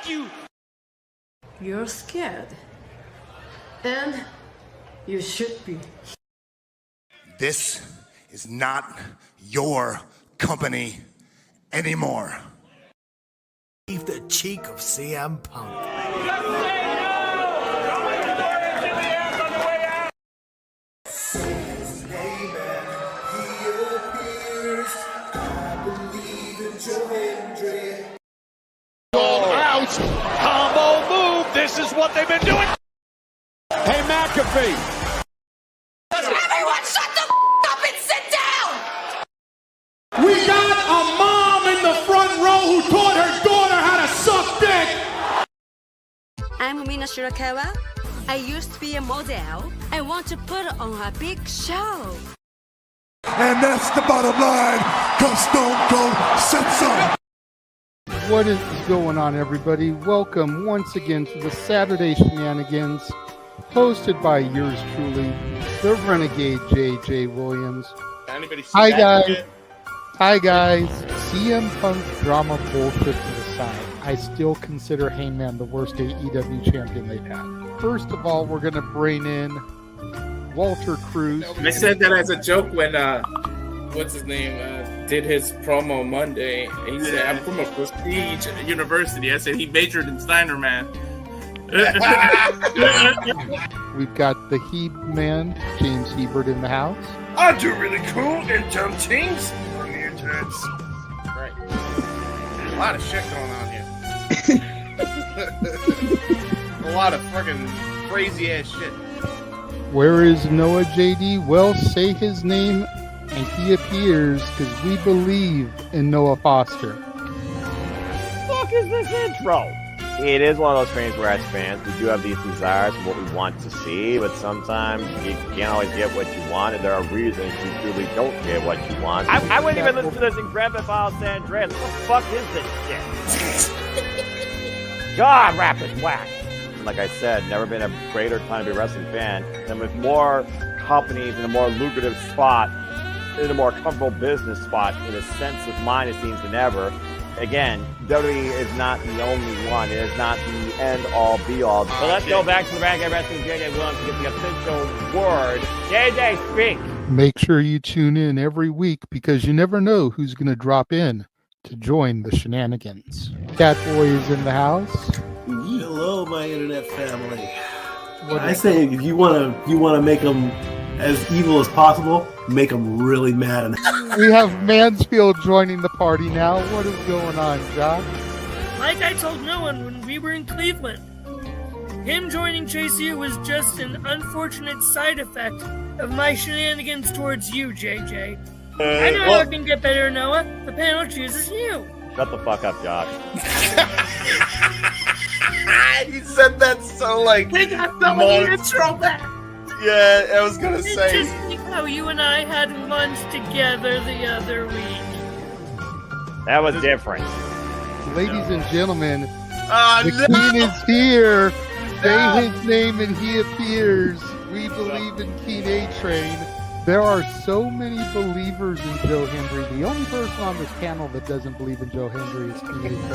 you! You're scared. And you should be. This is not your company anymore. Leave the cheek of CM Punk. Out! Combo move! This is what they've been doing! Hey, McAfee! Everyone shut the up and sit down! We got a mom in the front row who taught her daughter how to suck dick! I'm Mina Shirakawa. I used to be a model. I want to put on a big show. And that's the bottom line, because Stone Cold said so. What is going on, everybody? Welcome once again to the Saturday Shenanigans, hosted by yours truly, the Renegade J.J. Williams. Hi, guys. Hi, guys. CM Punk drama bullshit to the side. I still consider Hangman the worst AEW champion they've had. First of all, we're going to bring in Walter Cruz. I said that as a joke when, what's his name, did his promo Monday. He said, I'm from a prestige university. I said he majored in Steiner, man. We've got the Heb man, James Hebert, in the house. I do really cool and dumb things on the internet. Right. A lot of shit going on here. A lot of fucking crazy ass shit. Where is Noah JD? Well, say his name and he appears, because we believe in Noah Foster. Fuck is this intro? It is one of those things where as fans we do have these desires for what we want to see, but sometimes you can't always get what you want, and there are reasons you truly don't get what you want. I wouldn't even listen to this in Grand Theft Auto San Andreas. What the fuck is this shit? God, rap is whack. Like I said, never been a greater time to be a wrestling fan than with more companies in a more lucrative spot, in a more comfortable business spot, in a sense of mind, it seems, than ever. Again, WWE is not the only one. It is not the end-all, be-all. So let's go back to the Renegade Wrestling JJ Williams to get the official word. JJ, speak! Make sure you tune in every week, because you never know who's going to drop in to join the shenanigans. Catboy is in the house. Hello, my internet family. I say if you want to make them as evil as possible, make them really mad. We have Mansfield joining the party now. What is going on, Josh? Like I told no one when we were in Cleveland, him joining Chase U was just an unfortunate side effect of my shenanigans towards you, JJ. I know how it can get better, Noah. The panel chooses you. Shut the fuck up, Josh. He said that so like. They got the intro back. Yeah, I was gonna It's say. just like how you and I had lunch together the other week. That was different. Ladies and gentlemen, the King is here. Say his name and he appears. We believe in King A-Train. There are so many believers in Joe Hendry. The only person on this panel that doesn't believe in Joe Hendry is King A-Train.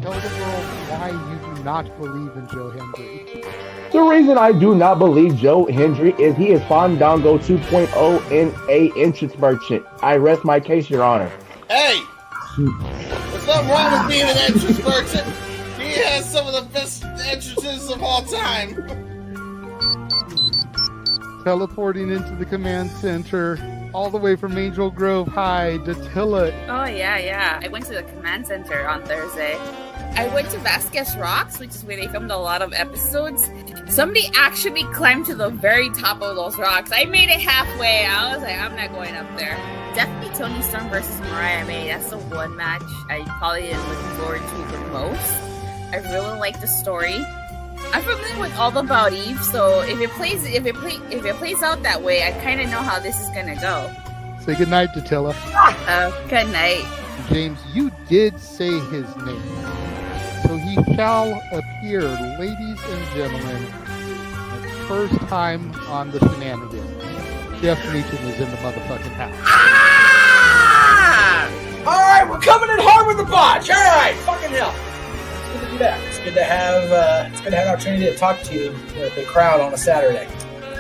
Tell the world why you do not believe in Joe Hendry. The reason I do not believe Joe Hendry is he is Fandango 2.0 in a entrance merchant. I rest my case, Your Honor. Hey! There's nothing wrong with being an entrance merchant. He has some of the best entrances of all time. Teleporting into the command center, all the way from Angel Grove High, Datilla. Oh, yeah. I went to the command center on Thursday. I went to Vasquez Rocks, which is where they filmed a lot of episodes. Somebody actually climbed to the very top of those rocks. I made it halfway. I was like, I'm not going up there. Definitely Toni Storm versus Mariah May. That's the one match I probably am looking forward to the most. I really like the story. I'm familiar with all about Eve, so if it plays out that way, I kind of know how this is gonna go. Say goodnight, Datilla. Good night. James, you did say his name. So he shall appear, ladies and gentlemen, first time on the Shenanigans. Jeff Meacham is in the motherfucking house. All right, we're coming in hard with the botch. All right, fucking hell. It's good to be back. It's good to have an opportunity to talk to the crowd on a Saturday.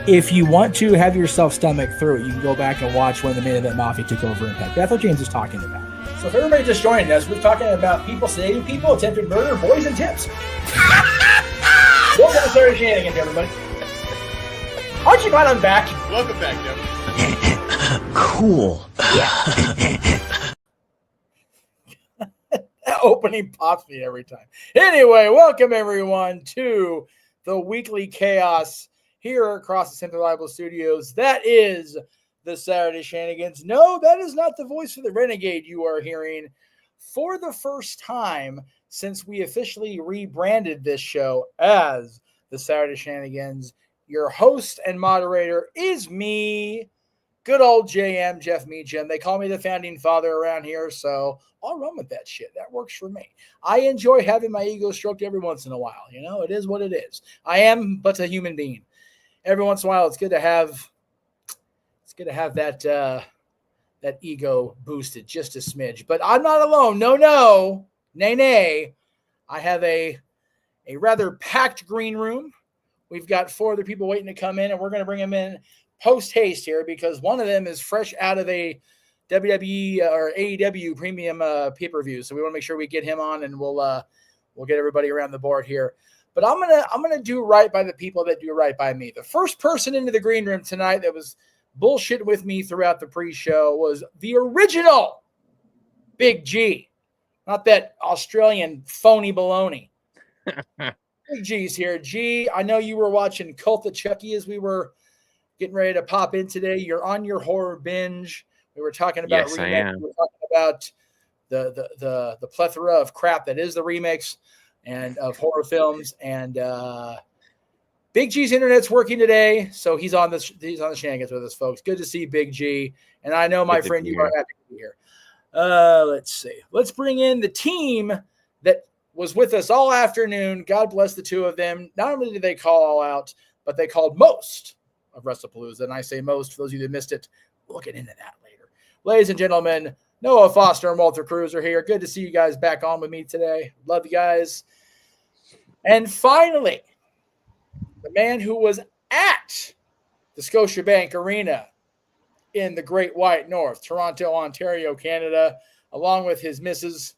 If you want to have yourself stomach through it, you can go back and watch when the Main Event Mafia took over Impact. That's what James is talking about. So if everybody just joined us, we're talking about people sedating people, attempted murder, boys, and tips. Welcome to Saturday Shenanigans, everybody. Aren't you glad I'm back? Welcome back, Jeff. Cool. That opening pops me every time. Anyway, welcome everyone to the weekly chaos here across the Central Reliable Studios. That is the Saturday Shenanigans. No, that is not the voice of the Renegade you are hearing. For the first time since we officially rebranded this show as the Saturday Shenanigans, your host and moderator is me, good old JM, Jeff Meacham. They call me the founding father around here, so I'll run with that shit. That works for me. I enjoy having my ego stroked every once in a while. You know, it is what it is. I am but a human being. Every once in a while, it's good to have that ego boosted just a smidge. But I'm not alone. No. Nay. I have a rather packed green room. We've got 4 other people waiting to come in, and we're going to bring them in post haste here because one of them is fresh out of a WWE or AEW premium pay-per-view. So we want to make sure we get him on, and we'll get everybody around the board here. But I'm gonna do right by the people that do right by me. The first person into the green room tonight that was bullshit with me throughout the pre-show was the original Big G, not that Australian phony baloney. Big G's here. G, I know you were watching Cult of Chucky as we were getting ready to pop in today. You're on your horror binge. We were talking about Yes, I am. We were talking about the plethora of crap that is the remakes and of horror films. And Big G's internet's working today, so he's on the Shenanigans with us, folks. Good to see Big G. And I know, my friend, you are happy to be here. Let's see. Let's bring in the team that was with us all afternoon. God bless the two of them. Not only did they call all out, but they called most of Wrestlepalooza. And I say most, for those of you that missed it, we'll get into that later. Ladies and gentlemen, Noah Foster and Walter Cruz are here. Good to see you guys back on with me today. Love you guys. And finally, the man who was at the Scotiabank Arena in the Great White North, Toronto, Ontario, Canada, along with his missus.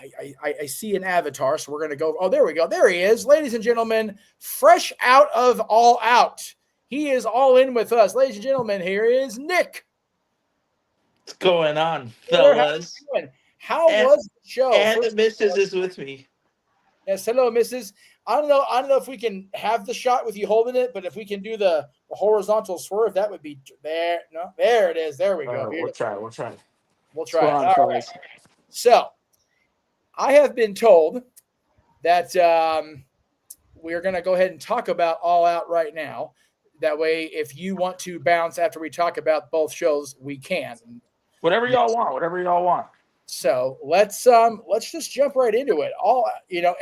I see an avatar, so we're going to go. Oh, there we go. There he is. Ladies and gentlemen, fresh out of All Out. He is all in with us. Ladies and gentlemen, here is Nick. What's going on, fellas? How was the show? And the missus is with me. Yes, hello, Mrs. I don't know if we can have the shot with you holding it, but if we can do the horizontal swerve, that would be there. No, there it is. There we go. We'll try. We'll try. What's going on, All fellas? right. So, I have been told that we're going to go ahead and talk about All Out right now. That way, if you want to bounce after we talk about both shows, we can. Whatever y'all want. So let's just jump right into it.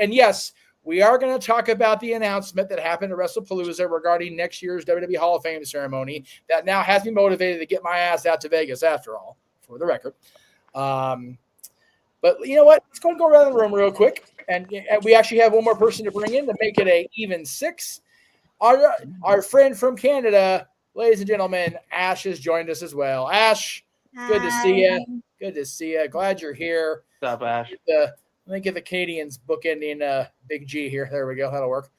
And yes, we are going to talk about the announcement that happened at Wrestlepalooza regarding next year's WWE Hall of Fame ceremony. That now has me motivated to get my ass out to Vegas after all, for the record. But you know what? Let's go around the room real quick. And we actually have one more person to bring in to make it a even 6. Our friend from Canada, ladies and gentlemen, Ash has joined us as well. Ash, good to see you. Good to see you. Glad you're here. What's up, Ash? Let me get the Canadians bookending Big G here. There we go. That'll work.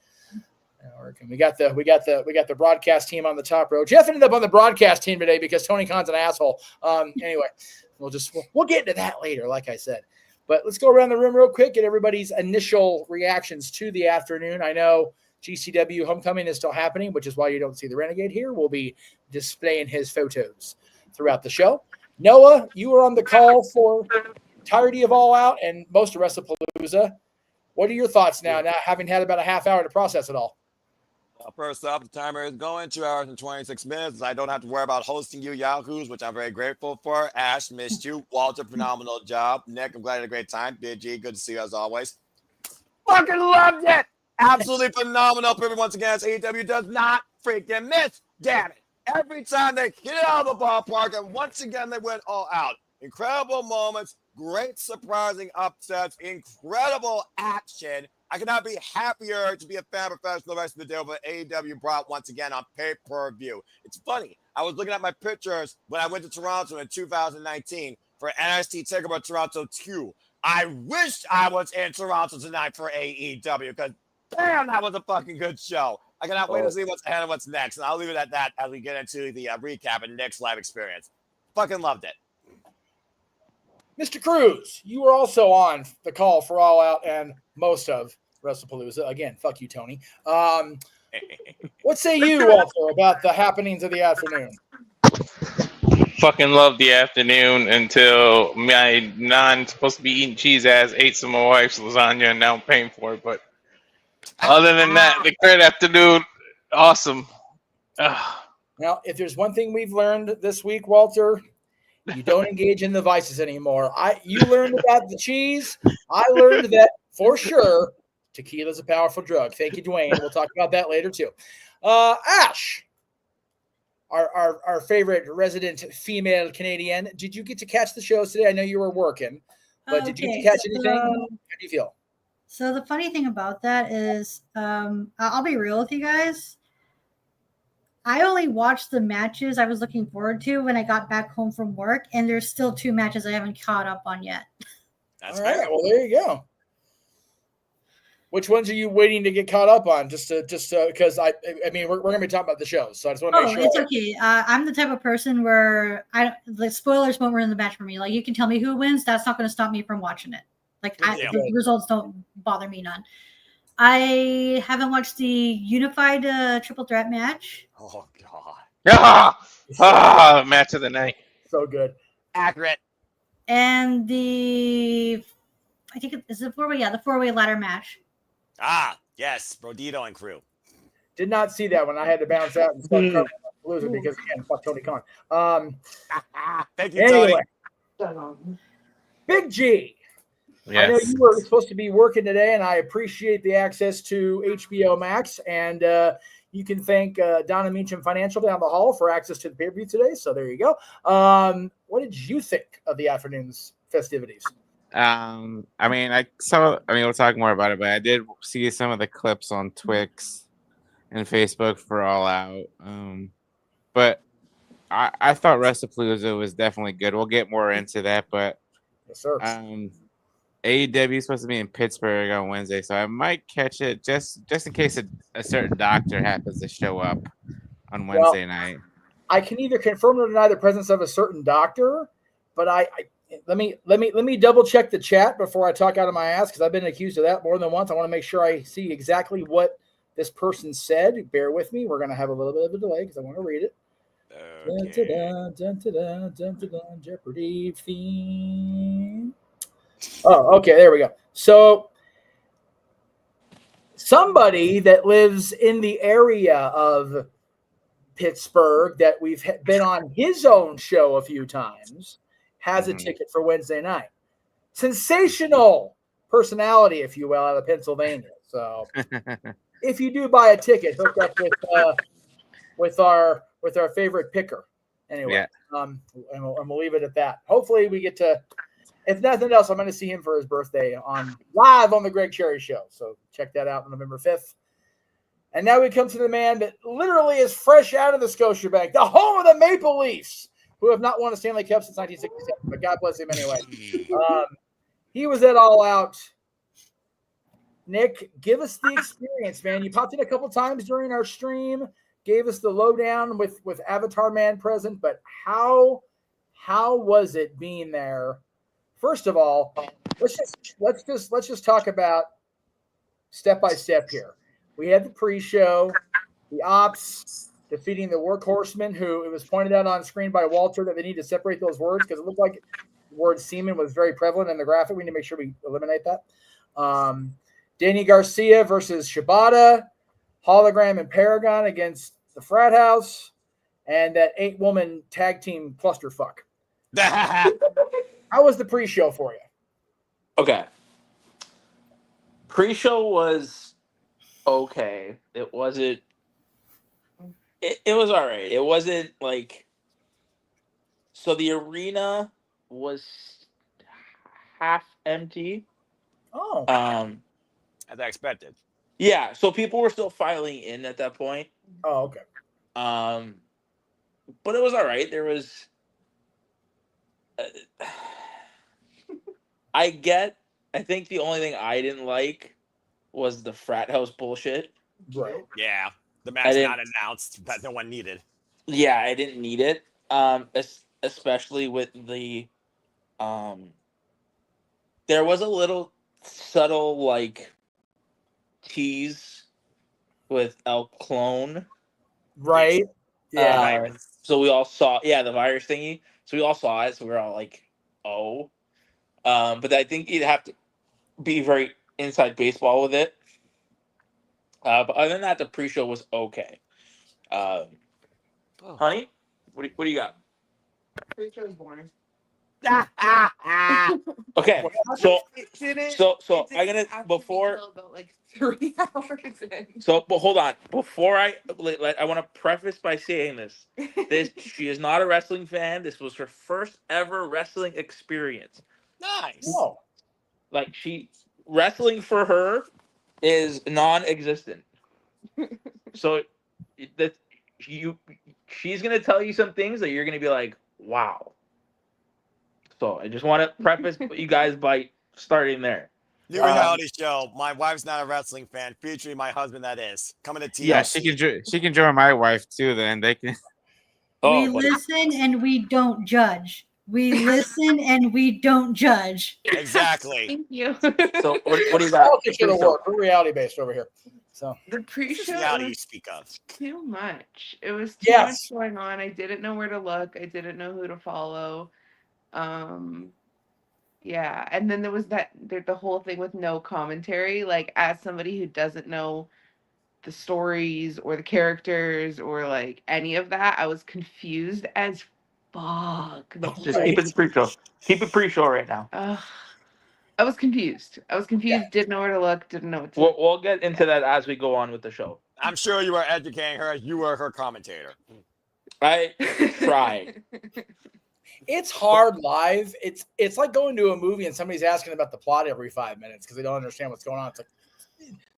We got the broadcast team on the top row. Jeff ended up on the broadcast team today because Tony Khan's an asshole. Anyway, we'll get into that later, like I said. But let's go around the room real quick, get everybody's initial reactions to the afternoon. I know GCW Homecoming is still happening, which is why you don't see the Renegade here. We'll be displaying his photos throughout the show. Noah, you were on the call for entirety of All Out and most of Wrestlepalooza. What are your thoughts now having had about a half hour to process it all? First off, the timer is going 2 hours and 26 minutes. I don't have to worry about hosting you Yahoos, which I'm very grateful for. Ash, missed you. Walter, phenomenal job. Nick, I'm glad you had a great time. Big G, good to see you as always. Fucking loved it. Absolutely phenomenal. But once again, as AEW does not freaking miss. Damn it. Every time they hit it out of the ballpark, and once again, they went all out. Incredible moments, great surprising upsets, incredible action. I could not be happier to be a fan professional the rest of the day, but AEW brought once again on pay-per-view. It's funny. I was looking at my pictures when I went to Toronto in 2019 for NXT TakeOver Toronto 2. I wish I was in Toronto tonight for AEW because, damn, that was a fucking good show. I cannot wait to see what's ahead and what's next. And I'll leave it at that as we get into the recap and Nick's live experience. Fucking loved it. Mr. Cruz, you were also on the call for All Out and most of Wrestlepalooza. Again, fuck you, Tony. What say you, Walter, about the happenings of the afternoon? Fucking love the afternoon until my supposed to be eating cheese ass ate some of my wife's lasagna and now I'm paying for it. But other than that, the great afternoon, awesome. Now, if there's one thing we've learned this week, Walter, you don't engage in the vices anymore. You learned about the cheese. I learned that for sure tequila is a powerful drug. Thank you, Dwayne. We'll talk about that later too. Ash, our favorite resident female Canadian, did you get to catch the shows today? I know you were working, but did you get to catch anything? How do you feel? So the funny thing about that is, I'll be real with you guys. I only watched the matches I was looking forward to when I got back home from work, and there's still 2 matches I haven't caught up on yet. That's all right. Well, there you go. Which ones are you waiting to get caught up on? Just because I mean, we're going to be talking about the shows, so I just want to make sure. It's okay. I'm the type of person where the spoilers won't ruin the match for me. Like, you can tell me who wins, that's not going to stop me from watching it. Like, the results don't bother me none. I haven't watched the unified triple threat match. Oh God! Match of the night. So good, accurate. And I think it's the 4-way. Yeah, the 4-way ladder match. Yes, Brodito and crew. Did not see that one. I had to bounce out and start covering Wrestlepalooza because again, fuck Tony Khan. Thank you, Tony. Big G. Yes. I know you were supposed to be working today, and I appreciate the access to HBO Max. And you can thank Donna Meacham Financial down the hall for access to the pay-per-view today. So there you go. What did you think of the afternoon's festivities? We'll talk more about it, but I did see some of the clips on Twix and Facebook for All Out. But I thought Wrestlepalooza was definitely good. We'll get more into that, but yes, sir. AEW is supposed to be in Pittsburgh on Wednesday, so I might catch it just in case a certain doctor happens to show up on Wednesday night. I can either confirm or deny the presence of a certain doctor, but let me double check the chat before I talk out of my ass, because I've been accused of that more than once. I want to make sure I see exactly what this person said. Bear with me. We're going to have a little bit of a delay because I want to read it. Okay. Jeopardy theme. Oh, okay. There we go. So somebody that lives in the area of Pittsburgh that we've been on his own show a few times has a ticket for Wednesday night. Sensational personality, if you will, out of Pennsylvania. So if you do buy a ticket, hook up with our favorite picker. Anyway, and we'll leave it at that. Hopefully we get to, if nothing else, I'm going to see him for his birthday live on the Greg Cherry Show. So check that out on November 5th. And now we come to the man that literally is fresh out of the Scotiabank, the home of the Maple Leafs, who have not won a Stanley Cup since 1967, but God bless him anyway. He was at All Out. Nick, give us the experience, man. You popped in a couple times during our stream, gave us the lowdown with Avatar Man present, but how was it being there? First of all, let's just talk about step by step here. We had the pre-show, the ops defeating the workhorsemen, who it was pointed out on screen by Walter that they need to separate those words because it looked like the word semen was very prevalent in the graphic. We need to make sure we eliminate that. Danny Garcia versus Shibata, Hologram and Paragon against the Frat House, and that 8-woman tag team clusterfuck. How was the pre-show for you? Okay. Pre-show was okay. It wasn't. It was all right. It wasn't like. So the arena was half empty. Oh. As I expected. Yeah. So people were still filing in at that point. Oh, okay. But it was all right. There was. I think the only thing I didn't like was the frat house bullshit. Right. Yeah. The match not announced that no one needed. Yeah, I didn't need it. Especially with the there was a little subtle like tease with El Clone. Right. Yeah. So we all saw the virus thingy. So we all saw it, so we were all like, oh. But I think you'd have to be very inside baseball with it. But other than that, the pre-show was okay. Honey, what do you got? Pre-show is boring. Okay, so I'm gonna before about like 3 hours in. So, but hold on. Before I want to preface by saying this: she is not a wrestling fan. This was her first ever wrestling experience. Nice. Whoa. Like wrestling for her is non-existent. So that she's gonna tell you some things that you're gonna be like, wow. So I just want to preface you guys by starting there. New reality show. My wife's not a wrestling fan, featuring my husband. That is coming to TLC. Yeah, she can join my wife too. Then they can. We listen and we don't judge. We listen and we don't judge. Exactly. Thank you. So what do you got? Politics of the work. We're reality based over here. So The pre-show reality you was speak of. too much. It was too Yes. much going on. I didn't know where to look. I didn't know who to follow. Yeah, and then there was the whole thing with no commentary. Like, as somebody who doesn't know the stories or the characters or like any of that, I was confused as fuck. Just keep it pre-show. Keep it pre-show right now. I was confused. Didn't know where to look. Didn't know what to. We'll get into that as we go on with the show. I'm sure you were educating her. You were her commentator. I tried. It's hard live. It's like going to a movie and somebody's asking about the plot every 5 minutes because they don't understand what's going on. It's like,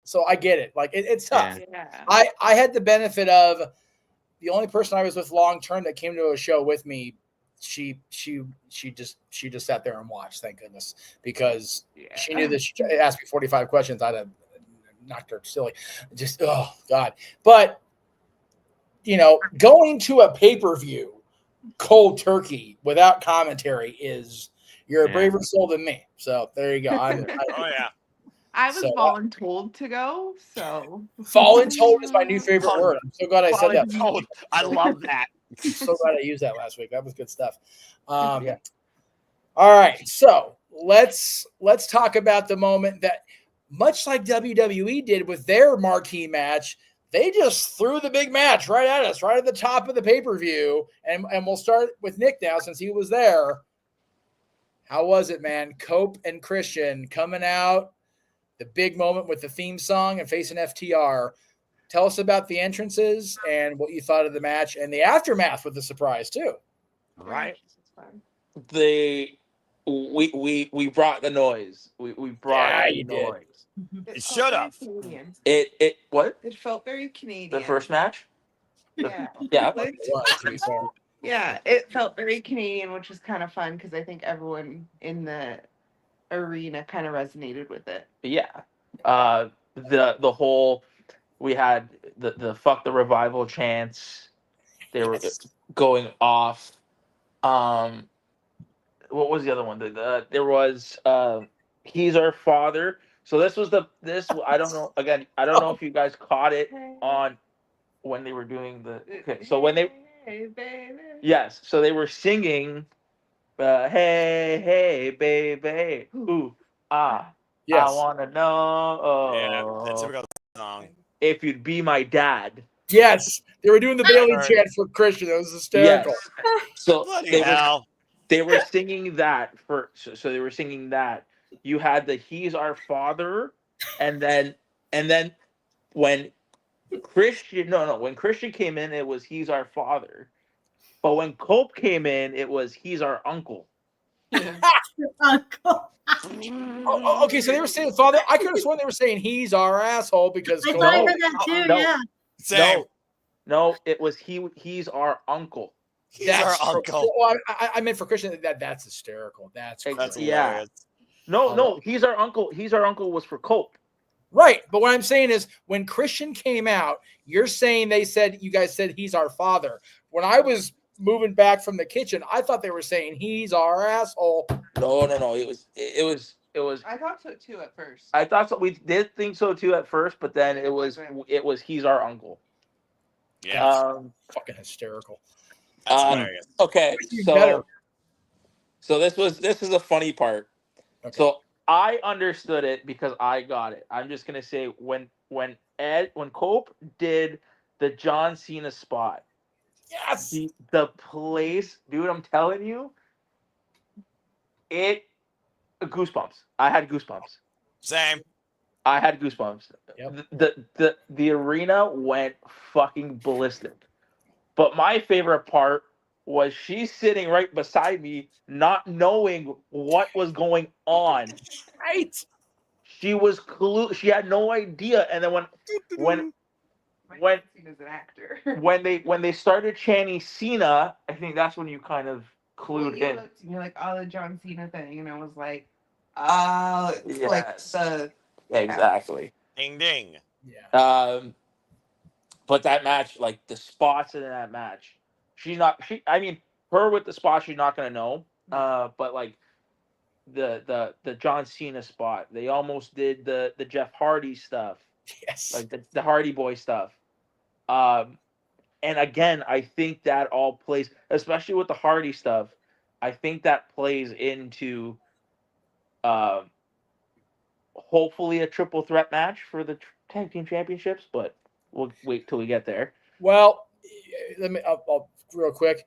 so I get it. Like it's tough. Yeah. I had the benefit of the only person I was with long term that came to a show with me. She just sat there and watched. Thank goodness, because she knew that she asked me 45 questions. I'd have knocked her silly. Just oh god. But going to a pay-per-view cold turkey without commentary you're a braver soul than me. So there you go. Oh yeah. I was voluntold to go, so voluntold is my new favorite word. I'm so glad I said that. Voluntold. I love that. I'm so glad I used that last week. That was good stuff. All right, so let's talk about the moment that, much like WWE did with their marquee match, they just threw the big match right at us, right at the top of the pay-per-view. And we'll start with Nick now since he was there. How was it, man? Cope and Christian coming out, the big moment with the theme song and facing FTR. Tell us about the entrances and what you thought of the match and the aftermath with the surprise too. Right. We brought the noise. We brought the noise. It should have. It what? It felt very Canadian. The first match? Yeah. Yeah. Yeah, it felt very Canadian, which was kind of fun because I think everyone in the arena kind of resonated with it. Yeah. The whole, we had the fuck the revival chants. They were going off. What was the other one? There was He's Our Father. So this was I don't know, again, I don't know if you guys caught it on when they were doing so when they yes, so they were singing hey, hey, baby, ooh, yes. I want to know Yeah, that's a typical song. If you'd be my dad. Yes, they were doing the Bailey chant for Christian. It was hysterical. Yes. So they were singing that so they were singing that. You had the He's Our Father, and then when Christian came in, it was he's our father. But when Cope came in, it was he's our uncle. Uncle. Okay, so they were saying father. I could have sworn they were saying he's our asshole because I thought I heard that too. Yeah. No, it was he's our uncle. That's our uncle. Well, I meant for Christian. That's hysterical. That's yeah. No, he's our uncle. He's our uncle was for Cope. Right, but what I'm saying is, when Christian came out, you're saying you guys said he's our father. When I was moving back from the kitchen, I thought they were saying he's our asshole. No. It was. I thought so too at first. I thought so. We did think so too at first, but then it was he's our uncle. Yeah, fucking hysterical. Okay, so this is a funny part. Okay. So I understood it because I got it. I'm just gonna say when Cope did the John Cena spot. Yes. The place, dude, I'm telling you, goosebumps. I had goosebumps. Same. I had goosebumps. Yep. The arena went fucking ballistic. But my favorite part was she sitting right beside me, not knowing what was going on. Right. She was she had no idea. And then when Cena's an actor. when they started chanting Cena, I think that's when you kind of clued in. Looked to me like the John Cena thing, and I was like, oh, it's like the exactly. Ding ding. Yeah. But that match, like the spots in that match, I mean, her with the spot, she's not gonna know. But like the John Cena spot, they almost did the Jeff Hardy stuff. Yes. Like the Hardy Boy stuff. And again, I think that all plays, especially with the Hardy stuff. I think that plays into hopefully a triple threat match for the tag team championships, but we'll wait till we get there. Well, I'll real quick.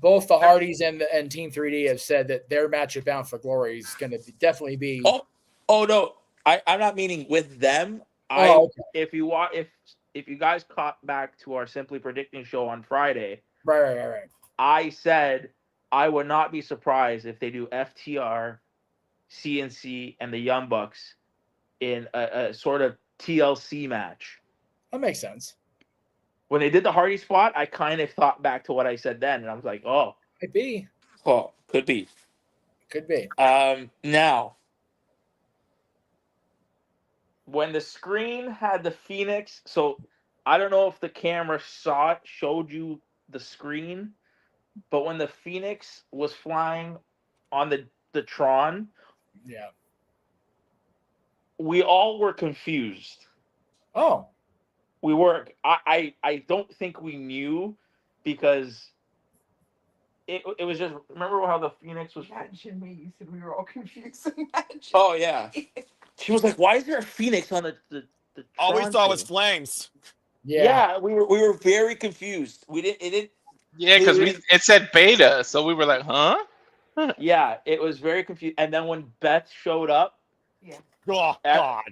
Both the Hardys and Team 3D have said that their match at Bound for Glory is going to definitely be. Oh no, I'm not meaning with them. Okay. If you guys caught back to our Simply Predicting show on Friday, right. I said I would not be surprised if they do FTR, CNC, and the Young Bucks in a sort of TLC match. That makes sense. When they did the Hardy spot, I kind of thought back to what I said then, and I was like, "Oh, could be. Oh, could be. Could be." Now, when the screen had the Phoenix, so I don't know if the camera showed you the screen, but when the Phoenix was flying on the Tron, yeah, we all were confused. Oh. We were. I don't think we knew because it was just, remember how the Phoenix was. Imagine me. You said we were all confused. Imagine. Oh yeah. She was like, "Why is there a Phoenix on the All we Tron saw thing?" was flames. Yeah, we were very confused. We didn't. Yeah, because it said beta, so we were like, "Huh?" Yeah, it was very confused. And then when Beth showed up, oh God,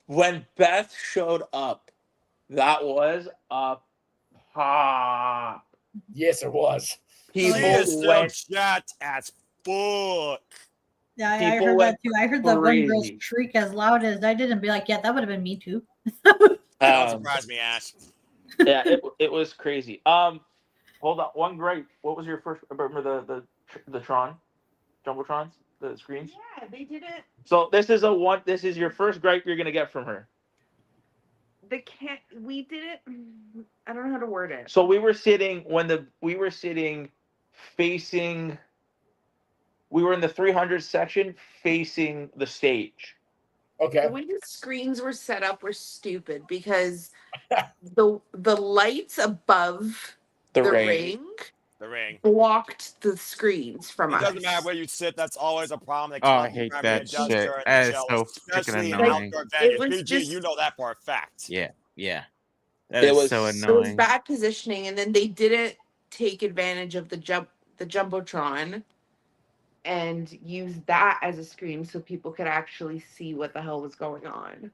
when Beth showed up, that was a pop. Yes, it was. People went shut as fuck. Yeah, I heard that too. I heard the one girl shriek as loud as I did and be like, "Yeah, that would have been me too." Don't surprise me, Ash. Yeah, it was crazy. Hold on, one great. What was your first? Remember the Tron, Jumbotrons, the screens? Yeah, they did it. So this is your first gripe you're gonna get from her. We did it. I don't know how to word it. So we were sitting facing. We were in the 300 section facing the stage. Okay. The way the screens were set up were stupid because the lights above the ring blocked the screens from us. It doesn't matter where you sit. That's always a problem. I hate that shit. That is so freaking annoying. BG, you know that for a fact. Yeah. That was so annoying. It was bad positioning, and then they didn't take advantage of the Jumbotron and use that as a screen so people could actually see what the hell was going on.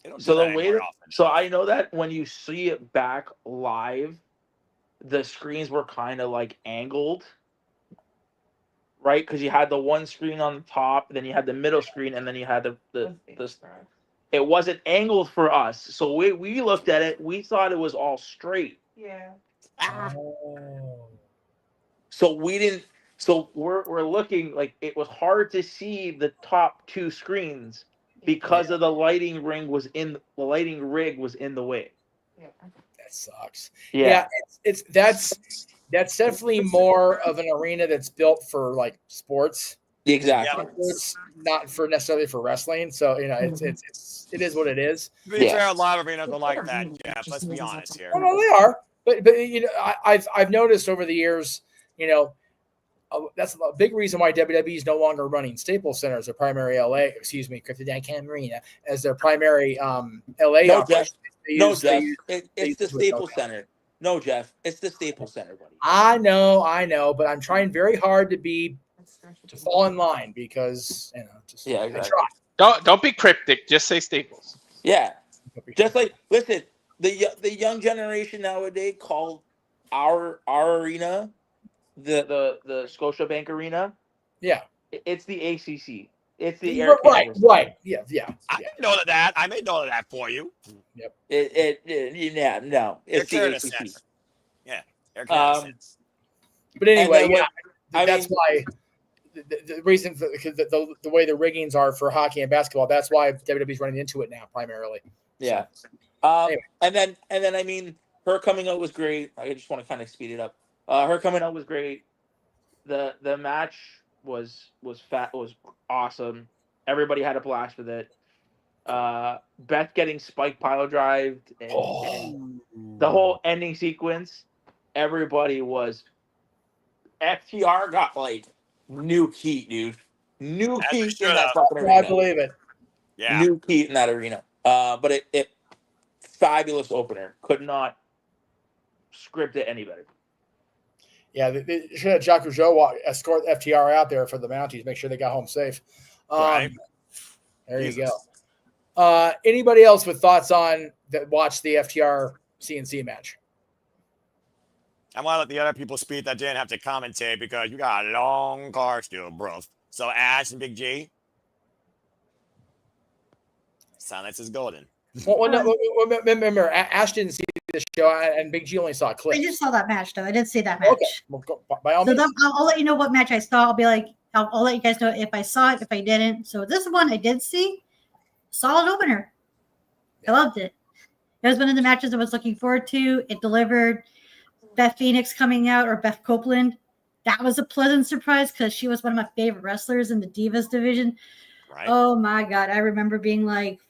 They don't do So that the way anymore that, often. so I know that when you see it back live, the screens were kind of like angled, right? Because you had the one screen on the top, then you had the middle screen, and then you had the it wasn't angled for us. So we looked at it, we thought it was all straight. Yeah. So we didn't. So we're looking like it was hard to see the top two screens because of the lighting rig was in the way. That sucks. Yeah. It's that's definitely more of an arena that's built for like sports. Exactly. It's not for necessarily for wrestling. So it is what it is. To be fair, a lot of arenas are like that, Jeff. Let's be honest here. Oh, no, they are. But you know, I've noticed over the years, you know, that's a big reason why WWE is no longer running Staples Center as their primary Crypto.com Arena as their primary LA No, operation. Jeff. It's the use Staples Center. No, Jeff. It's the Staples Center, buddy. I know, but I'm trying very hard to fall in line because exactly. I try. Don't be cryptic. Just say Staples. Yeah. Just like listen, the young generation nowadays call our arena the Scotiabank Arena. Yeah. It's the ACC. It's the Air Canada. Right. Yeah. I didn't know that. I made note of that for you. Yep. No. It's the Air ACC. Canada Center. Yeah. Air Canada Center. But anyway, then that's why the reason for the way the riggings are for hockey and basketball. That's why WWE's running into it now primarily. Yeah. And then I mean, her coming out was great. I just want to kind of speed it up. Her coming out was great. The match was awesome. Everybody had a blast with it. Beth getting spike pile drived and the whole ending sequence. Everybody was. FTR got like new heat, dude. New heat in that fucking arena. I believe it. Yeah. New heat in that arena. But it fabulous opener. Could not script it any better. Yeah, they should have Jacques Rougeau escort FTR out there for the Mounties, make sure they got home safe. Right. There you go. Anybody else with thoughts on that? Watch the FTR CNC match. I want to let the other people speak that didn't have to commentate because you got a long car still, bro. So Ash and Big G, silence is golden. Well, no, remember, Ash didn't see the show, and Big G only saw a clip. I just saw that match, though. I did see that match. Okay, well, by all means. I'll let you know what match I saw. I'll be like, I'll let you guys know if I saw it, if I didn't. So this one I did see. Solid opener. I loved it. It was one of the matches I was looking forward to. It delivered. Beth Phoenix coming out, or Beth Copeland. That was a pleasant surprise because she was one of my favorite wrestlers in the Divas division. Right. Oh my God. I remember being like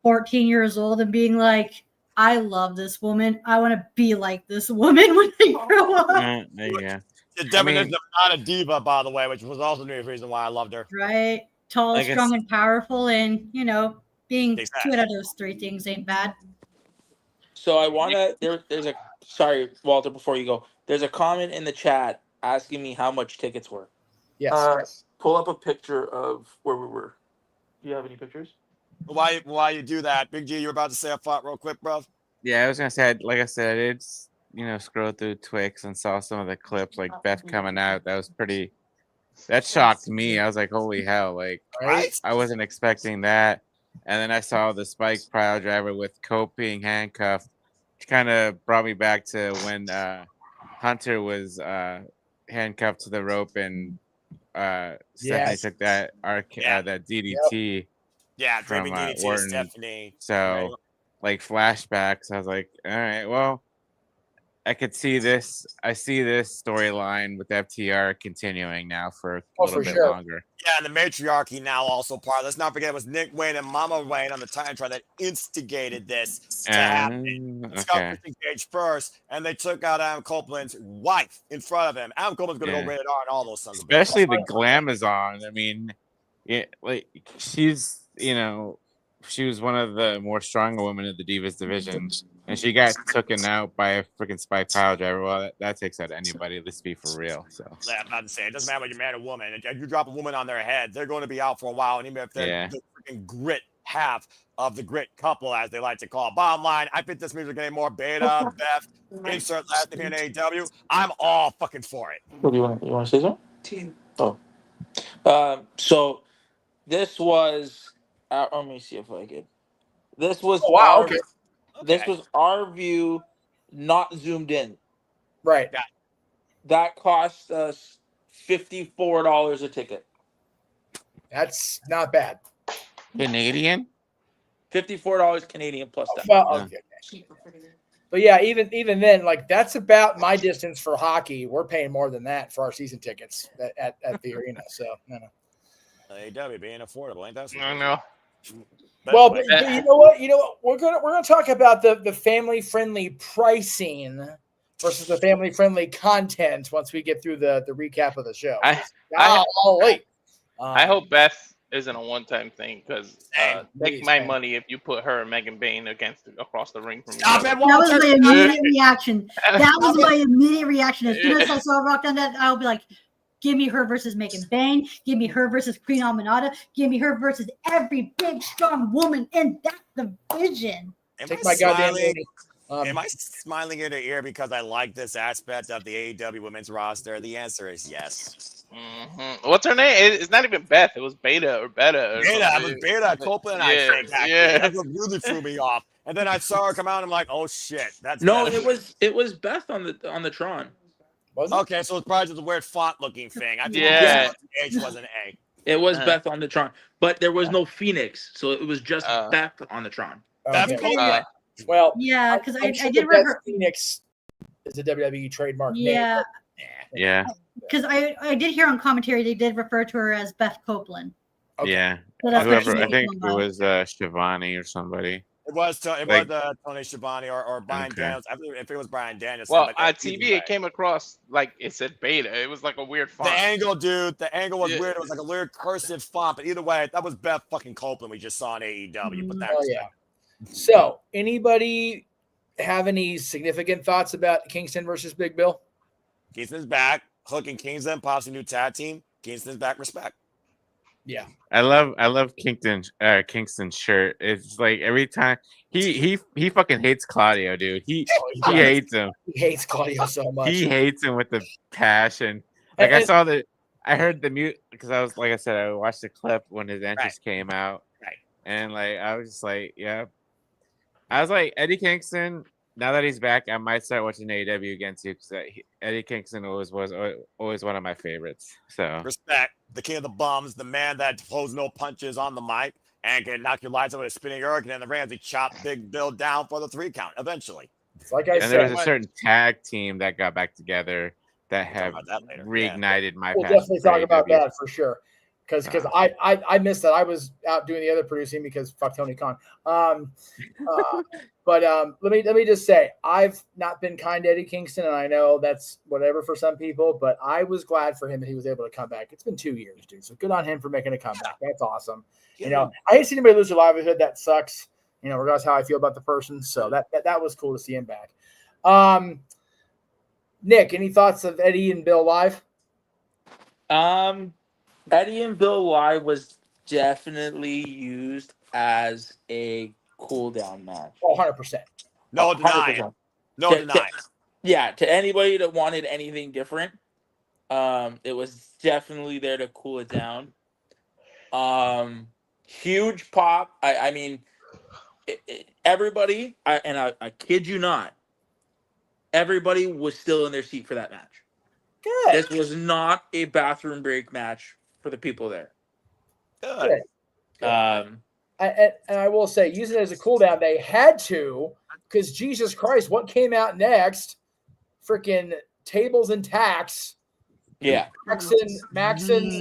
14 years old and being like, I love this woman. I want to be like this woman when I grow up. There you go. The definition of not a diva, by the way, which was also the reason why I loved her. Right. Tall, strong, and powerful. And, you know, being two out of those three things ain't bad. So I want to, there's a, sorry, Walter, before you go, there's a comment in the chat asking me how much tickets were. Yes. Pull up a picture of where we were. Do you have any pictures? Why you do that? Big G, you're about to say a thought real quick, bro. Yeah, I was gonna say, like I said, I did scroll through Twix and saw some of the clips, like Beth coming out. That shocked me. I was like, holy hell! Like, I wasn't expecting that. And then I saw the spike pile driver with Cope being handcuffed, which kind of brought me back to when Hunter was handcuffed to the rope and Stephanie took that that DDT. Yeah, from DDT Orton. Stephanie. So, like flashbacks, I was like, all right, well, I could see this. I see this storyline with FTR continuing now for a little bit longer. Yeah, and the matriarchy now also part. Let's not forget it was Nick Wayne and Mama Wayne on the time trial that instigated this to happen. Scott was engaged first, and they took out Adam Copeland's wife in front of him. Adam Copeland's going to go rated R and all those sons of bitches. Especially the Glamazon. I mean, she's, she was one of the more stronger women in the Divas division, and she got taken out by a freaking spike pile driver. Well, that takes out anybody. Let's be for real. So yeah, I'm about to say it doesn't matter whether you're man or woman. If you drop a woman on their head, they're going to be out for a while, and even if they're the freaking grit half of the grit couple, as they like to call it. Bottom line, I think this means we're getting more Beta, Beth, insert last name here in AEW. I'm all fucking for it. What do you want? You want to say something? Team. Oh. So this was. Let me see if I could. This was Oh, wow, our. okay. This was our view, not zoomed in. Right. That cost us $54 a ticket. That's not bad. Canadian? $54 Canadian plus that. Well, okay. But yeah, even then, like that's about my distance for hockey. We're paying more than that for our season tickets at the arena. So no. AEW being affordable, ain't that? I know. Well, but you know what? We're gonna talk about the family friendly pricing versus the family friendly content once we get through the recap of the show. I hope Beth isn't a one-time thing because take my money if you put her and Megan Bain across the ring from me. That was my immediate reaction. That was my immediate reaction. As soon as I saw Rock on that, I'll be like, give me her versus Megan Bain. Give me her versus Queen Aminata. Give me her versus every big, strong woman in that division. Am I smiling ear to ear because I like this aspect of the AEW women's roster? The answer is yes. Mm-hmm. What's her name? It's not even Beth. It was Beta or Beta. It was Beta Copeland. I think that's what really threw me off. And then I saw her come out, and I'm like, oh shit, that's No, Beth. it was Beth on the Tron. Okay, so it's probably just a weird font looking thing. I think H was an A. It was Beth on the Tron, but there was no Phoenix, so it was just Beth on the Tron. Well, yeah, because I sure did the Beth refer. Phoenix is a WWE trademark Yeah, name. Yeah. because I did hear on commentary they did refer to her as Beth Copeland. Yeah. So that's what Whoever, she's I think it talking was Shivani or somebody. It was Like- Tony Schiavone or Brian Okay. Daniels. I believe if it was Brian Daniels. Well, on TV it came across like it said Beta. It was like a weird font. The angle, dude. The angle was weird. It was like a weird cursive font. But either way, that was Beth fucking Copeland we just saw in AEW. But that was So, anybody have any significant thoughts about Kingston versus Big Bill? Kingston's back. Hook and Kingston, possibly new tag team. Kingston's back. Respect. Yeah. I love Kingston's shirt. It's like every time he fucking hates Claudio, dude. He hates him. He hates Claudio so much. He hates him with the passion. Like I heard the mute because I watched the clip when his entrance came out. Right. And like I was just like, yeah. I was like, Eddie Kingston, now that he's back, I might start watching AEW again too, because Eddie Kingston was always one of my favorites. So Respect. The king of the bums, the man that pulls no punches on the mic and can knock your lights out with a spinning hurricane and the Ramsey chop Big Bill down for the 3 count eventually. Like and there was a certain tag team that got back together that have reignited my We'll passion. definitely for talk about AEW. that for sure. Because I missed that. I was out doing the other producing because fuck Tony Khan. But let me just say, I've not been kind to Eddie Kingston, and I know that's whatever for some people, but I was glad for him that he was able to come back. It's been 2 years, dude. So good on him for making a comeback. That's awesome. You know, I hate seeing anybody lose their livelihood. That sucks. You know, regardless of how I feel about the person. So that was cool to see him back. Nick, any thoughts of Eddie and Bill live? Eddie and Bill Live was definitely used as a cool down match. Oh, 100%. No denying. No denying. Yeah, to anybody that wanted anything different, it was definitely there to cool it down. Huge pop. I mean, everybody, I kid you not, everybody was still in their seat for that match. Good. This was not a bathroom break match for the people there. Good. Um, And I will say, use it as a cool down. They had to, because Jesus Christ, what came out next? Freaking tables and tacks. Yeah. Maxon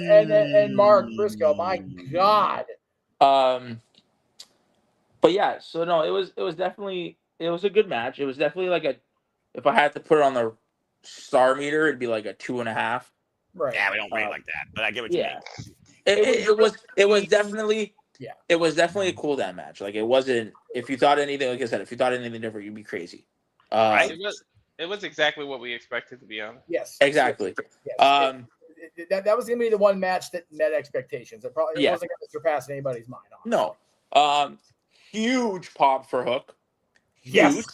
and Mark Briscoe. My God. But yeah, so no, it was definitely a good match. It was definitely if I had to put it on the star meter, it'd be like a 2.5. Right. Yeah, we don't rate like that, but I get what you mean. It was definitely a cool down match. Like it wasn't. If you thought anything, like I said, if you thought anything different, you'd be crazy. Right? It was exactly what we expected, to be honest. Yes. Exactly. Yes. That was going to be the one match that met expectations. It probably wasn't going to surpass anybody's mind. No. Huge pop for Hook. Huge.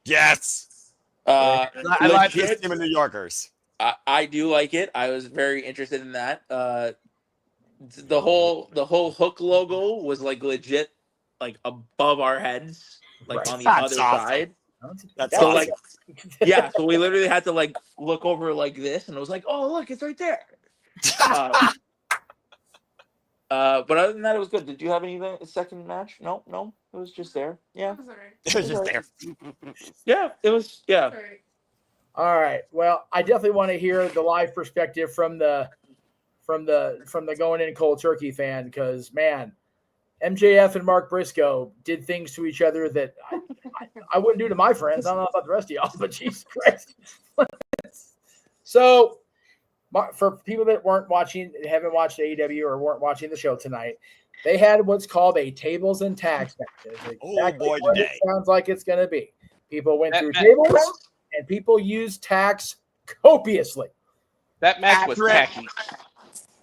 Yes. Uh, I like this legit. team of New Yorkers. I do like it. I was very interested in that. The whole Hook logo was like legit, like above our heads, like on the That's other awesome. side. That's so awesome. yeah, so we literally had to like look over like this, and it was like, oh look, it's right there. But other than that, it was good. Did you have anything? A second match? No, it was just there. Yeah, It was just there. Yeah, it was. Yeah. All right. Well, I definitely want to hear the live perspective from the going in cold turkey fan, because man, MJF and Mark Briscoe did things to each other that I wouldn't do to my friends. I don't know about the rest of y'all, but Jesus Christ. So, for people that haven't watched AEW or weren't watching the show tonight, they had what's called a tables and tax match. Exactly what it sounds like it's going to be. People went through tables and people used tax copiously. That match was tacky.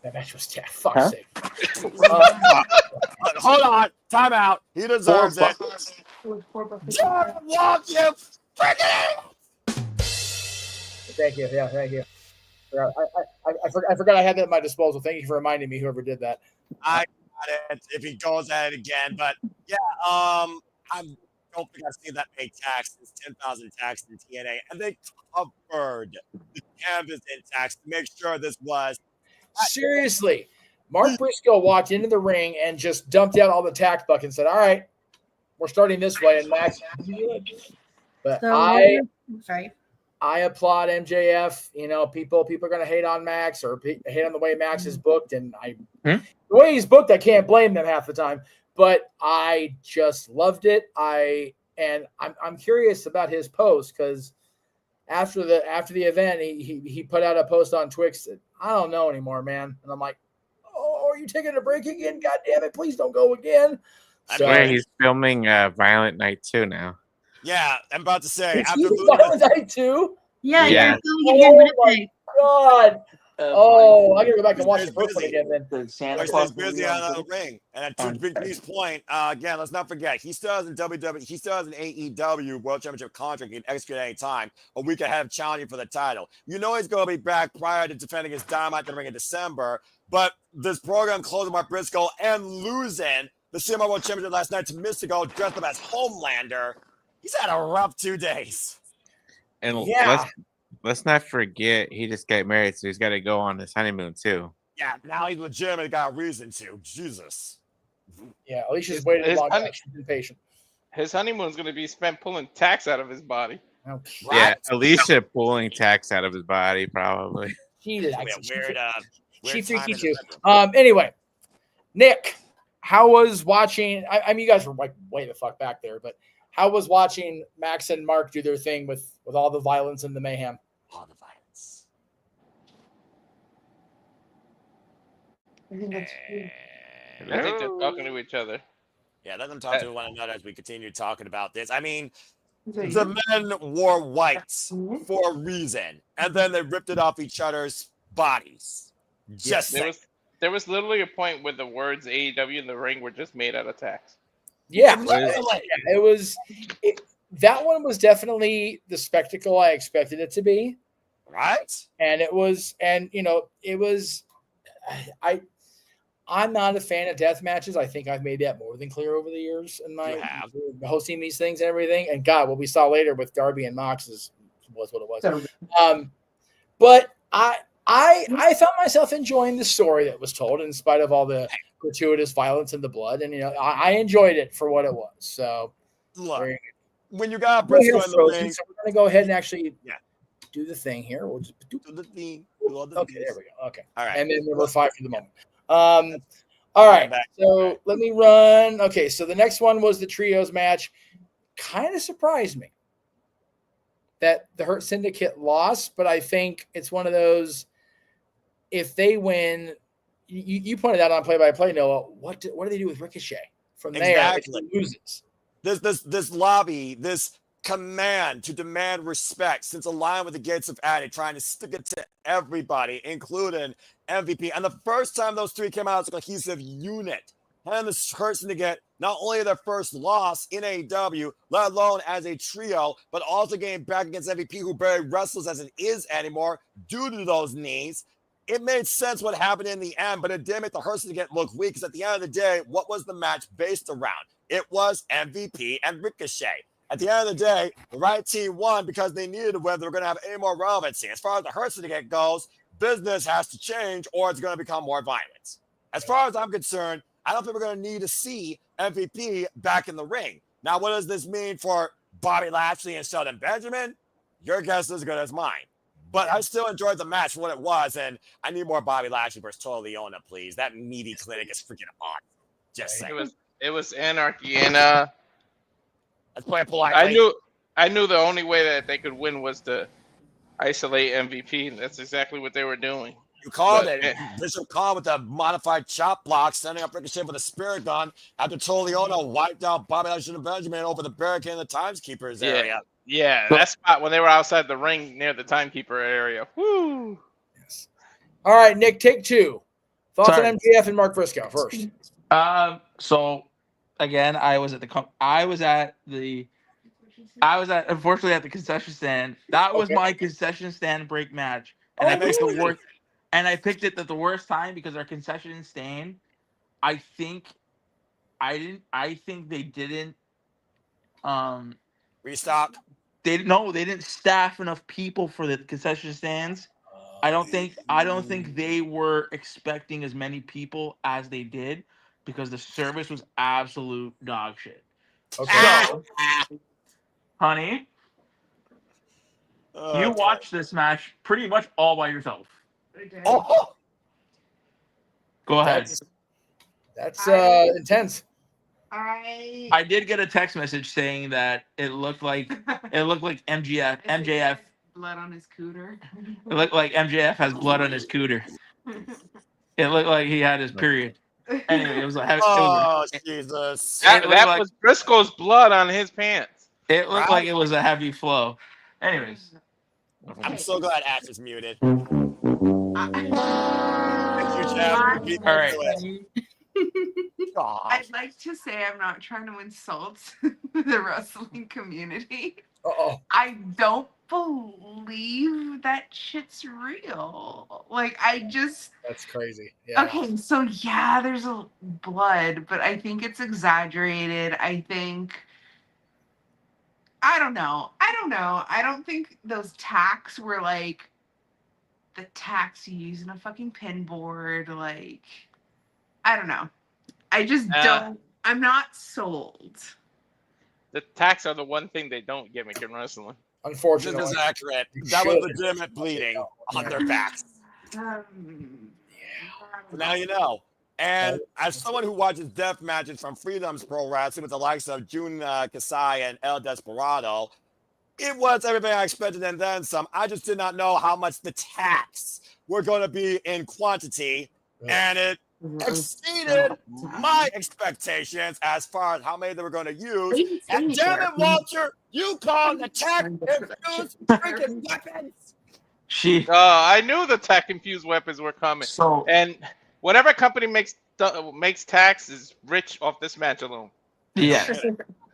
That match was tacky. Fuck's sake. Hold on. Time out. He deserves it. John Walk, you freaking Thank you. Yeah, thank you. I forgot I had that at my disposal. Thank you for reminding me, whoever did that. I got it if he goes at it again. But yeah, I don't think I've seen that many taxes, 10,000 taxes in TNA. And they covered the canvas in tax to make sure this was. Seriously, Mark Briscoe walked into the ring and just dumped out all the tax buckets and said, all right, we're starting this way. And Max, but I applaud MJF. You know, people are going to hate on Max or hate on the way Max is booked. And the way he's booked, I can't blame them half the time, but I just loved it. I'm curious about his post, because after the event, he put out a post on Twix that I don't know anymore, man. And I'm like, oh, are you taking a break again? God damn it. Please don't go again. So he's filming Violent Night 2 now. Yeah, I'm about to say. After Violent Night 2? Yeah. Yeah. Oh my God. I gotta go back and watch the first one again then. He's busy out of the ring. And to Big B's point, again, let's not forget, he still has in WWE, he still has an AEW World Championship contract he can execute at any time, a week ahead of challenging for the title. You know he's going to be back prior to defending his Dynamite in the ring in December, but this program closing Mark Briscoe and losing the CMR World Championship last night to Mystico, dressed up as Homelander. He's had a rough 2 days. And let's not forget, he just got married, so he's got to go on his honeymoon too. Yeah, now he's legitimately got a reason to. Jesus. Yeah, Alicia's waited long enough. She's been patient. His honeymoon's going to be spent pulling tax out of his body. Okay. Yeah, Alicia pulling tax out of his body, probably. Weird time freaky in too. the bedroom. Anyway, Nick, how was watching? I mean, you guys were like way the fuck back there, but how was watching Max and Mark do their thing with all the violence and the mayhem? All the violence. I think they're talking to each other. Yeah, let them talk to one another as we continue talking about this. I mean, the men wore whites for a reason, and then they ripped it off each other's bodies. There was literally a point where the words AEW in the ring were just made out of tax. Yeah, it was. That one was definitely the spectacle I expected it to be. Right. And it was, I'm not a fan of death matches. I think I've made that more than clear over the years in my hosting these things and everything. And God, what we saw later with Darby and Mox was what it was. But I found myself enjoying the story that was told in spite of all the gratuitous violence and the blood. And, I enjoyed it for what it was. So, look, when you got Briscoe in the ring. So we're going to go ahead and actually do the thing here. We'll just do the thing. Okay, there we go. Okay. All right. And then we're 5 for the moment. All right. So let me run. Okay. So the next one was the trios match. Kind of surprised me that the Hurt Syndicate lost, but I think it's one of those, if they win, you pointed out on play-by-play, Noah, what do they do with Ricochet from there if he loses? This lobby, this command to demand respect since a line with the Gates of Addy, trying to stick it to everybody, including MVP. And the first time those three came out as a cohesive unit and this person to get not only their first loss in AEW, let alone as a trio, but also getting back against MVP, who barely wrestles as it is anymore due to those knees. It made sense what happened in the end, but it did make the Hurst to get look weak, because at the end of the day, what was the match based around? It was MVP and Ricochet. At the end of the day, the right team won because they needed to win. They were going to have any more relevancy. As far as the Hurst syndicate goes, business has to change or it's going to become more violent. As far as I'm concerned, I don't think we're going to need to see MVP back in the ring. Now, what does this mean for Bobby Lashley and Shelton Benjamin? Your guess is as good as mine. But I still enjoyed the match for what it was, and I need more Bobby Lashley versus Total Leona, please. That meaty clinic is freaking awesome. Just saying. It was anarchy, and let's play it politely. I knew the only way that they could win was to isolate MVP, and that's exactly what they were doing. You called it. Bishop called with a modified chop block, sending up Ricochet with a spirit gun after Total Leona wiped out Bobby Lashley and Benjamin over the barricade in the Timekeepers area. Yeah, that spot when they were outside the ring near the Timekeeper area. Woo! Yes. All right, Nick, take two. Thoughts Sorry. on MJF and Mark Briscoe first. So again, I was unfortunately at the concession stand. That was my concession stand break match, and I picked the worst. And I picked it at the worst time because our concession stand. I think they didn't. Restock. They didn't staff enough people for the concession stands. I don't think they were expecting as many people as they did because the service was absolute dog shit. Okay. So, honey, you watched this match pretty much all by yourself. Oh, go ahead. That's intense. I did get a text message saying that it looked like MJF. Blood on his cooter. It looked like MJF has blood on his cooter. It looked like he had his period. Anyway, it was like Jesus! That was Briscoe's blood on his pants. It looked like it was a heavy flow. Anyways, I'm so glad Ash is muted. All right. I'd like to say I'm not trying to insult the wrestling community. I don't believe that shit's real. Like, That's crazy. Yeah. Okay, so yeah, there's a blood, but I think it's exaggerated. I don't know. I don't think those tacks were like the tacks you use in a fucking pin board. Like, I don't know. I just don't. I'm not sold. The tacks are the one thing they don't gimmick in wrestling. Unfortunately, this is accurate. That was legitimate bleeding on their backs. Now you know. And as someone who watches death matches from Freedom's Pro Wrestling with the likes of Jun Kasai and El Desperado, it was everything I expected and then some. I just did not know how much the tacks were going to be in quantity, and it exceeded my expectations as far as how many they were going to use. And damn it, Walter, you called the tack infused freaking weapons. I knew the tack infused weapons were coming. And whatever company makes tacks is rich off this match alone. Yeah.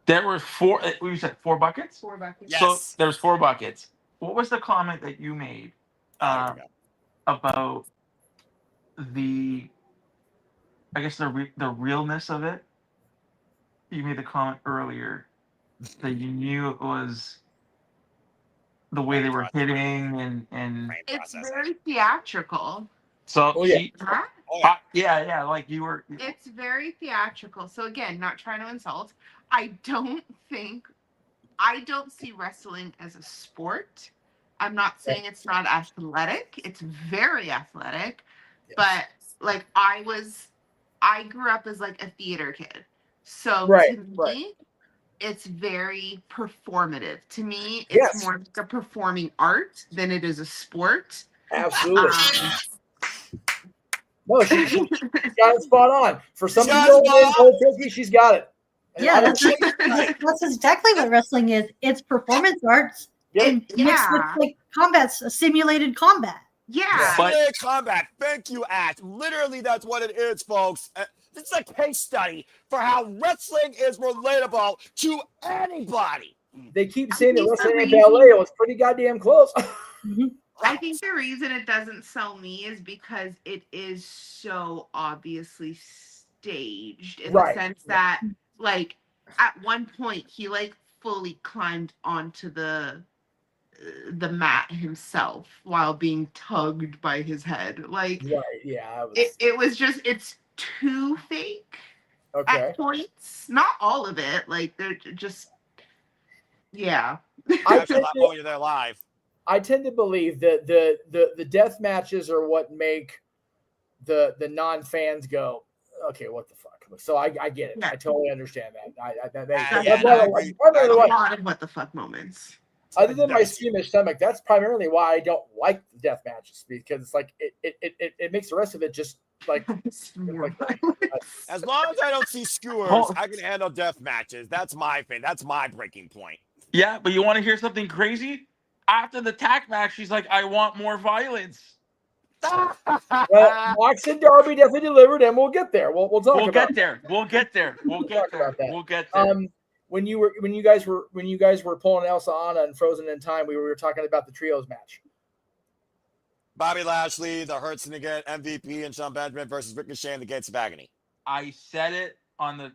There were four. You said 4 buckets. 4 buckets. Yes. So there's 4 buckets. What was the comment that you made about the? I guess the realness of it. You made the comment earlier that you knew it was the way they were hitting and. It's very theatrical. So yeah, like you were. It's very theatrical. So again, not trying to insult. I don't see wrestling as a sport. I'm not saying it's not athletic. It's very athletic. Yes. But like I grew up as like a theater kid. So to me, it's very performative. To me, it's more like a performing art than it is a sport. Absolutely. No, she got it spot on. For somebody old turkey, she's got it. Yeah, that's exactly what wrestling is. It's performance arts and mixed with like simulated combat. Yeah. Simulated combat. Thank you, Ash. Literally, that's what it is, folks. This is a case study for how wrestling is relatable to anybody. They keep saying that think the wrestling ain't reason- ballet. It was pretty goddamn close. I think the reason it doesn't sell me is because it is so obviously staged in the sense that, like, at one point he like fully climbed onto the mat himself while being tugged by his head. Like, it was just, it's too fake at points. Not all of it. Like, they're just, yeah. I That's a lot more when you're there live. I tend to believe that the death matches are what make the non-fans go, okay, what the fuck? So I get it. I totally understand that. That's primarily a lot of what the fuck moments. Other than my squeamish stomach, that's primarily why I don't like the death matches, because it's like it makes the rest of it just like as long as I don't see skewers, I can handle death matches. That's my thing. That's my breaking point. Yeah, but you want to hear something crazy? After the tag match, she's like, I want more violence. Well, Mox and Darby definitely delivered, and we'll get there. We'll talk We'll about get there. We'll get there. We'll get there. We'll get there. When you guys were pulling Elsa Anna and Frozen in Time, we were talking about the trios match. Bobby Lashley, the Hurt Syndicate, MVP, and Sean Benjamin versus Ricochet and the Gates of Agony. I said it on the.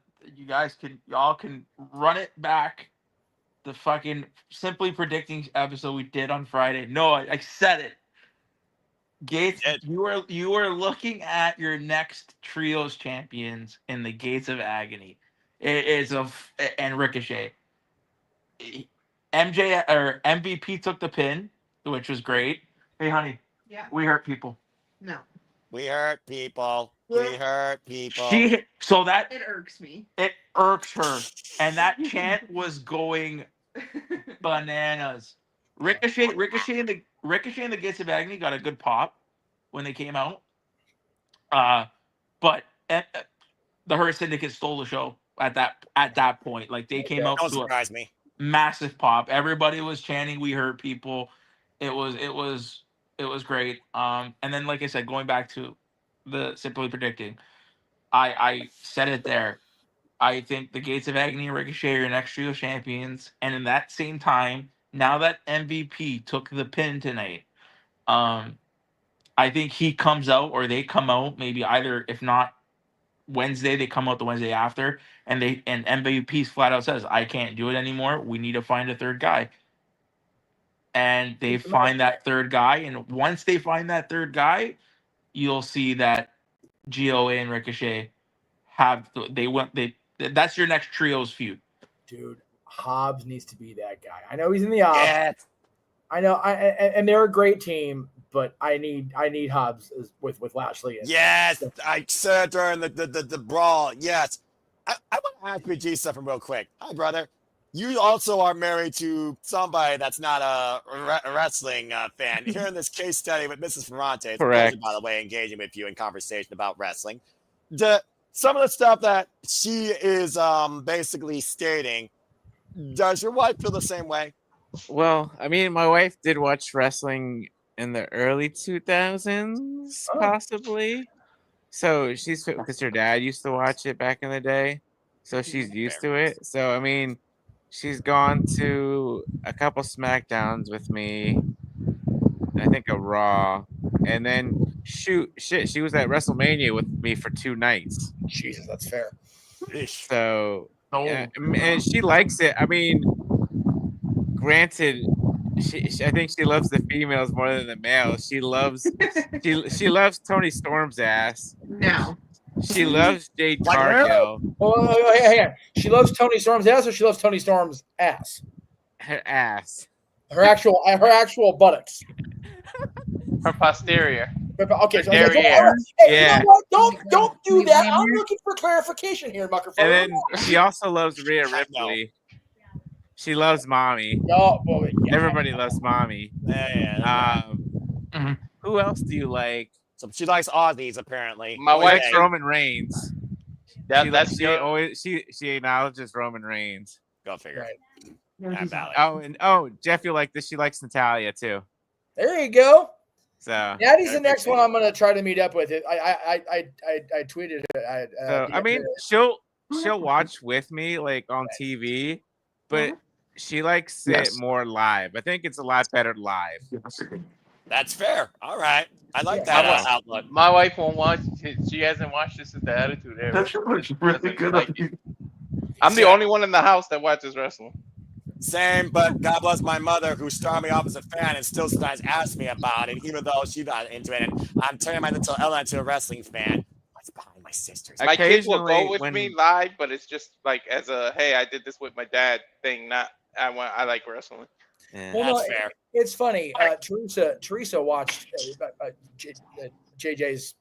Y'all can run it back. The fucking Simply Predicting episode we did on Friday. No, I said it. Gates, you are looking at your next trios champions in the Gates of Agony. It is and Ricochet. MJ or MVP took the pin, which was great. Hey, honey. Yeah. We hurt people. No. We hurt people. We hurt people. It irks me. It irks her, and that chant was going bananas. Ricochet and the Gates of Agony got a good pop when they came out. But the Hurt Syndicate stole the show at that point. Like they came out to a massive pop. Everybody was chanting "We hurt people." It was great. And then, like I said, going back to the Simply Predicting, I said it there. I think the Gates of Agony and Ricochet are your next trio champions. And in that same time, now that MVP took the pin tonight, I think he comes out or they come out maybe either, if not Wednesday, they come out the Wednesday after, and MVP's flat out says, I can't do it anymore. We need to find a third guy. And they find that third guy. And once they find that third guy, you'll see that GOA and Ricochet that's your next trios feud. Dude, Hobbs needs to be that guy. I know he's in the off. Yeah. I know, and they're a great team, but I need Hobbs with Lashley. Yes, I said during the brawl. Yes, I want to ask BG something real quick. Hi, brother. You also are married to somebody that's not a wrestling fan. Here in this case study with Mrs. Ferrante, correct. By the way, engaging with you in conversation about wrestling. Some of the stuff that she is basically stating, does your wife feel the same way? Well, I mean, my wife did watch wrestling in the early 2000s, possibly. So she's, because her dad used to watch it back in the day. So she's used to it. So, I mean, she's gone to a couple SmackDowns with me. I think a Raw. And then, she was at WrestleMania with me for 2 nights. Jesus, that's fair. So, and she likes it. I mean, granted, I think she loves the females more than the males. She loves Tony Storm's ass. No. She loves Jade Cargill. Oh, yeah. She loves Tony Storm's ass, or she loves Tony Storm's ass? Her ass. Her actual buttocks. Her posterior. Okay, so derriere. You know what? Don't do that. I'm looking for clarification here, Mucker. And then she also loves Rhea Ripley. She loves Mommy. Oh, boy, yeah. Everybody loves Mommy. Who else do you like? So she likes Aussies, apparently. My wife's Roman Reigns. She acknowledges Roman Reigns. Go figure. Right. Jeff, you like this? She likes Natalia too. There you go. So Natty's the next one I'm going to try to meet up with. It. I tweeted it. So I mean, she'll watch with me like on TV, but she likes it more live. I think it's a lot better live. That's fair. All right. I like that outlook. My wife won't watch. She hasn't watched this since the Attitude Era. That's really good of you. I'm the only one in the house that watches wrestling. Same, but God bless my mother who started me off as a fan and still sometimes asks me about it, even though she's not into it. And I'm turning my little Ella into a wrestling fan. What's behind my sisters? My kids will go with me live, but it's just like as a hey, I did this with my dad thing. Not I like wrestling. Yeah. Well, no, it's funny. Teresa watched JJ's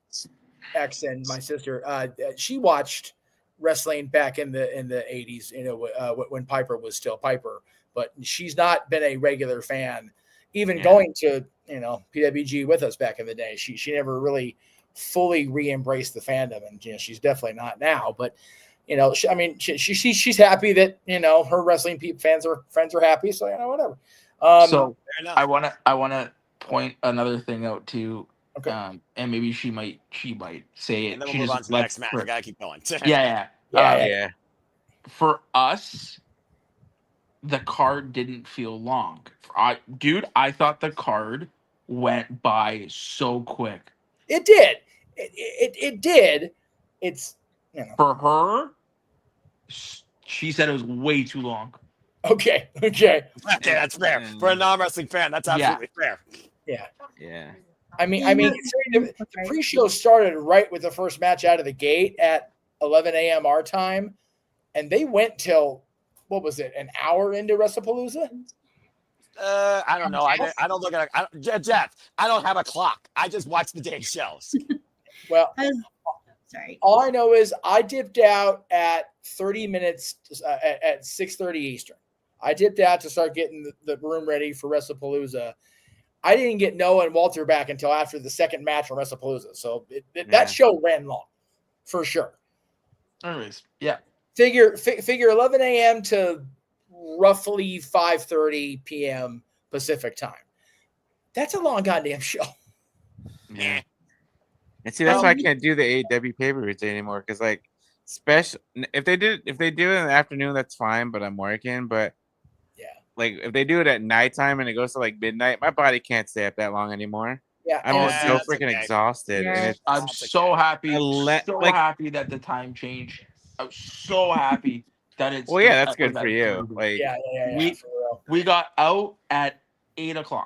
ex and my sister. She watched wrestling back in the 80s, when Piper was still Piper, but she's not been a regular fan, even going to PWG with us back in the day. She never really fully re-embraced the fandom, and she's definitely not now. But she's happy that her wrestling friends are happy. So whatever. So I wanna point another thing out too. Okay. And maybe she might say it. And then we'll move on to the next match. We gotta keep going. Yeah. For us, the card didn't feel long. I thought the card went by so quick. It did. It did. It's for her. She said it was way too long. Okay, that's fair. For a non-wrestling fan, that's absolutely fair. Yeah. I mean, the pre-show started right with the first match out of the gate at 11 a.m. our time, and they went till what was it? An hour into Wrestlepalooza? I don't know. I don't look at Jeff. I don't have a clock. I just watch the damn shows. Well, sorry. All I know is I dipped out at 30 minutes at 6:30 Eastern. I dipped out to start getting the room ready for Wrestlepalooza. I didn't get Noah and Walter back until after the second match from Wrestlepalooza. So that show ran long, for sure. Anyways, yeah. Figure 11 a.m. to roughly 5:30 p.m. Pacific time. That's a long goddamn show. Yeah. And see, that's why I can't do the AEW pay-per-views anymore. Because special if they do it in the afternoon, that's fine. But I'm working. But if they do it at nighttime and it goes to midnight, my body can't stay up that long anymore. Yeah, I'm so freaking exhausted. Yeah. And I'm so happy. Happy that the time changed. I'm so happy that it's. Well, yeah, that's good for you. We got out at 8:00.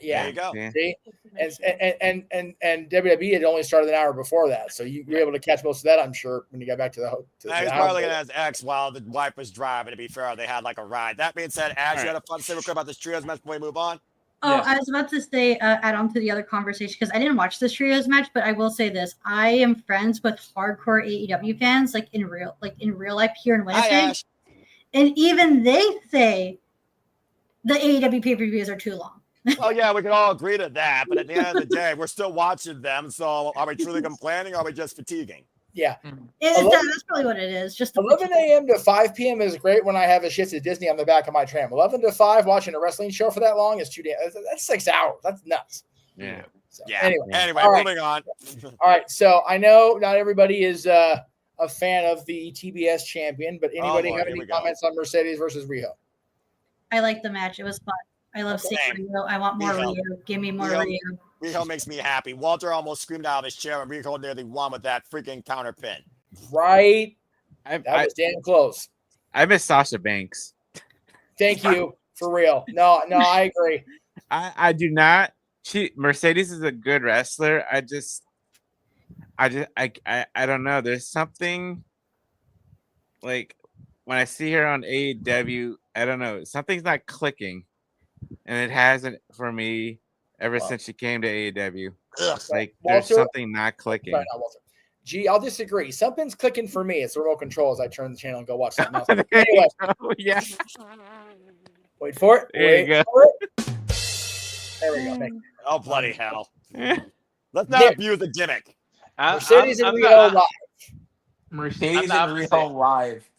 Yeah, there you go. See? And WWE had only started an hour before that, so you were able to catch most of that, I'm sure, when you got back to the house. He's probably looking at his ex while the wife was driving. To be fair, they had a ride. That being said, Ash, you had a fun say real quick about this trios match before we move on. Oh, I was about to say, add on to the other conversation because I didn't watch this trios match, but I will say this: I am friends with hardcore AEW fans, in real life here in Winnipeg, and even they say the AEW pay-per-views are too long. Well, yeah, we can all agree to that, but at the end of the day, we're still watching them. So, are we truly complaining, or are we just fatiguing? Yeah, that's probably what it is. Just 11 a.m. to 5 p.m. is great when I have a shift to Disney on the back of my tram. 11 to 5 watching a wrestling show for that long is too damn. That's 6 hours. That's nuts. Yeah. So, yeah. Anyway, moving on. All right. So I know not everybody is a fan of the TBS champion, but anybody have any comments on Mercedes versus Rio? I like the match. It was fun. I love seeing Rio. I want more Rio. Give me more Rio. Riho makes me happy. Walter almost screamed out of his chair, and Riho nearly won with that freaking counter pin. Right. That was damn close. I miss Sasha Banks. Thank you. For real. No, I agree. I do not. Mercedes is a good wrestler. I don't know. There's something when I see her on AEW, I don't know. Something's not clicking. And it hasn't for me ever since she came to AEW. There's something not clicking. Sorry, not Walter. Gee, I'll disagree. Something's clicking for me. It's the remote control as I turn the channel and go watch something else. Anyway. Yeah. Wait for it. There you go. There we go. Oh, bloody hell. Let's not abuse the gimmick. Mercedes and Rio live. Mercedes and Rio live.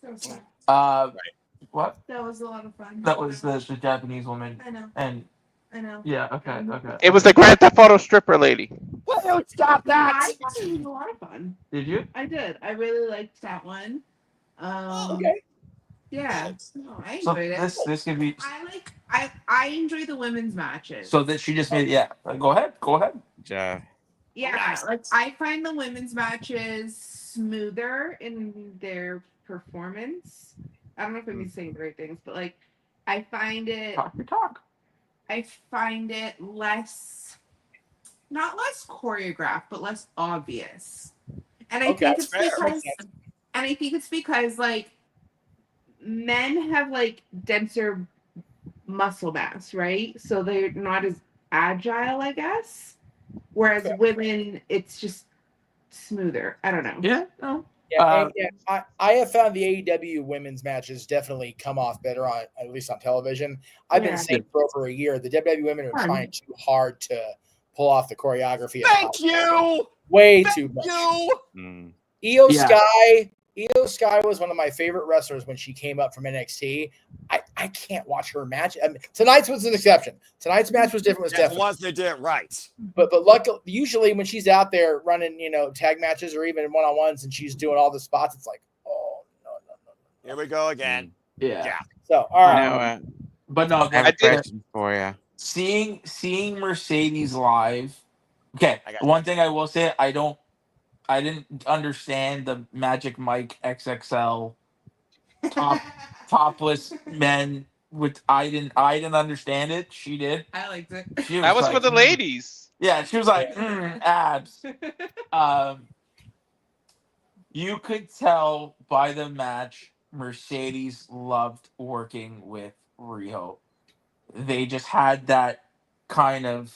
What? That was a lot of fun. That was the Japanese woman. I know. And I know. Yeah. Okay. It was the Grand Theft Auto stripper lady. Will stop that? I thought it was a lot of fun. Did you? I did. I really liked that one. Okay. Yeah. No, I So enjoyed it. this can be. I enjoy the women's matches. So that she just made. Yeah. Go ahead. Ja. Yeah, like I find the women's matches smoother in their performance. I don't know if I'm saying the right things, but like I find it talk. I find it not less choreographed, but less obvious. And I think it's because like men have like denser muscle mass, right? So they're not as agile, I guess. Whereas women, it's just smoother. I don't know. Yeah. No. I have found the AEW women's matches definitely come off better on at least on television. I've been saying for over a year the WWE women are trying too hard to pull off the choreography. Thank you. Way too much. Io Sky was one of my favorite wrestlers when she came up from NXT. I can't watch her match. I mean, tonight's was an exception. Tonight's match was different. Once they did it right. But luckily, usually when she's out there running, tag matches or even one-on-ones and she's doing all the spots, it's like, oh, no. Here we go again. Yeah. So, all right. But no, I have a question for you. Seeing Mercedes live. Okay. One thing I will say, I didn't understand the Magic Mike XXL topless men with I didn't understand it. She did. I liked it. That was for the ladies. Yeah, she was like abs. You could tell by the match Mercedes loved working with Riho. They just had that kind of.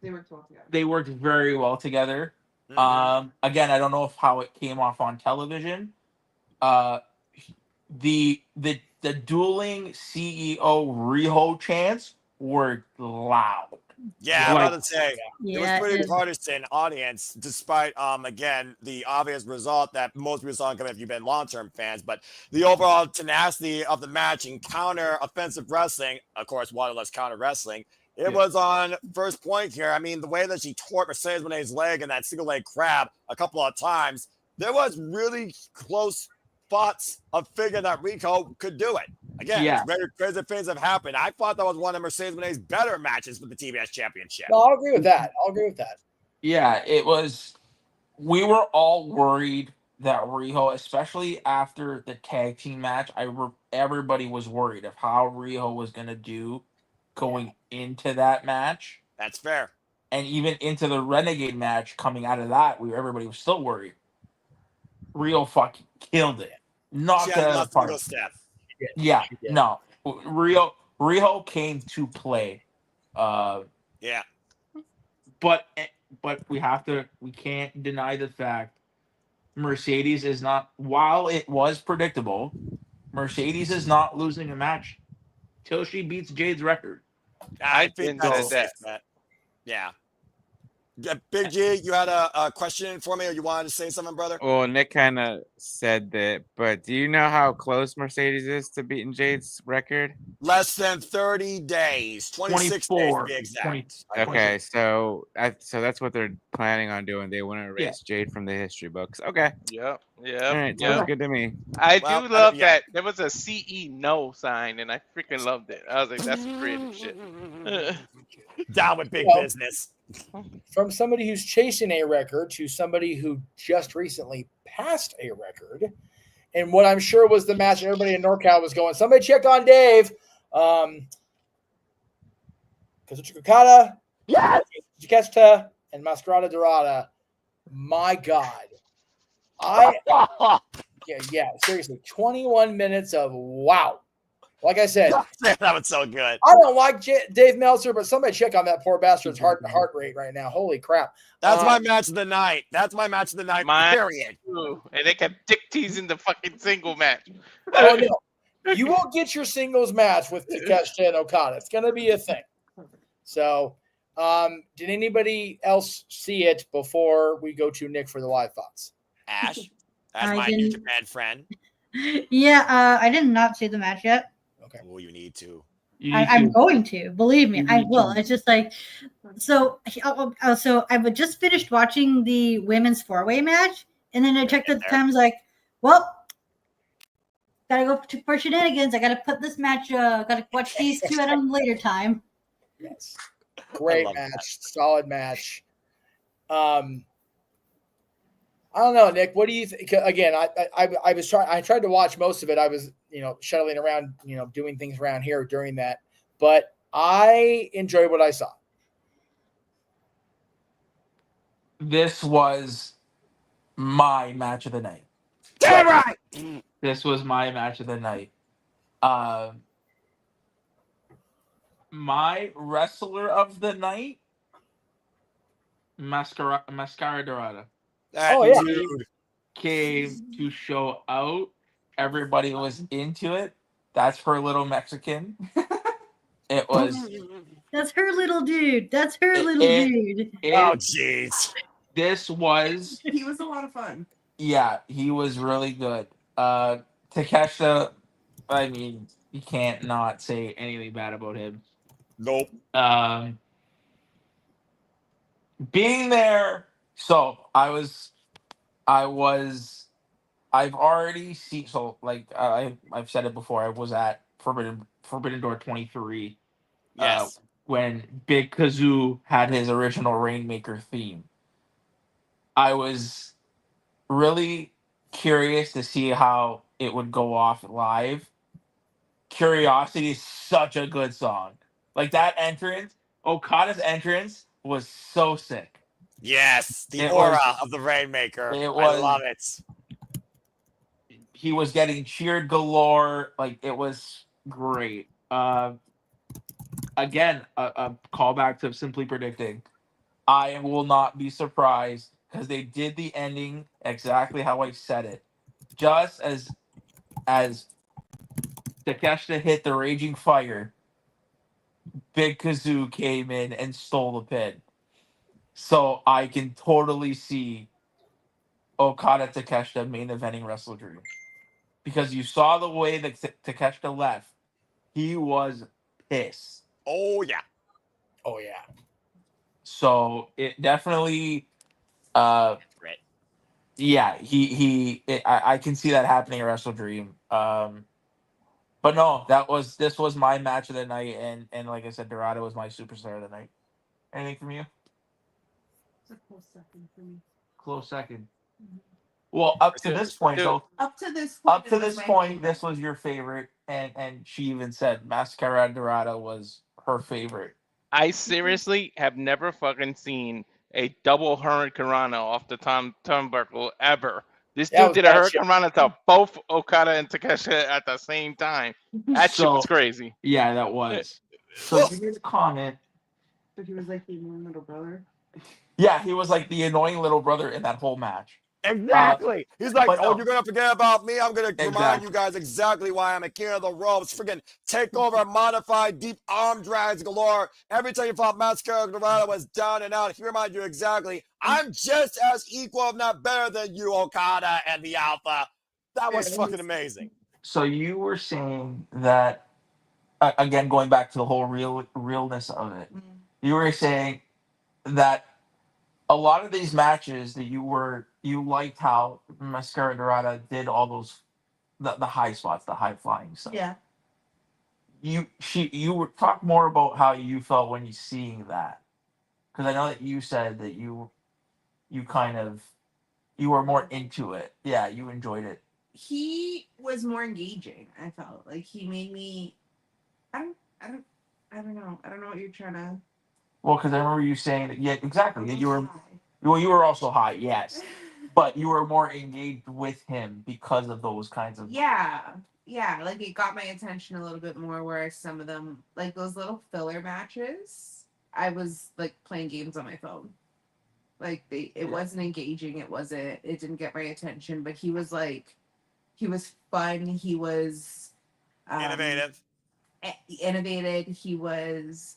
They worked well together. They worked very well together. Again, I don't know how it came off on television. The dueling CEO Riho chants were loud. Yeah, I'm about to say it was pretty partisan audience, despite again the obvious result that most people saw coming if you've been long-term fans, but the overall tenacity of the match and counter offensive wrestling, of course, waterless counter wrestling. It was on first point here. I mean, the way that she tore Mercedes Moné's leg and that single leg crab a couple of times, there was really close spots of figuring that Rico could do it. Again, crazy things have happened. I thought that was one of Mercedes Moné's better matches for the TBS Championship. No, I'll agree with that. Yeah, it was. We were all worried that Riho, especially after the tag team match, everybody was worried of how Riho was going to do going into that match. That's fair. And even into the Renegade match coming out of that, everybody was still worried. Riho fucking killed it. Knocked it out of the park. Yeah, no. Riho came to play. But we can't deny the fact Mercedes is not, while it was predictable, Mercedes is not losing a match till she beats Jade's record. I think that's that. Yeah. Big G, you had a question for me, or you wanted to say something, brother? Well, Nick kind of said that, but do you know how close Mercedes is to beating Jade's record? Less than 30 days, 26 days to be exact. Okay, so that's what they're planning on doing. They want to erase Jade from the history books. Okay. Yep. All right, sounds good to me. I do love that there was a CE no sign, and I freaking loved it. I was like, that's some creative shit. Down with big business. From somebody who's chasing a record to somebody who just recently passed a record, and what I'm sure was the match everybody in NorCal was going, somebody check on Dave. Kazuchika Okada, Takeshita, and Mascarada Dorada. My God. Seriously, 21 minutes of wow. Like I said, that was so good. I don't like Dave Meltzer, but somebody check on that poor bastard's heart rate right now. Holy crap. That's my match of the night. Period. Too. And they kept dick teasing the fucking single match. Oh, no. You won't get your singles match with Takeshita and Okada. It's going to be a thing. So, did anybody else see it before we go to Nick for the live thoughts? Ash, as my New Japan friend. Yeah, I did not see the match yet. Okay. Oh, you need to. I'm going to, believe me, You I need will. to. It's just like, so I would just finished watching the women's 4-way match, and then I checked at the time. I was like, well, gotta go for shenanigans. I gotta put this match. Gotta watch these two at a later time. Yes, great match, solid match. I don't know, Nick. What do you think? Again, I was trying. I tried to watch most of it. I was shuttling around, doing things around here during that. But I enjoyed what I saw. This was my match of the night. Damn right. This was my match of the night. My wrestler of the night, Mascara Dorada. Oh yeah, dude. Came to show out. Everybody was into it. That's her little Mexican. It was. That's her little dude. That's her little dude. Oh jeez. This was. He was a lot of fun. Yeah, he was really good. Takeshita, I mean, you can't not say anything bad about him. Nope. Being there, so I've already seen. So like I've said it before. I was at Forbidden Door 23. Yes. When Big Kazoo had his original Rainmaker theme. I was really curious to see how it would go off live. Curiosity is such a good song. Like that entrance, Okada's entrance was so sick. Yes, the It aura was- of the Rainmaker. it I was- love it. He was getting cheered galore. Like it was great. Again, a callback to Simply Predicting. I will not be surprised because they did the ending exactly how I said it. Just as Takeshita hit the Raging Fire, Big Kazoo came in and stole the pin. So I can totally see Okada Takeshita main eventing Wrestle Dream. Because you saw the way that Takeshita left. He was pissed. Oh yeah. Oh yeah. So it definitely Great. yeah, I can see that happening at Wrestle Dream. But no, this was my match of the night, and like I said, Dorado was my superstar of the night. Anything from you? It's a close second for me. Close second. Well, up to this point, though. Up to this point, this was your favorite, and she even said Mascara Dorada was her favorite. I seriously have never fucking seen a double hurricanrana off the turnbuckle ever. This That dude was did a bad shit. hurricanrana to both Okada and Takeshita at the same time. That shit was crazy. Yeah, that was. So here's a comment. So he was like the annoying little brother. Yeah, he was like the annoying little brother in that whole match. Exactly. He's like, but oh, no. you're gonna forget about me. I'm gonna remind Exactly. you guys exactly why I'm a king of the ropes. Freaking take over, modified, deep arm drags galore. Every time you thought Mascara Dorada was down and out, he reminded you exactly, I'm just as equal, if not better than you, Okada and the Alpha. That was fucking amazing. So you were saying that again, going back to the whole realness of it. You were saying that a lot of these matches that you liked how Mascara Dorada did all those the high spots, the high flying stuff. Yeah. You were talk more about how you felt when you seeing that, because I know that you said that you were more into it. Yeah, you enjoyed it. He was more engaging. I felt like he made me. I don't know. I don't know what you're trying to. Well, because I remember you saying that. Yeah, exactly. You were. Well, you were also high, yes, but you were more engaged with him because of those kinds of. Yeah. Like it got my attention a little bit more. Whereas some of them, like those little filler matches, I was like playing games on my phone. Like it wasn't engaging. It didn't get my attention. But he was fun. He was Innovative. He was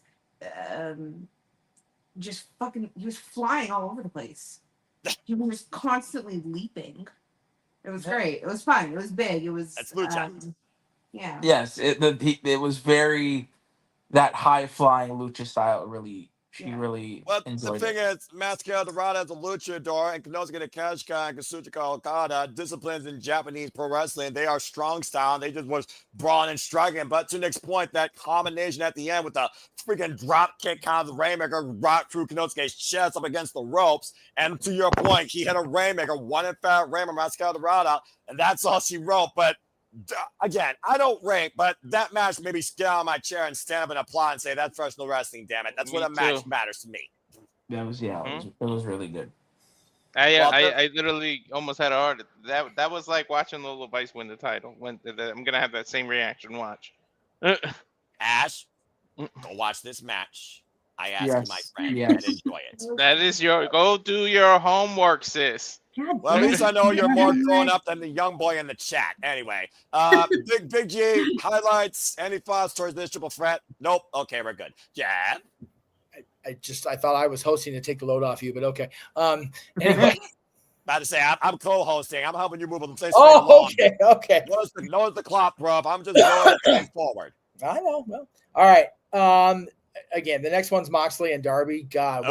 just fucking. He was flying all over the place. He was constantly leaping. It was great. It was fun. It was big. It was. That's lucha. Yeah. Yes, it was very. that high flying lucha style really she really Well, the enjoyed thing it. is, Mascara Dorada is a luchador, and Konosuke Takeshita and Kazuchika Okada, disciplines in Japanese pro wrestling. They are strong style, and they just was brawling and striking. But to Nick's point, that combination at the end with the freaking drop kick kind of Rainmaker rock through Konosuke's chest up against the ropes. And to your point, he hit a Rainmaker, one in fact, Rainmaker, Mascara Dorada, and that's all she wrote. But again, I don't rank, but that match made me get out of my chair and stand up and applaud and say, that's professional wrestling, damn it. That's what a match matters to me. That was it was really good. I literally almost had a heart. That was like watching Lola Vice win the title. I'm gonna have that same reaction. Watch. Ash, go watch this match. I ask you, my friend, Yes. and enjoy it. That is go do your homework, sis. Well, at least I know you're more grown up than the young boy in the chat. Anyway, Big G, highlights, any thoughts towards this triple threat? Nope. Okay, we're good. Yeah. I thought I was hosting to take the load off you, but okay. Anyway. About to say, I'm co-hosting. I'm helping you move on the place. Oh, okay. Notice the clock, bro. I'm just going forward. I know. Well, all right. Again, the next one's Moxley and Darby. God,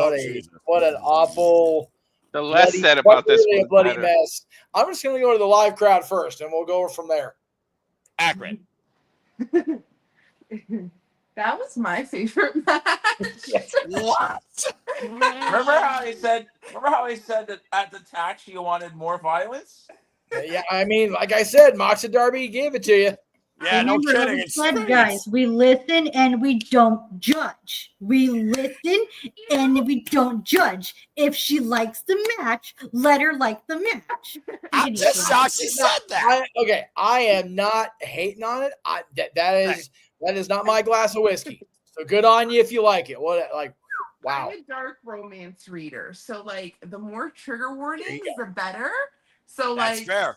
what an awful. The less said about this really one, a bloody better. mess. I'm just going to go to the live crowd first, and we'll go from there. Akron. That was my favorite match. What? Remember how I said that at the tax you wanted more violence? Yeah, I mean, like I said, Mox and Darby gave it to you. Yeah, no Remember, kidding. like I It's said, guys, we listen and we don't judge. We listen and we don't judge. If she likes the match, let her like the match. I'm just shocked she said that. I am not hating on it. That is not my glass of whiskey. So good on you if you like it. Wow. I'm a dark romance reader, so like the more trigger warnings, the better. So That's fair.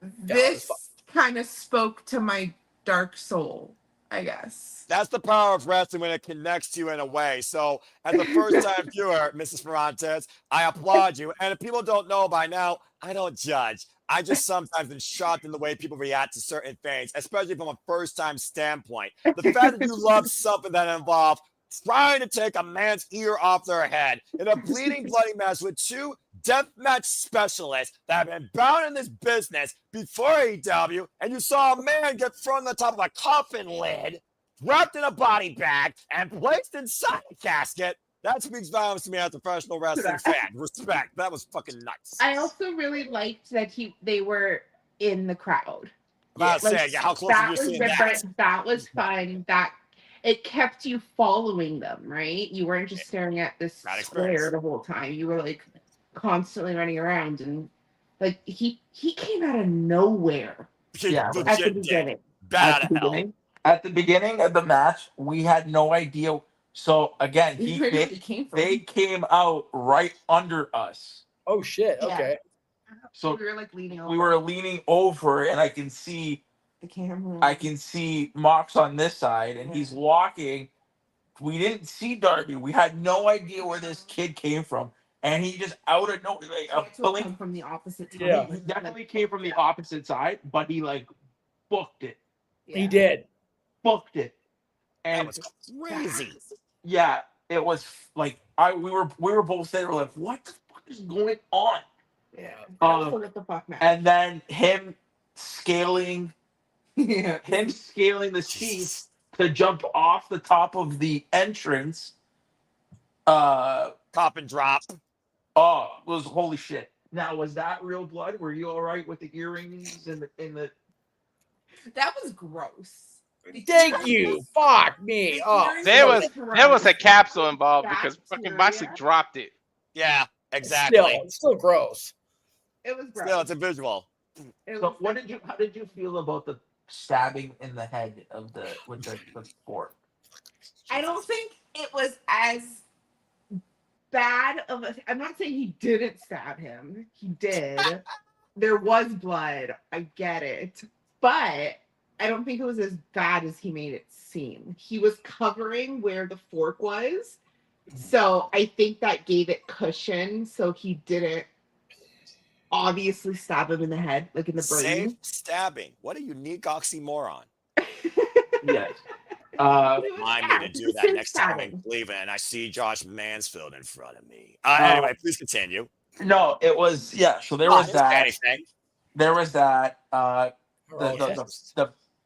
This kind of spoke to my dark soul, I guess. That's the power of wrestling when it connects to you in a way. So, as a first-time viewer, Mrs. Ferrantes, I applaud you. And if people don't know by now, I don't judge. I just sometimes am shocked in the way people react to certain things, especially from a first-time standpoint. The fact that you love something that involves trying to take a man's ear off their head in a bleeding, bloody match with two deathmatch specialists that have been bound in this business before AEW, and you saw a man get thrown on the top of a coffin lid, wrapped in a body bag, and placed inside a casket. That speaks volumes to me as a professional wrestling fan. Respect. That was fucking nuts. I also really liked that they were in the crowd. About to say, how close have you seen that? That was fun. That it kept you following them, right? You weren't just staring at this square the whole time. You were like constantly running around, and like he came out of nowhere. Yeah, at the beginning. At the beginning of the match, we had no idea. So again, they came out right under us. Oh shit! Okay. So we were like leaning over. We were leaning over, and I can see the camera. I can see Mox on this side, and he's walking. We didn't see Darby. We had no idea where this kid came from, and he just out of nowhere, like from the opposite side. Yeah, he definitely came from the opposite side, but he like booked it. He did. Booked it, and that was crazy. Yeah, it was like we were both there. We're like, what the fuck is going on? Yeah. What the fuck, man? And then him scaling the seats to jump off the top of the entrance. Top and drop. Oh, it was holy shit. Now, was that real blood? Were you all right with the earrings and the? That was gross. Thank you. Fuck me. Oh, There was a capsule involved because fucking Moxley dropped it. Yeah, exactly. It's still gross. It was gross. Still, it's a visual. So, how did you feel about the stabbing in the head of with the fork? I don't think it was as bad of a. I'm not saying he didn't stab him. He did. There was blood. I get it, but I don't think it was as bad as he made it seem. He was covering where the fork was, so I think that gave it cushion, so he didn't obviously stab him in the head, like in the brain. Safe stabbing. What a unique oxymoron. Yes. Remind me to do that next time in Cleveland and I see Josh Mansfield in front of me. Anyway, please continue. No, it was So there was that. There was that.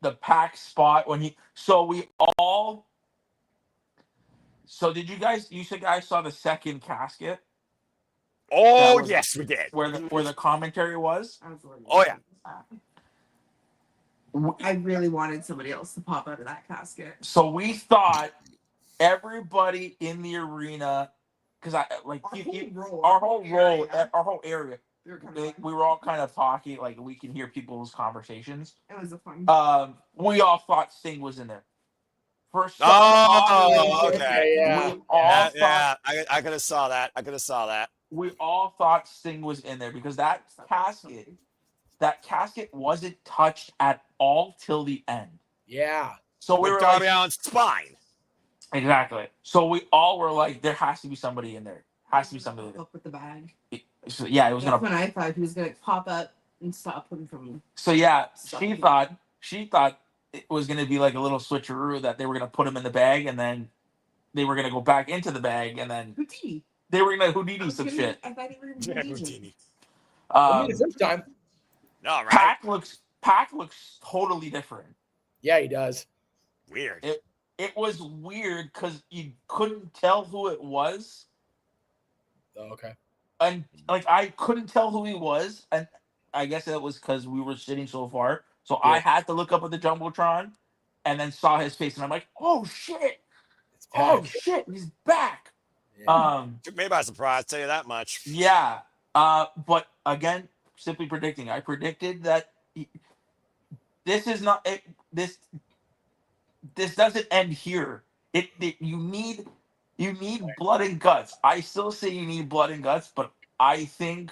The pack spot when he. So we all. So did you guys? You guys saw the second casket? Oh yes, we did. Where the commentary was? Oh yeah. I really wanted somebody else to pop out of that casket. So we thought everybody in the arena, because our whole area, we were all kind of talking, like we can hear people's conversations. It was a fun. We all thought Sting was in there. For some okay. We all thought, I could have saw that. We all thought Sting was in there because that casket wasn't touched at all till the end. Yeah. So we were Darby Allin's spine. Exactly. So we all were like, there has to be somebody in there. Has to be somebody in there. Up with the bag. So yeah, it was That's when I thought he was gonna pop up and stop him from. So yeah, she thought it was gonna be like a little switcheroo that they were gonna put him in the bag and then they were gonna go back into the bag and then Houdini. They were gonna Houdini some shit. I thought he was Houdini. The first time. No, right. Pac looks totally different. Yeah, he does. Weird. It was weird because you couldn't tell who it was. Oh, okay. And like I couldn't tell who he was, and I guess it was because we were sitting so far. So I had to look up at the jumbotron, and then saw his face, and I'm like, "Oh shit! Oh shit! He's back!" Yeah. Took me by surprise. Tell you that much. Yeah. But again, simply predicting. I predicted that this is not it. This doesn't end here. You need blood and guts. I still say you need blood and guts, but I think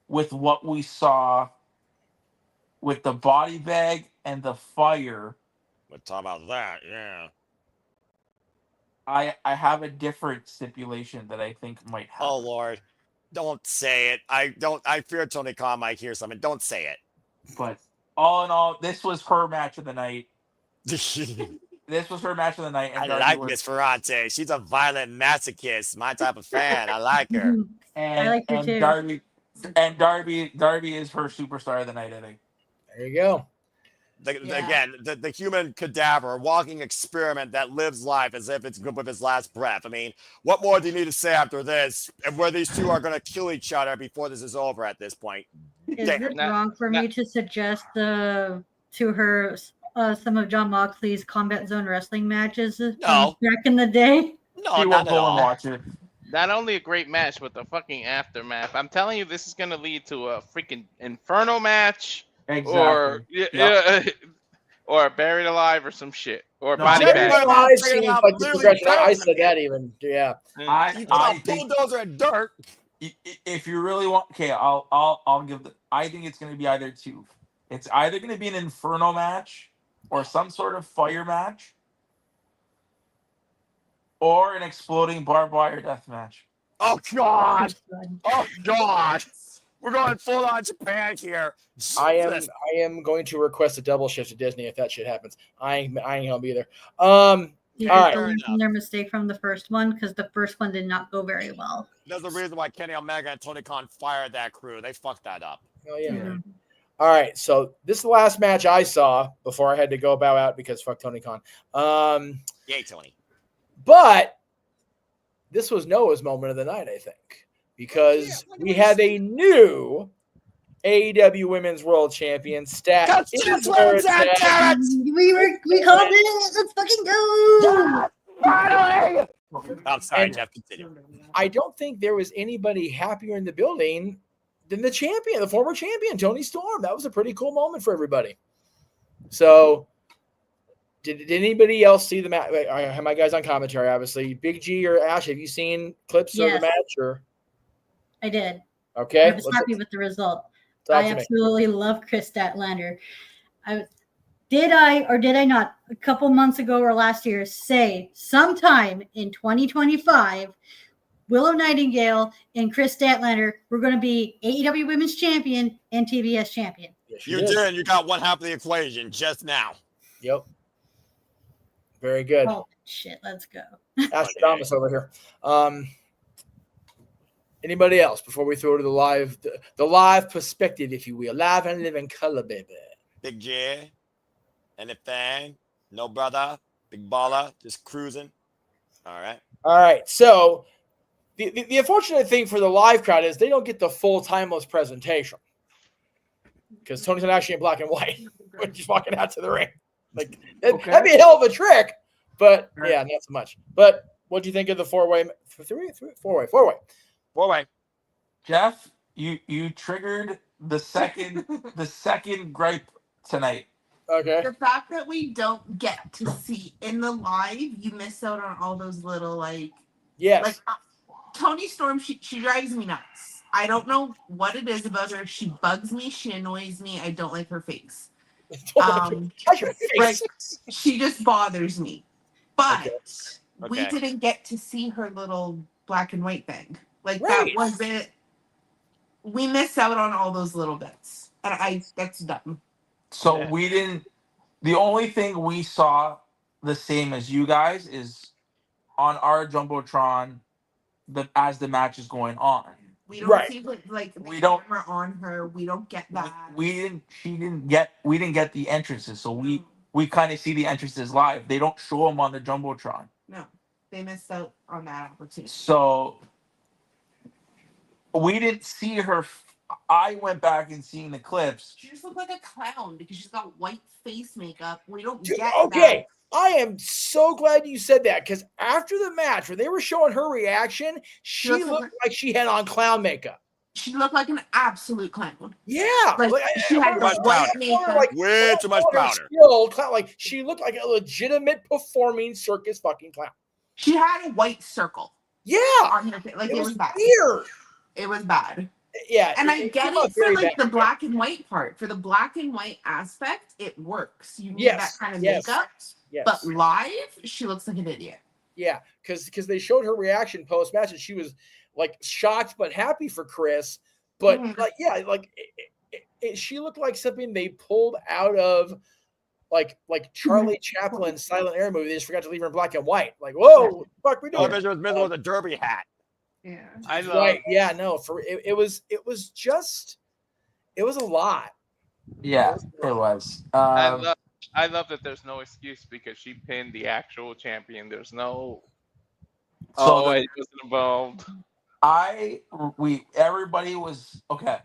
with what we saw with the body bag and the fire, we'll talk about that. Yeah. I have a different stipulation that I think might happen. Oh Lord, don't say it. I fear Tony Khan might hear something. Don't say it. But all in all, this was her match of the night. This was her match of the night. And I like Miss Ferrante. She's a violent masochist. My type of fan. I like her. I like her too. Darby is her superstar of the night, I think. There you go. Again, the human cadaver, walking experiment that lives life as if it's good with his last breath. I mean, what more do you need to say after this? And where these two are going to kill each other before this is over at this point? Is it wrong for me to suggest to her some of John Moxley's Combat Zone wrestling matches back in the day? No, not at all. Watch it. Not only a great match, but the fucking aftermath. I'm telling you, this is going to lead to a freaking Inferno match. Exactly. Or Buried Alive or some shit. Or Body Bag. I said that even. Yeah. I think bulldozer and dirt. If you really want, okay, I'll give the. I think it's going to be either two. It's either going to be an Inferno match or some sort of fire match, or an exploding barbed wire death match. Oh God! Oh God! We're going full on Japan here. I am going to request a double shift to Disney if that shit happens. I ain't gonna be there. All right. Learn from their mistake from the first one because the first one did not go very well. There's a reason why Kenny Omega and Tony Khan fired that crew. They fucked that up. Oh yeah. Mm-hmm. All right, so this is the last match I saw before I had to go bow out because fuck Tony Khan. Yay, Tony. But this was Noah's moment of the night, I think, because we have a new AEW Women's World Champion stat. That's where it's at. We called it. Let's fucking go. Finally. I'm sorry, Jeff. Continue. I don't think there was anybody happier in the building than the champion, the former champion, Tony Storm. That was a pretty cool moment for everybody. So, did anybody else see the match? I have my guys on commentary, obviously. Big G or Ash, have you seen clips of the match? Or I did. Okay. I was happy with the result. I absolutely love Chris Statlander. Did I or did I not, a couple months ago or last year, say sometime in 2025, Willow Nightingale and Chris Statlander were going to be AEW Women's Champion and TBS Champion? Yes, you did. You got one half of the equation just now. Yep. Very good. Oh shit, let's go. Astrodamus over here. Anybody else before we throw to the live perspective, if you will, live and live in color, baby. Big J, anything? No brother, big baller, just cruising. All right. All right. So the unfortunate thing for the live crowd is they don't get the full timeless presentation because Tony's not actually in black and white when he's walking out to the ring. Like that'd be a hell of a trick, but yeah, not so much. But what do you think of the four-way? Jeff, you triggered the second gripe tonight. Okay. The fact that we don't get to see in the live, you miss out on all those little like. Yes. Like Tony Storm, she drives me nuts. I don't know what it is about her. She bugs me. She annoys me. I don't like her face. Like she just bothers me. But we didn't get to see her little black and white thing. Like that wasn't. We miss out on all those little bits, and that's dumb. So we didn't. The only thing we saw the same as you guys is on our jumbotron, as the match is going on. We don't see like the camera on her. We don't get that. We didn't get the entrances, so we kind of see the entrances live. They don't show them on the jumbotron. No, they missed out on that opportunity. So we didn't see her. I went back and seen the clips. She just looked like a clown because she's got white face makeup. We don't Dude, get okay. I am so glad you said that because after the match, when they were showing her reaction, she looked like she had on clown makeup. She looked like an absolute clown. Yeah, like she had the white makeup. Way too much powder. Like she looked like a legitimate performing circus fucking clown. She had a white circle. Yeah, on her face. Like it was bad. Weird. It was bad. Yeah, and I get it for like the black and white part. For the black and white aspect, it works. You need that kind of makeup. Yes. But live, she looks like an idiot. Yeah, because they showed her reaction post match, and she was like shocked but happy for Chris. But she looked like something they pulled out of like Charlie Chaplin's Silent Air movie. They just forgot to leave her in black and white. Like, whoa, what the fuck we doing? It was middle with a derby hat. Yeah, I love. Yeah, no, it was a lot. Yeah, it was. I love that there's no excuse because she pinned the actual champion. There's no. I wasn't involved. Everybody was okay.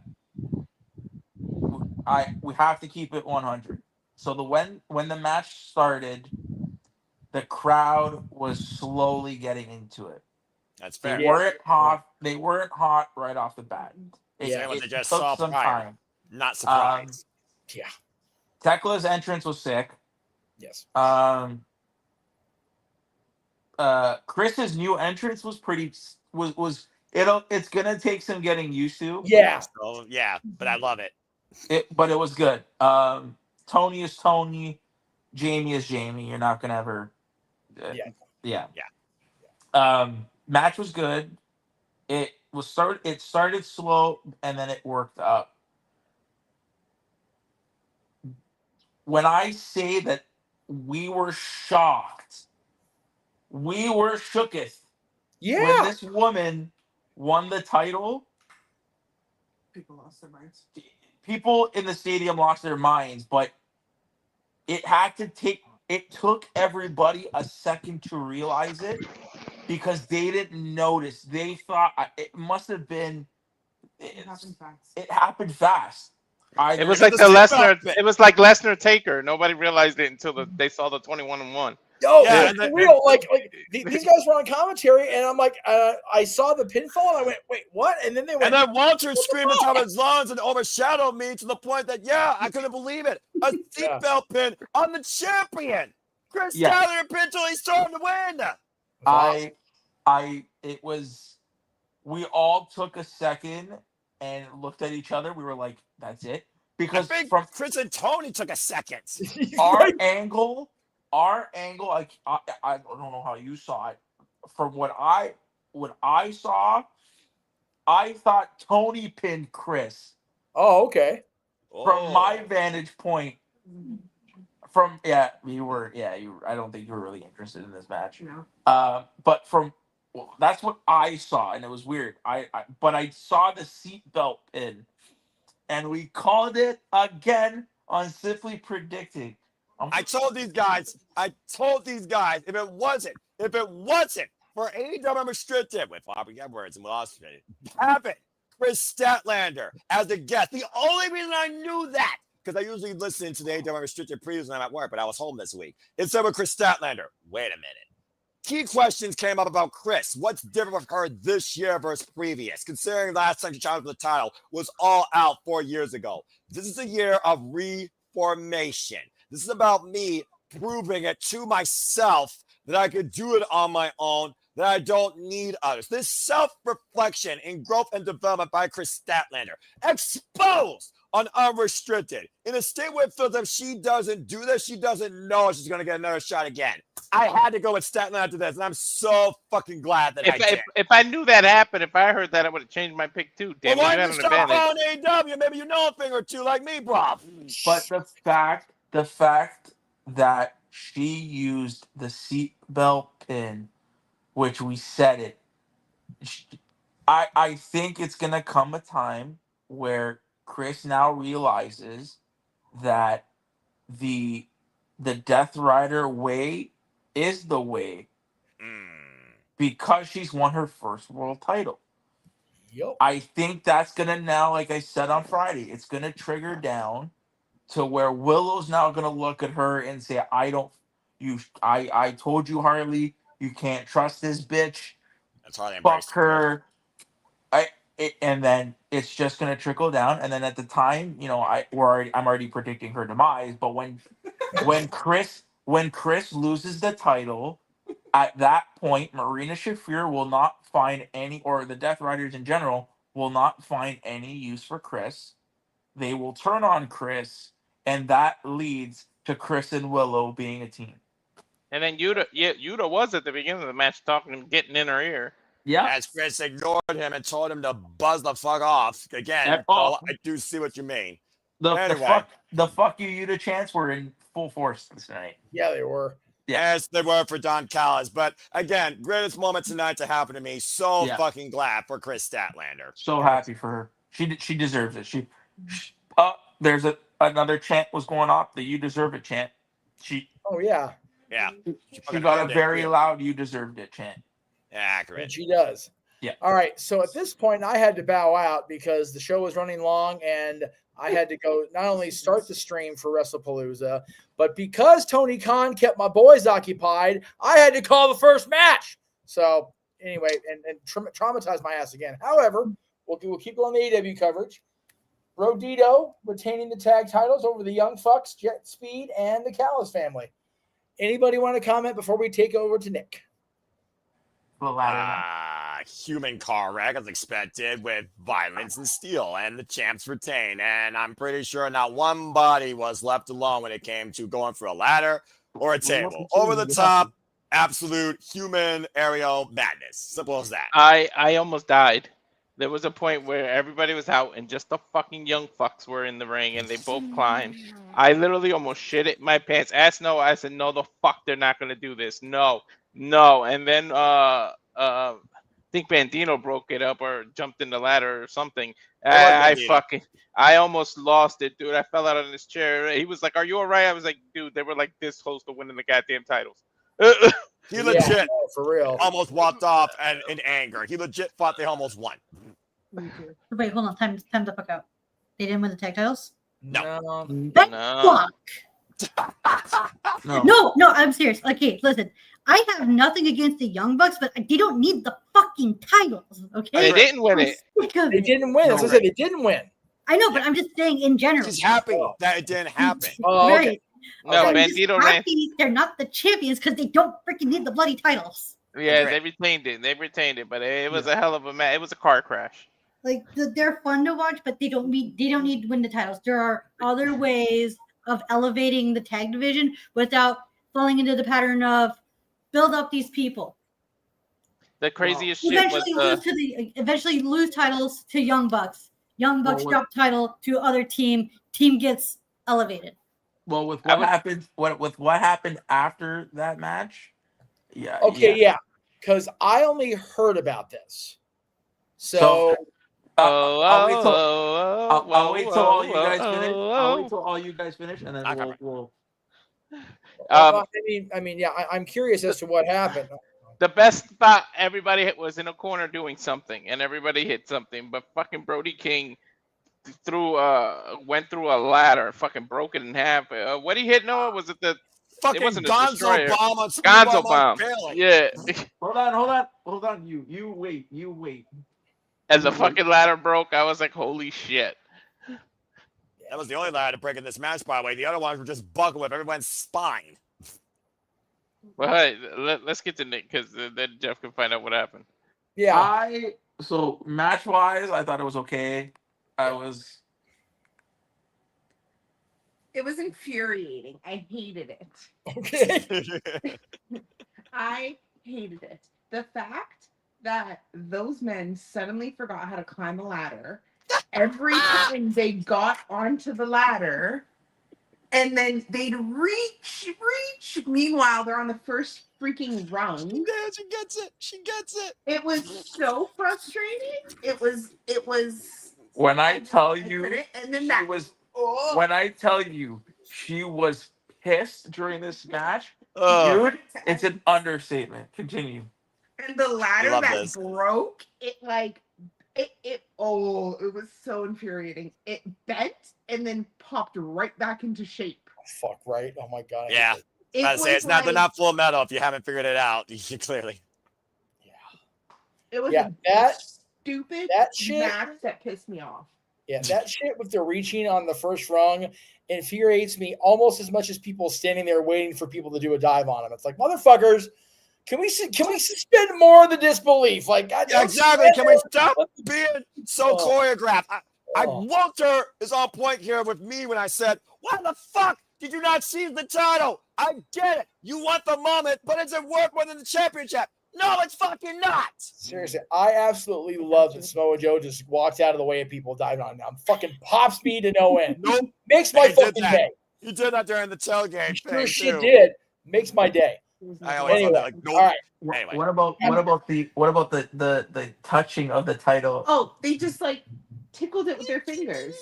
We have to keep it 100. So when the match started, the crowd was slowly getting into it. That's fair. They weren't hot. They weren't hot right off the bat. They just saw some prior. time. Not surprised. Yeah. Tekla's entrance was sick. Yes. Chris's new entrance was it's gonna take some getting used to. Yeah. So, yeah, but I love it. But it was good. Tony is Tony. Jamie is Jamie. You're not gonna ever. Yeah. Match was good. It started slow and then it worked up. When I say that we were shocked, we were shooketh. Yeah. When this woman won the title, people lost their minds. People in the stadium lost their minds, but it took everybody a second to realize it because they didn't notice. They thought it must have been. It happened fast. It happened fast. It was like It was like Lesnar Taker. Nobody realized it until they saw the 21-1. Oh, yeah, for real. Like these guys were on commentary, and I'm like, I saw the pinfall, and I went, wait, what? And then they went. And then Walter screamed at top of his lungs and overshadowed me to the point that, I couldn't believe it. A seatbelt pin on the champion. Chris Tyler pinned till he's starting to win. We all took a second and looked at each other. We were like, that's it. Because I think Chris and Tony took a second. Our angle, I don't know how you saw it. From what I saw, I thought Tony pinned Chris. Oh, okay. From my vantage point, I don't think you were really interested in this match. No. But that's what I saw, and it was weird. But I saw the seatbelt pin, and we called it again on Simply Predicting. I told these guys, if it wasn't for AEW Restricted, with Bobby Edwards and Lost having Chris Statlander as a guest. The only reason I knew that, because I usually listen to the AEW Restricted previews when I'm at work, but I was home this week. It said with Chris Statlander. Wait a minute. Key questions came up about Chris. What's different with her this year versus previous? Considering last time she challenged for the title was All Out 4 years ago. This is a year of reformation. This is about me proving it to myself that I could do it on my own, that I don't need others. This self-reflection in growth and development by Chris Statlander, exposed on Unrestricted. In a state where it feels like she doesn't do this, she doesn't know she's going to get another shot again. I had to go with Statlander to this, and I'm so fucking glad that I did. If I knew that happened, if I heard that, I would have changed my pick too. Damn, well, why you didn't have you an start advantage. following AEW? Maybe you know a thing or two like me, bro. But the fact that she used the seatbelt pin, which we said it, I think it's gonna come a time where Chris now realizes that the Death Rider way is the way because she's won her first world title. Yep. I think that's gonna now, like I said on Friday, it's gonna trigger down to where Willow's now gonna look at her and say, I told you, Harley, you can't trust this bitch. That's Harley. Fuck her. And then it's just gonna trickle down. And then at the time, I'm already predicting her demise. But when Chris loses the title, at that point, Marina Shafir will not find any, or the Death Riders in general will not find any use for Chris. They will turn on Chris, and that leads to Chris and Willow being a team. And then Yuta was at the beginning of the match talking to him, getting in her ear. Yeah. As Chris ignored him and told him to buzz the fuck off. Again, I do see what you mean. The fuck you Yuta chants were in full force tonight. Yeah, they were. Yes, they were for Don Callis. But again, greatest moment tonight to happen to me. So fucking glad for Chris Statlander. So happy for her. She deserves it. There's another chant was going off. The "You Deserve It" chant. Oh yeah. Yeah. She got a very loud "You Deserved It" chant. Accurate. And she does. Yeah. All right. So at this point, I had to bow out because the show was running long, and I had to go not only start the stream for Wrestlepalooza, but because Tony Khan kept my boys occupied, I had to call the first match. So anyway, and traumatized my ass again. However, we'll keep on the AEW coverage. Rodito retaining the tag titles over the Young Fucks, Jet Speed, and the Callis family. Anybody want to comment before we take over to Nick? Human car wreck as expected with violence and steel, and the champs retain. And I'm pretty sure not one body was left alone when it came to going for a ladder or a table. Over the top, absolute human aerial madness. Simple as that. I almost died. There was a point where everybody was out and just the fucking Young Fucks were in the ring and they both climbed. I literally almost shit it in my pants. I said, no, the fuck, they're not gonna do this. No. And then I think Bandino broke it up or jumped in the ladder or something. I almost lost it, dude. I fell out of this chair. He was like, "Are you all right?" I was like, "Dude, they were like this close to winning the goddamn titles." He legit, for real, almost walked off in anger. He legit thought they almost won. Wait, hold on. Time to fuck out. They didn't win the tag titles? No. No, I'm serious. Okay, listen. I have nothing against the Young Bucks, but they don't need the fucking titles, okay? They didn't win it. They didn't win. As I said, they didn't win. I know, but I'm just saying in general. He's happy that it didn't happen. Right. No, I'm just Bandito happy they're not the champions because they don't freaking need the bloody titles. Yeah, they retained it. But it was a hell of a match. It was a car crash. Like they're fun to watch, but they don't need to win the titles. There are other ways of elevating the tag division without falling into the pattern of build up these people. The craziest shit was eventually lose titles to Young Bucks. Young Bucks drop title to other team. Team gets elevated. Well, with what happened, with what happened after that match, yeah. Okay, yeah, because I only heard about this. So I'll wait till I'll wait till all you guys finish. I'll wait till all you guys finish, and then we'll. I mean, yeah, I'm curious as to what happened. The best spot, everybody was in a corner doing something, and everybody hit something. But fucking Brody King went through a ladder, fucking broke it in half. What he hit, Noah? Was it the fucking it wasn't a Gonzo destroyer. bomb on Gonzo bomb. Yeah. Hold on. You wait. As the fucking ladder broke, I was like, holy shit. That was the only ladder to break in this match, by the way. The other ones were just buckled with everyone's spine. Well, hey, let's get to Nick, because then Jeff can find out what happened. Yeah. So match wise, I thought it was okay. It was infuriating. I hated it. Okay. I hated it. The fact that those men suddenly forgot how to climb a ladder every time they got onto the ladder, and then they'd reach. Meanwhile, they're on the first freaking rung. Yeah, she gets it. It was so frustrating. It was. When I tell you, and then that was. When I tell you, she was pissed during this match, dude. It's an understatement. Continue. And the ladder that broke, it was so infuriating. It bent and then popped right back into shape. Fuck right. Oh my god. Yeah. I say it's not full metal if you haven't figured it out. You clearly. It was stupid match that pissed me off. Yeah, that shit with the reaching on the first rung infuriates me almost as much as people standing there waiting for people to do a dive on them. It's like, motherfuckers, can we suspend more of the disbelief? Like, yeah, exactly. Can we stop being so choreographed? Walter is on point here with me when I said, why the fuck did you not seize the title? I get it. You want the moment, but it's at work more than the championship. No, it's fucking not. Seriously, I absolutely love that Samoa Joe just walked out of the way of people diving on him. I'm fucking pops me to no end. Nope. Makes my fucking day. You did that during the tailgate. Sure shit did. Makes my day. I always thought that, like, nope. All right. Anyway. What about the touching of the title? Oh, they just like tickled it with their fingers.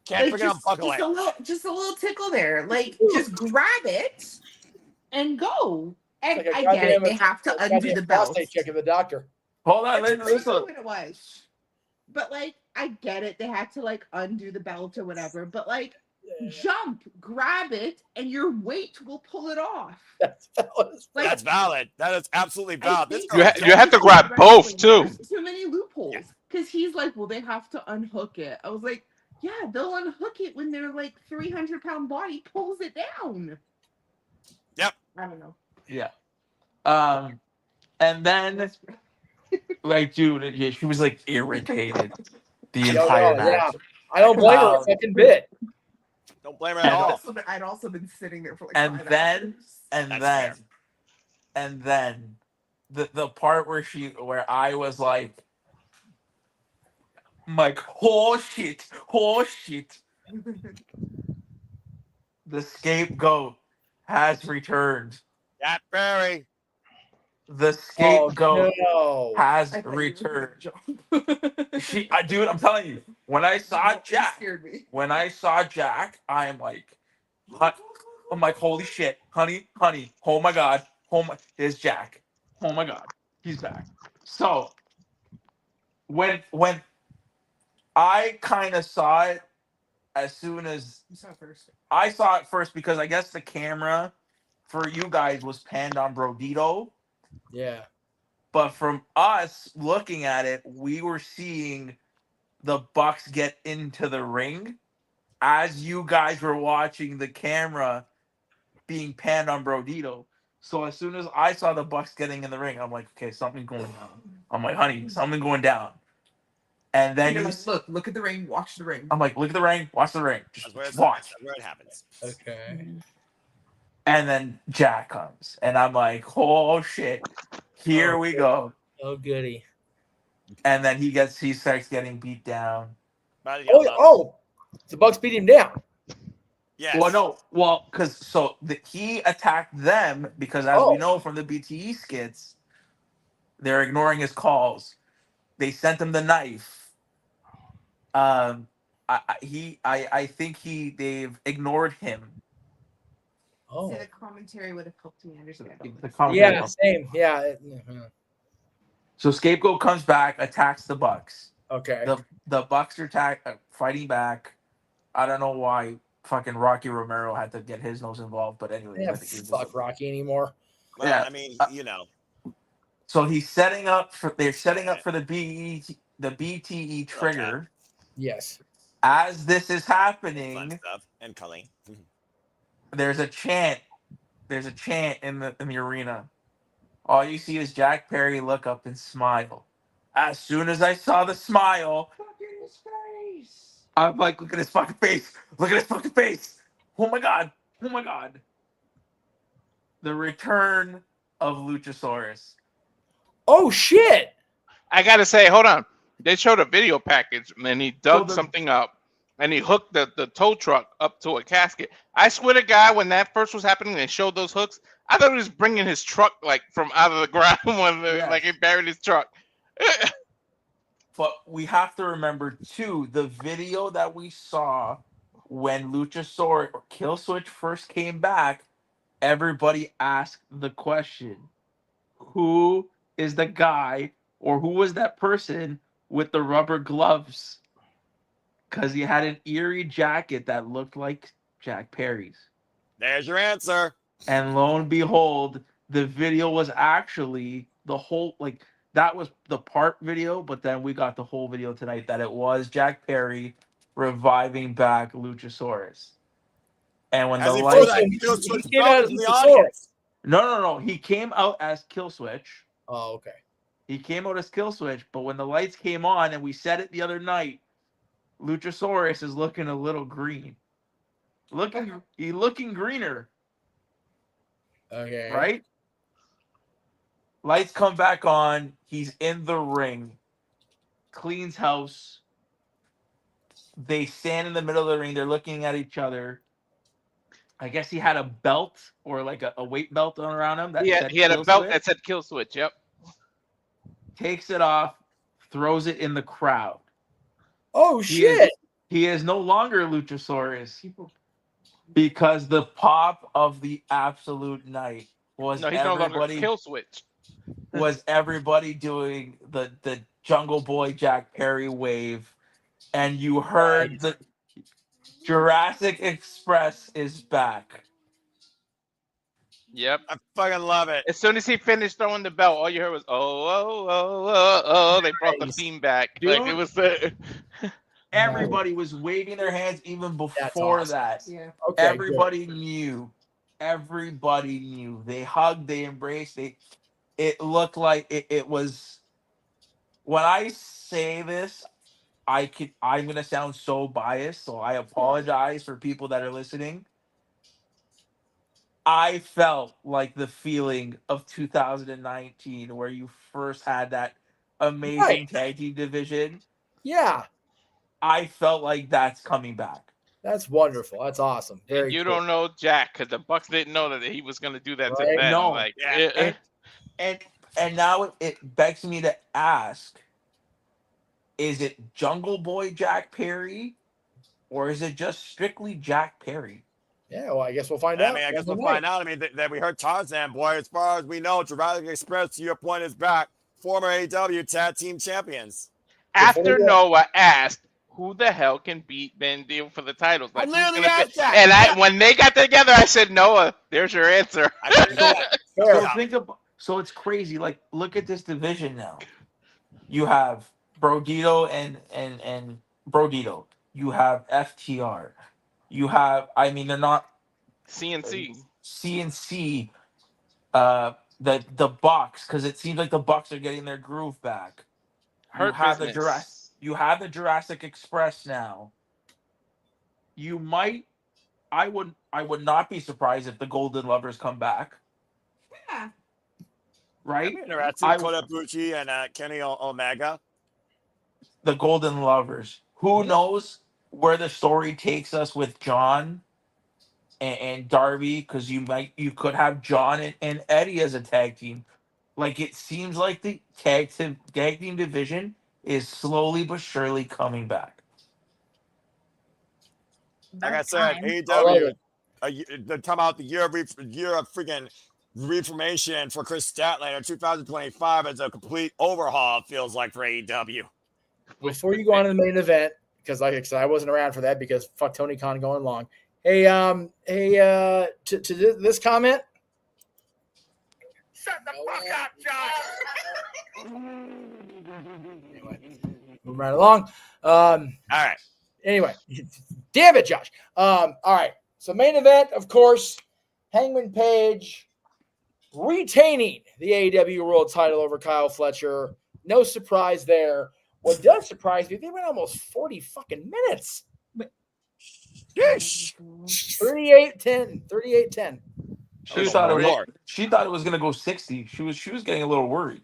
Can't forget unbuckle it. Just a little tickle there. Like, just grab it and go. And Like I get it. They have to undo the belt. Check of the doctor. Hold on, That's listen. what it was. But like, I get it. They had to like undo the belt or whatever. But like, jump, grab it, and your weight will pull it off. That's valid. That's valid. That is absolutely valid. You have to grab both too. There's too many loopholes. Because he's like, well, they have to unhook it. I was like, yeah, they'll unhook it when their like 300-pound body pulls it down. Yep. I don't know. Yeah. And then, like, dude, she was like irritated the entire match. Yeah. I don't blame her a fucking bit. Don't blame her at all. I'd also been sitting there for like And 5 then, hours. and then, the part where I was like, oh shit. The scapegoat has returned. That Barry. The scapegoat has returned. Dude, I'm telling you, when I saw Jack, I'm like, holy shit, honey, oh my god, there's Jack. Oh my god, he's back. So when I kind of saw it as soon as I saw it first, because I guess the camera for you guys was panned on Brodito. Yeah. But from us looking at it, we were seeing the Bucks get into the ring as you guys were watching the camera being panned on Brodito. So as soon as I saw the Bucks getting in the ring, I'm like, okay, something's going down. I'm like, honey, something going down. And then You're like, look at the ring, watch the ring. I'm like, look at the ring, watch the ring. Just watch. That's where it happens. Okay. And then Jack comes, and I'm like, oh shit, here we go. Oh goody. And then he starts getting beat down. The Bucks beat him down. Yes. Well, no. Well, because he attacked them because, as we know from the BTE skits, they're ignoring his calls. They sent him the knife. I think they've ignored him. So the commentary would have helped me understand. Yeah, same. Yeah. So Scapegoat comes back, attacks the Bucks. Okay. The Bucks are fighting back. I don't know why fucking Rocky Romero had to get his nose involved, but anyway. Yeah, fuck Rocky anymore. Well, Yeah. I mean, So he's setting up for. They're setting up for the BTE trigger. Yes. As this is fun happening, stuff and Colleen. there's a chant. There's a chant in the arena. All you see is Jack Perry look up and smile. As soon as I saw the smile, I'm like, look at his fucking face. Look at his fucking face. Oh my god. Oh my god. The return of Luchasaurus. Oh shit. I gotta say, hold on. They showed a video package and he dug something up and he hooked the tow truck up to a casket. I swear to God, when that first was happening, they showed those hooks. I thought he was bringing his truck like from out of the ground when like he buried his truck. But we have to remember too, the video that we saw when Luchasaurus or Killswitch first came back, everybody asked the question, who is the guy or who was that person with the rubber gloves? Because he had an eerie jacket that looked like Jack Perry's. There's your answer. And lo and behold, the video was actually the whole, like, that was the part video, but then we got the whole video tonight that it was Jack Perry reviving back Luchasaurus. And when As the he lights came out as Luchasaurus. No. He came out as Killswitch. Oh, okay. He came out as Killswitch, but when the lights came on, and we said it the other night, Luchasaurus is looking a little green. He's looking greener. Okay. Right? Lights come back on. He's in the ring. Cleans house. They stand in the middle of the ring. They're looking at each other. I guess he had a belt or like a weight belt on around him. He had a belt that said Kill Switch. Yep. Takes it off, throws it in the crowd. Oh shit! He is no longer Luchasaurus because the pop of the absolute night was no, he's no longer Kill Switch. Was everybody doing the Jungle Boy Jack Perry wave, and you heard the Jurassic Express is back. Yep. I fucking love it. As soon as he finished throwing the belt, all you heard was, oh. They brought the theme back. Dude, like it was everybody was waving their hands even before that. Yeah. Okay, everybody knew. Everybody knew. They hugged, they embraced, it looked like it was. When I say this, I'm gonna sound so biased, so I apologize for people that are listening. I felt like the feeling of 2019 where you first had that amazing tag team division. Yeah. I felt like that's coming back. That's wonderful. That's awesome. Very you cool. don't know Jack because the Bucks didn't know that he was going to do that to Right? them. No. Like, And now it begs me to ask, is it Jungle Boy Jack Perry or is it just strictly Jack Perry? Yeah, well, I guess we'll find out. I guess we'll find out. I mean, that we heard Tarzan, boy. As far as we know, Jurassic Express, to your point, is back. Former AEW Tag Team Champions. After Noah asked, who the hell can beat Ben Deal for the titles? Like, I literally asked that. And when they got together, I said, Noah, there's your answer. So it's crazy. Like, look at this division now. You have Brodito and Brodito. You have FTR. You have, I mean, they're not CNC. The Bucks, because it seems like the Bucks are getting their groove back. You have the Jurassic Express now. I would not be surprised if the Golden Lovers come back. Yeah. Right? Interesting. Kota Ibushi and Kenny Omega. The Golden Lovers. Who knows where the story takes us with John and Darby, because you could have John and Eddie as a tag team. Like, it seems like the tag team division is slowly but surely coming back. Like I said, I love AEW, it. they're talking about the year of freaking reformation for Chris Statlander. 2025 is a complete overhaul, it feels like, for AEW. Before you go on to the main event, because like I said, I wasn't around for that because fuck Tony Khan going long. Hey, to this comment. Shut the fuck up, Josh. Anyway, moving right along. All right. Anyway, damn it, Josh. All right. So main event, of course, Hangman Page retaining the AEW World Title over Kyle Fletcher. No surprise there. What does surprise me, they went almost 40 fucking minutes. Yeesh. 38-10. 38-10. She thought it was gonna go 60. She was getting a little worried.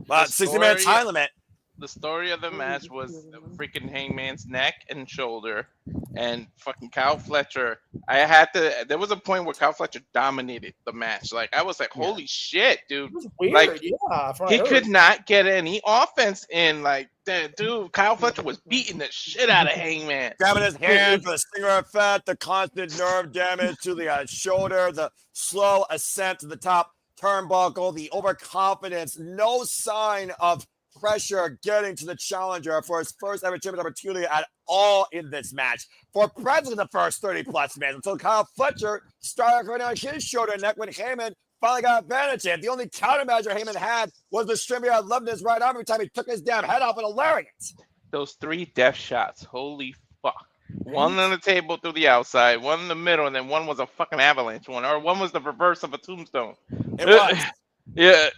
60-minute time limit. The story of the match was freaking Hangman's neck and shoulder, and fucking Kyle Fletcher. There was a point where Kyle Fletcher dominated the match. Like, I was like, holy shit, dude! It was weird, like, yeah. He could not get any offense in. Like, dude, Kyle Fletcher was beating the shit out of Hangman. Grabbing his hand for the stinger effect, the constant nerve damage to the shoulder, the slow ascent to the top turnbuckle, the overconfidence, no sign of pressure getting to the challenger for his first ever championship opportunity at all in this match for practically the first 30 plus minutes until Kyle Fletcher started running on his shoulder and neck when Heyman finally got advantage. And the only countermeasure Heyman had was the string of love in his right arm every time he took his damn head off with a lariat. Those 3 death shots, holy fuck. One on the table through the outside, one in the middle, and then one was a fucking avalanche one, or one was the reverse of a tombstone. It was. Yeah,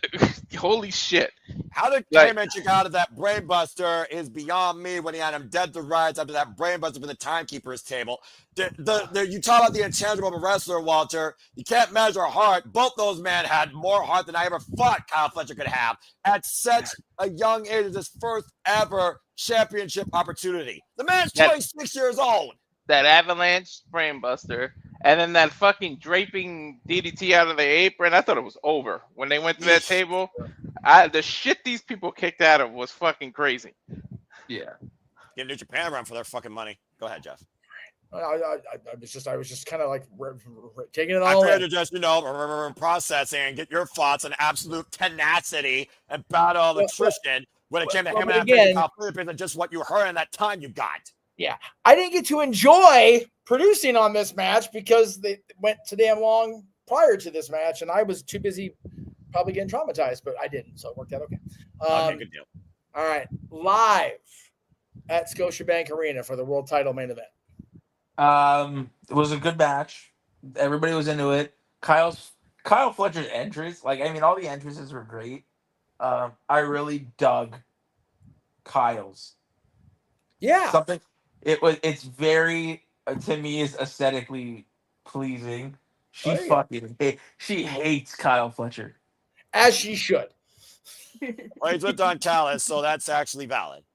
holy shit. How did Heyman check out of that brainbuster is beyond me when he had him dead to rights after that brainbuster from the timekeeper's table. You talk about the intangible of a wrestler, Walter. You can't measure heart. Both those men had more heart than I ever thought Kyle Fletcher could have at such a young age as his first ever championship opportunity. The man's 26 years old. That avalanche brainbuster, and then that fucking draping DDT out of the apron. I thought it was over when they went to that table. The shit these people kicked out of was fucking crazy. Yeah. Get New Japan run for their fucking money. Go ahead, Jeff. I was just kind of like taking it all I in. to just, processing and get your thoughts on absolute tenacity and battle of attrition when it came to him and just what you heard in that time you got. Yeah, I didn't get to enjoy producing on this match because they went too damn long prior to this match, and I was too busy probably getting traumatized, but I didn't, so it worked out okay. Good deal. All right, live at Scotiabank Arena for the world title main event. It was a good match. Everybody was into it. Kyle Fletcher's entrance, all the entrances were great. I really dug Kyle's. Yeah. It's very, to me, is aesthetically pleasing. She hates Kyle Fletcher. As she should. Well, he's with Don Callis, so that's actually valid.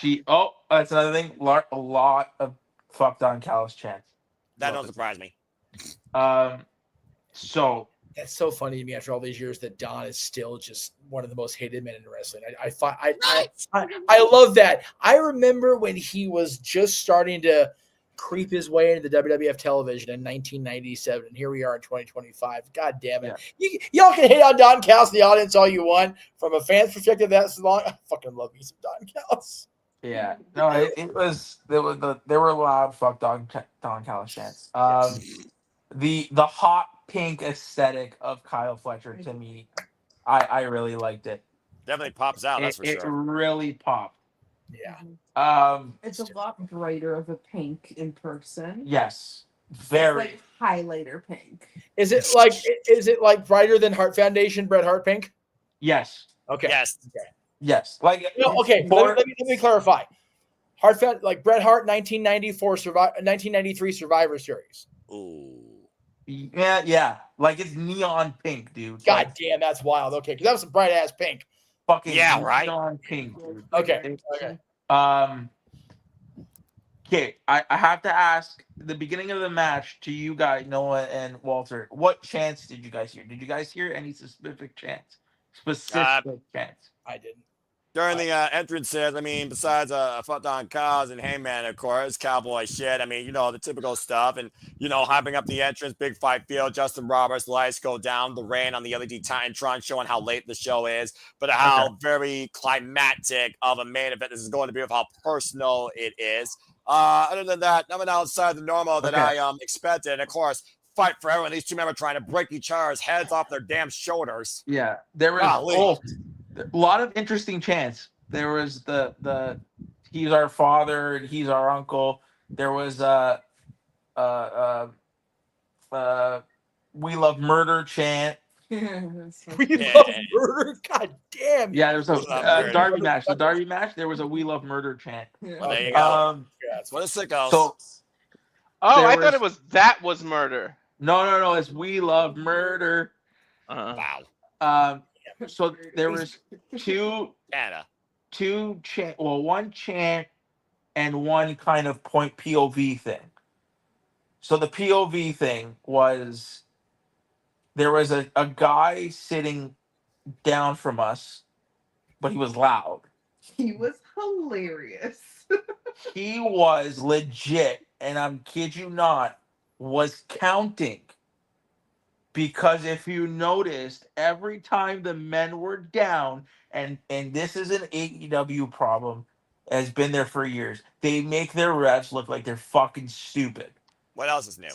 That's another thing. A lot of fuck Don Callis chants. That don't surprise me. So that's so funny to me after all these years that Don is still just one of the most hated men in wrestling. I love that. I remember when he was just starting to creep his way into the WWF television in 1997, and here we are in 2025. God damn it. Yeah. Y'all can hate on Don Callis in the audience all you want. From a fan's perspective, that's long. I fucking love me some Don Callis. Yeah. No, there were loud fuck Don Callis chants. The hot pink aesthetic of Kyle Fletcher, to me, I really liked it. Definitely pops out, that's for sure. It really popped. Yeah. It's a lot brighter of a pink in person. Yes. Very. It's like highlighter pink. Is it like brighter than Hart Foundation Bret Hart pink? Yes. Okay. Yes. Okay. Yes. Like okay, let me clarify. Like Bret Hart 1993 Survivor Series. Ooh. Yeah. Like it's neon pink, dude. God damn, that's wild. Okay, because that was some bright ass pink. Fucking yeah, right. Neon pink, dude. Okay. Okay, I have to ask the beginning of the match to you guys, Noah and Walter. What chants did you guys hear? Did you guys hear any specific chants? Specific chants. I didn't. During the entrances, I mean, besides fucked on cows and Heyman, of course, cowboy shit. I mean, you know, the typical stuff. And, you know, hyping up the entrance, big fight field, Justin Roberts, lights go down, the rain on the LED Titantron showing how late the show is, but how very climactic of a main event this is going to be, with how personal it is. Other than that, nothing outside the normal that I expected. And, of course, fight for everyone. These two men are trying to break each other's heads off their damn shoulders. Yeah, there was a lot of interesting chants. There was the he's our father and he's our uncle. There was we love murder chant. We love murder. God damn. Yeah, there was a Darby match. The Darby match, there was a we love murder chant. Well, there you go. What a sicko. So, I thought it was that was murder. No. It's we love murder. Wow. So there was one chant and one kind of point POV thing. So the POV thing was there was a guy sitting down from us, but he was loud. He was hilarious. He was legit, and I'm kid you not, was counting. Because if you noticed, every time the men were down, and this is an AEW problem, has been there for years, they make their refs look like they're fucking stupid. What else is new?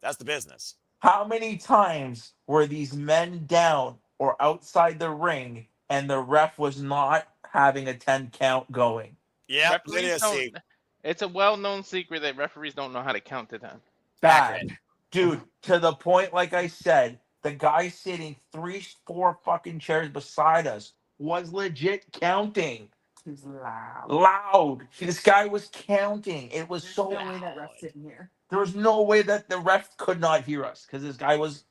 That's the business. How many times were these men down or outside the ring, and the ref was not having a 10 count going? Yeah, it's a well-known secret that referees don't know how to count to 10. Bad. Dude, to the point, like I said, the guy sitting 3-4 fucking chairs beside us was legit counting. He was loud. Loud. This guy was counting. It was so no way that ref's sitting here. There was no way that the ref could not hear us because this guy was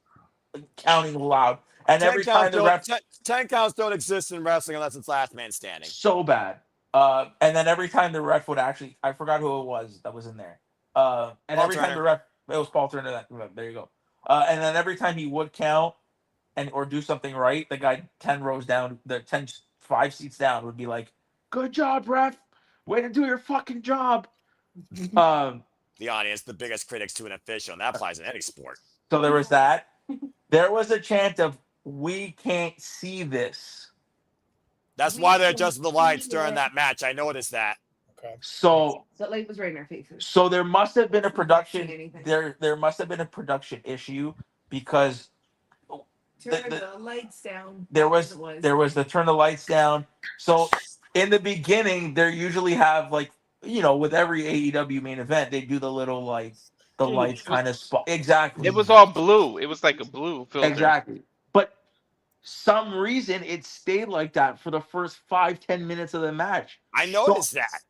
counting loud. And every time the ref 10 counts don't exist in wrestling unless it's last man standing. So bad. And then every time the ref would actually, I forgot who it was that was in there. And every time the ref, it was Paul Turner. There you go. And then every time he would count or do something right, the guy 10 rows down, the 5 seats down would be like, "Good job, ref. Way to do your fucking job." The audience, the biggest critics to an official, and that applies in any sport. So there was that. There was a chant of "We can't see this." That's why they adjusted the lights during that match. I noticed that. Okay. So that light was right in our faces. So there must have been a production. There must have been a production issue because Turn the lights down. there was the turn the lights down. So in the beginning, they usually have like, you know, with every AEW main event, they do the little like the lights kind of spot. Exactly. It was all blue. It was like a blue filter. Exactly. But some reason it stayed like that for the first 5-10 minutes of the match. I noticed that.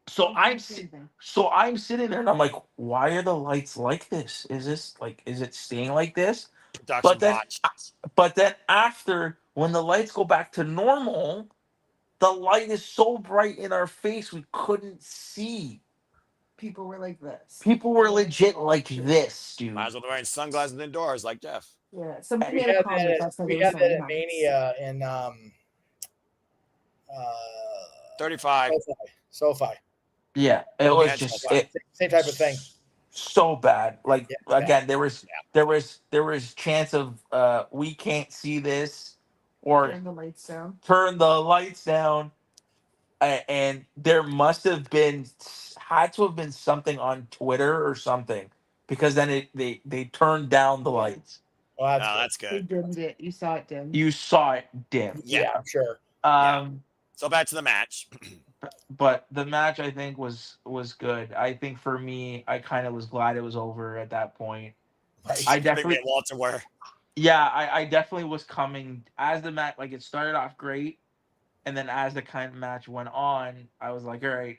So I'm sitting there and I'm like, why are the lights like this? Is it staying like this? But then after, when the lights go back to normal, the light is so bright in our face we couldn't see. People were like this. People were legit like this, dude. Might as well be wearing sunglasses indoors like Jeff. Yeah, somebody made a comment. We had that at Mania in 35. SoFi. Yeah, it was just same type of thing. So bad. Like again, there was chance of we can't see this or turn the lights down. Turn the lights down, and there must have had to have been something on Twitter or something because then they turned down the lights. Well, that's They good. dimmed it. You saw it dim. You saw it dim. Yeah, I'm sure. So back to the match. But the match, I think, was good. I think for me, I kind of was glad it was over at that point. I definitely Walter were. Yeah, I definitely was coming as the match. Like it started off great, and then as the kind of match went on, I was like, all right,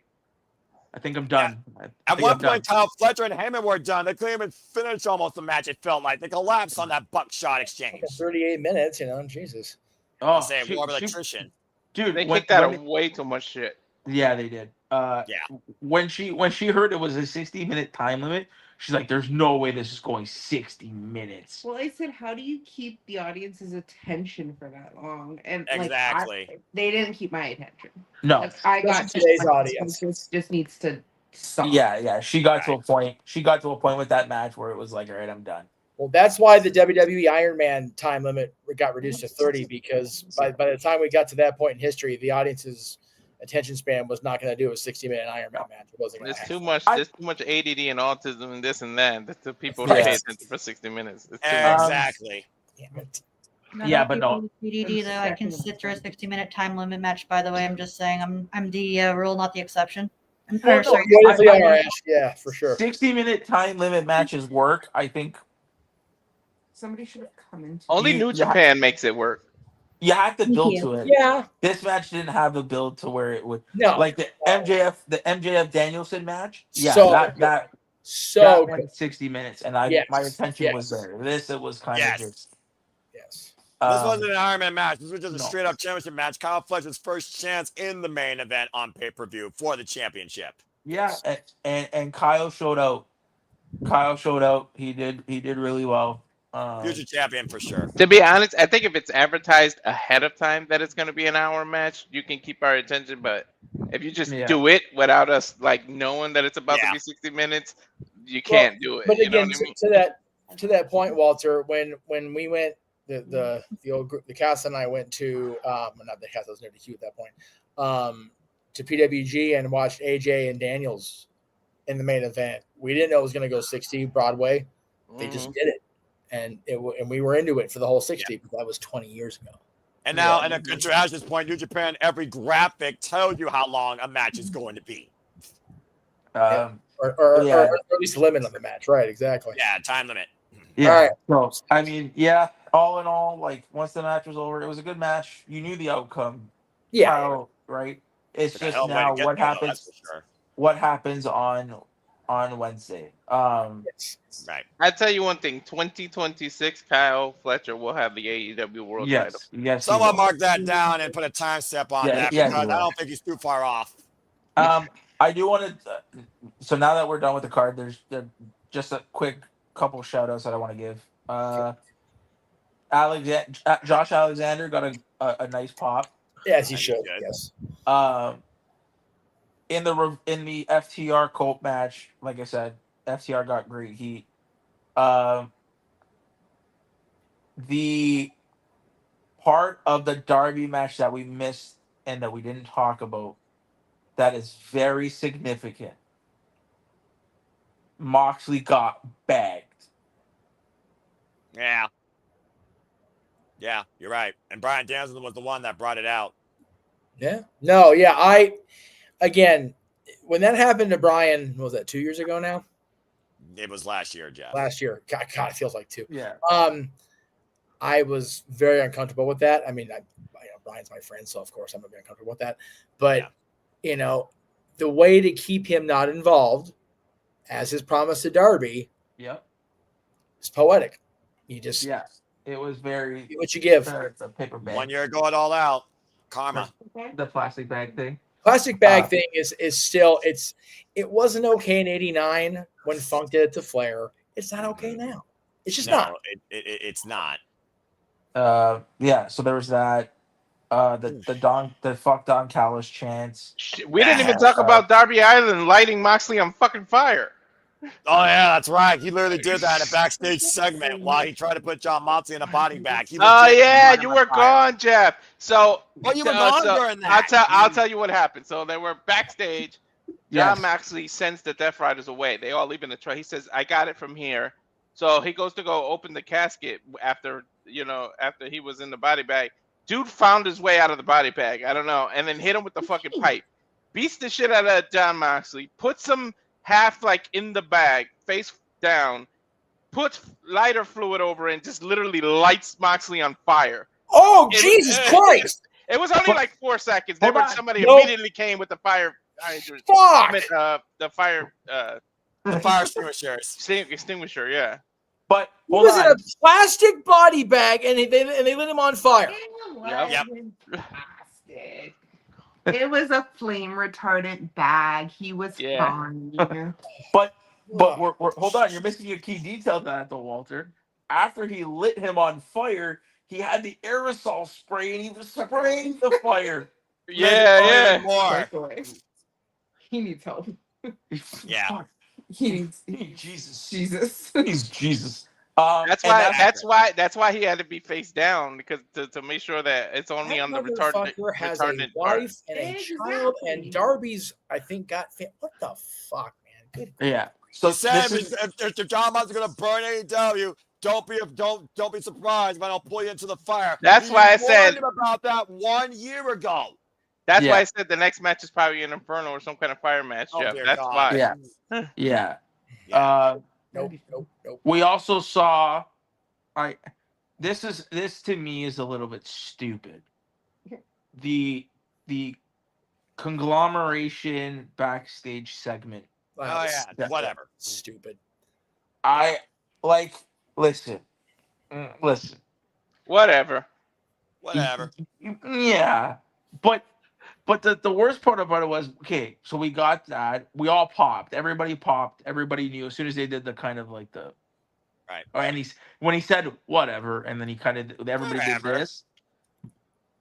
I think I'm done. At one point, Kyle Fletcher and Heyman were done. They couldn't even finish almost the match. It felt like they collapsed on that buckshot exchange. 38 minutes, you know, Jesus. War of electrician. Dude, they kicked out of way too much shit. Yeah, they did. When she heard it was a 60-minute time limit, she's like, "There's no way this is going 60 minutes." Well, I said, how do you keep the audience's attention for that long? And Exactly. they didn't keep my attention. No. Like, I got to today's audience. This just needs to stop. Yeah. She got to a point. She got to a point with that match where it was like, "All right, I'm done." Well, that's why the WWE Iron Man time limit got reduced to 30 because by the time we got to that point in history, the audience's attention span was not going to do a 60-minute Iron Man match. It wasn't going to There's happen. too much. There's too much ADD and autism and this and that. That the people Right. pay attention for 60 minutes. It's too much. Exactly. Yeah, but no. DDD though, I can sit through a 60-minute time limit match. By the way, I'm just saying, I'm the rule, not the exception. Well, no, you definitely are, Ash. Yeah, for sure. 60-minute time limit matches work. I think Somebody should have come into Only New Japan makes it work. you have to Thank build you. to it. Yeah. This match didn't have a build to where it would. No. Like the MJF Danielson match. Yeah, So that good. went 60 minutes, and Yes. my attention was Yes. there. This it was kind Yes. of just. Yes. This wasn't an Iron Man match. This was just a no. straight up championship match. Kyle Fletcher's first chance in the main event on pay-per-view for the championship. Yeah, and Kyle showed out. Kyle showed out. He did really well. Future champion for sure. To be honest, I think if it's advertised ahead of time that it's going to be an hour match, you can keep our attention. But if you just do it without us like knowing that it's about to be 60 minutes, you can't do it. But You know again, what I mean? to that point, Walter, when we went the old group, the cast and I went to not the cast, I was near the queue at that point, to PWG and watched AJ and Daniels in the main event. We didn't know it was going to go 60 Broadway. They just did it. And we were into it for the whole 60, but that was 20 years ago. And now, and to Ash's point, New Japan, every graphic tells you how long a match is going to be. Or at least the limit on the match, right? Exactly. Yeah, time limit. Yeah. All right. So I mean, yeah. All in all, like once the match was over, it was a good match. You knew the outcome. Yeah. Kyle, right. It's Took a just hell of a way to now get what there, though, happens. that's for sure. What happens on Wednesday? Right. I tell you one thing: 2026, Kyle Fletcher will have the AEW World Title. Yes. Someone mark that down and put a time step on that because I don't think he's too far off. I do want to. So now that we're done with the card, there's just a quick couple shout outs that I want to give. Josh Alexander got a nice pop. Yes, he should. Yes. In the FTR Colt match, like I said, FTR got great heat. The part of the Darby match that we missed and that we didn't talk about that is very significant. Moxley got bagged. Yeah. Yeah, you're right. And Bryan Danielson was the one that brought it out. Yeah. No, yeah. Again, when that happened to Brian, what was that 2 years ago now? It was last year, Jeff. Last year. God, it feels like 2. Yeah. I was very uncomfortable with that. I mean, Brian's my friend, so of course I'm going to be uncomfortable with that. But, the way to keep him not involved, as his promise to Darby, is poetic. You just it was very what you give. The paper bag. 1 year ago, it all out. Karma. The plastic bag thing. Plastic bag thing is still it wasn't okay in '89 when Funk did it to Flair. It's not okay now. It's just not. It's not. So there was that. The fuck Don Callis chants. We didn't even talk about Darby Allin lighting Moxley on fucking fire. Oh yeah, that's right. He literally did that in a backstage segment while he tried to put John Moxley in a body bag. You were gone, Jeff. So, you were gone during that. I'll tell you what happened. So they were backstage. John Moxley sends the Death Riders away. They all leave in the truck. He says, "I got it from here." So he goes to go open the casket after he was in the body bag. Dude found his way out of the body bag. I don't know, and then hit him with the fucking pipe. Beats the shit out of John Moxley. Puts him half like in the bag, face down, puts lighter fluid over it, and just literally lights Moxley on fire. Oh, Jesus Christ! It was only like 4 seconds. Somebody immediately came with the fire. Fuck! The fire. The fire extinguisher. Extinguisher, yeah. But he was in a plastic body bag, and they lit him on fire. Yep. It was a flame retardant bag. He was fine. But we're, hold on, you're missing a key detail to that though, Walter. After he lit him on fire, he had the aerosol spray and he was spraying the fire. Even more. He needs help. Yeah. He needs Jesus. Jesus. He's Jesus. That's why he had to be face down, because to make sure that it's only on the Motherfucker has a retardant wife part. and a child, and Darby's, I think, got what the fuck, man? Good. Yeah. So Sam, if John Moxley's gonna burn AEW, don't be surprised when I'll pull you into the fire. That's why I said warned him about that 1 year ago. That's why I said the next match is probably an Inferno or some kind of fire match, Oh, Jeff. dear That's God. why. Yeah. Nope. We also saw, this to me is a little bit stupid. The conglomeration backstage segment. Oh yeah, whatever. Stupid. I listen. Whatever. Yeah, but the worst part about it was, okay, so we got that. We all popped. Everybody popped. Everybody knew as soon as they did the kind of like the right. And when he said whatever, and then he kind of everybody did this.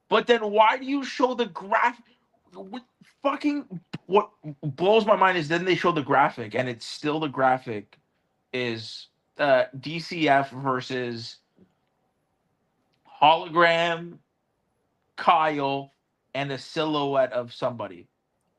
But then why do you show the graphic? What blows my mind is then they show the graphic, and it's still the graphic is DCF versus hologram, Kyle, and a silhouette of somebody.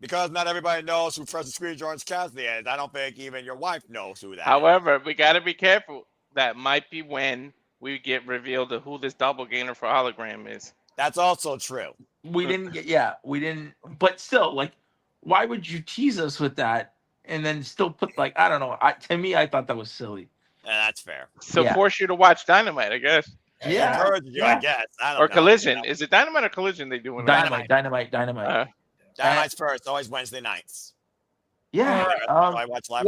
Because not everybody knows who Fresh Screen George Cassidy is. I don't think even your wife knows who that is. However, we got to be careful. That might be when we get revealed to who this doppelganger for hologram is. That's also true. We didn't. But still, like, why would you tease us with that and then still put I don't know. To me, I thought that was silly. Yeah, that's fair. So force you to watch Dynamite, I guess. Yeah. Encourage you, I guess. I don't or know. Collision. Is it Dynamite or Collision they do? Dynamite. Dynamite's first, always Wednesday nights. Yeah. I watch live.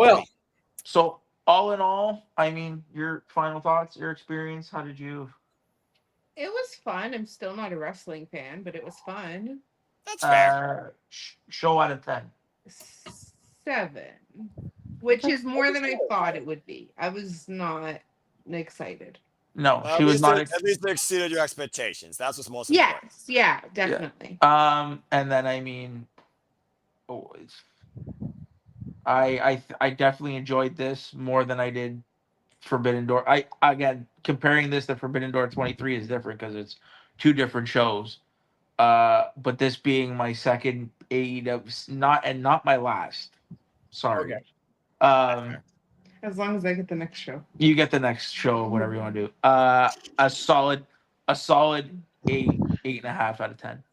So all in all, I mean, your final thoughts, your experience, how did you? It was fun. I'm still not a wrestling fan, but it was fun. That's fair. Show out of 10. 7, which is more than I thought it would be. I was not excited. No, she was not. At least they exceeded your expectations. That's what's most important. Yes, yeah, definitely. And then I mean, I definitely enjoyed this more than I did Forbidden Door. Again, comparing this to Forbidden Door 23 is different because it's 2 different shows. But this being my second AEW, not my last. Sorry. Okay. As long as I get the next show. You get the next show, whatever you want to do. A solid 8.5 out of 10.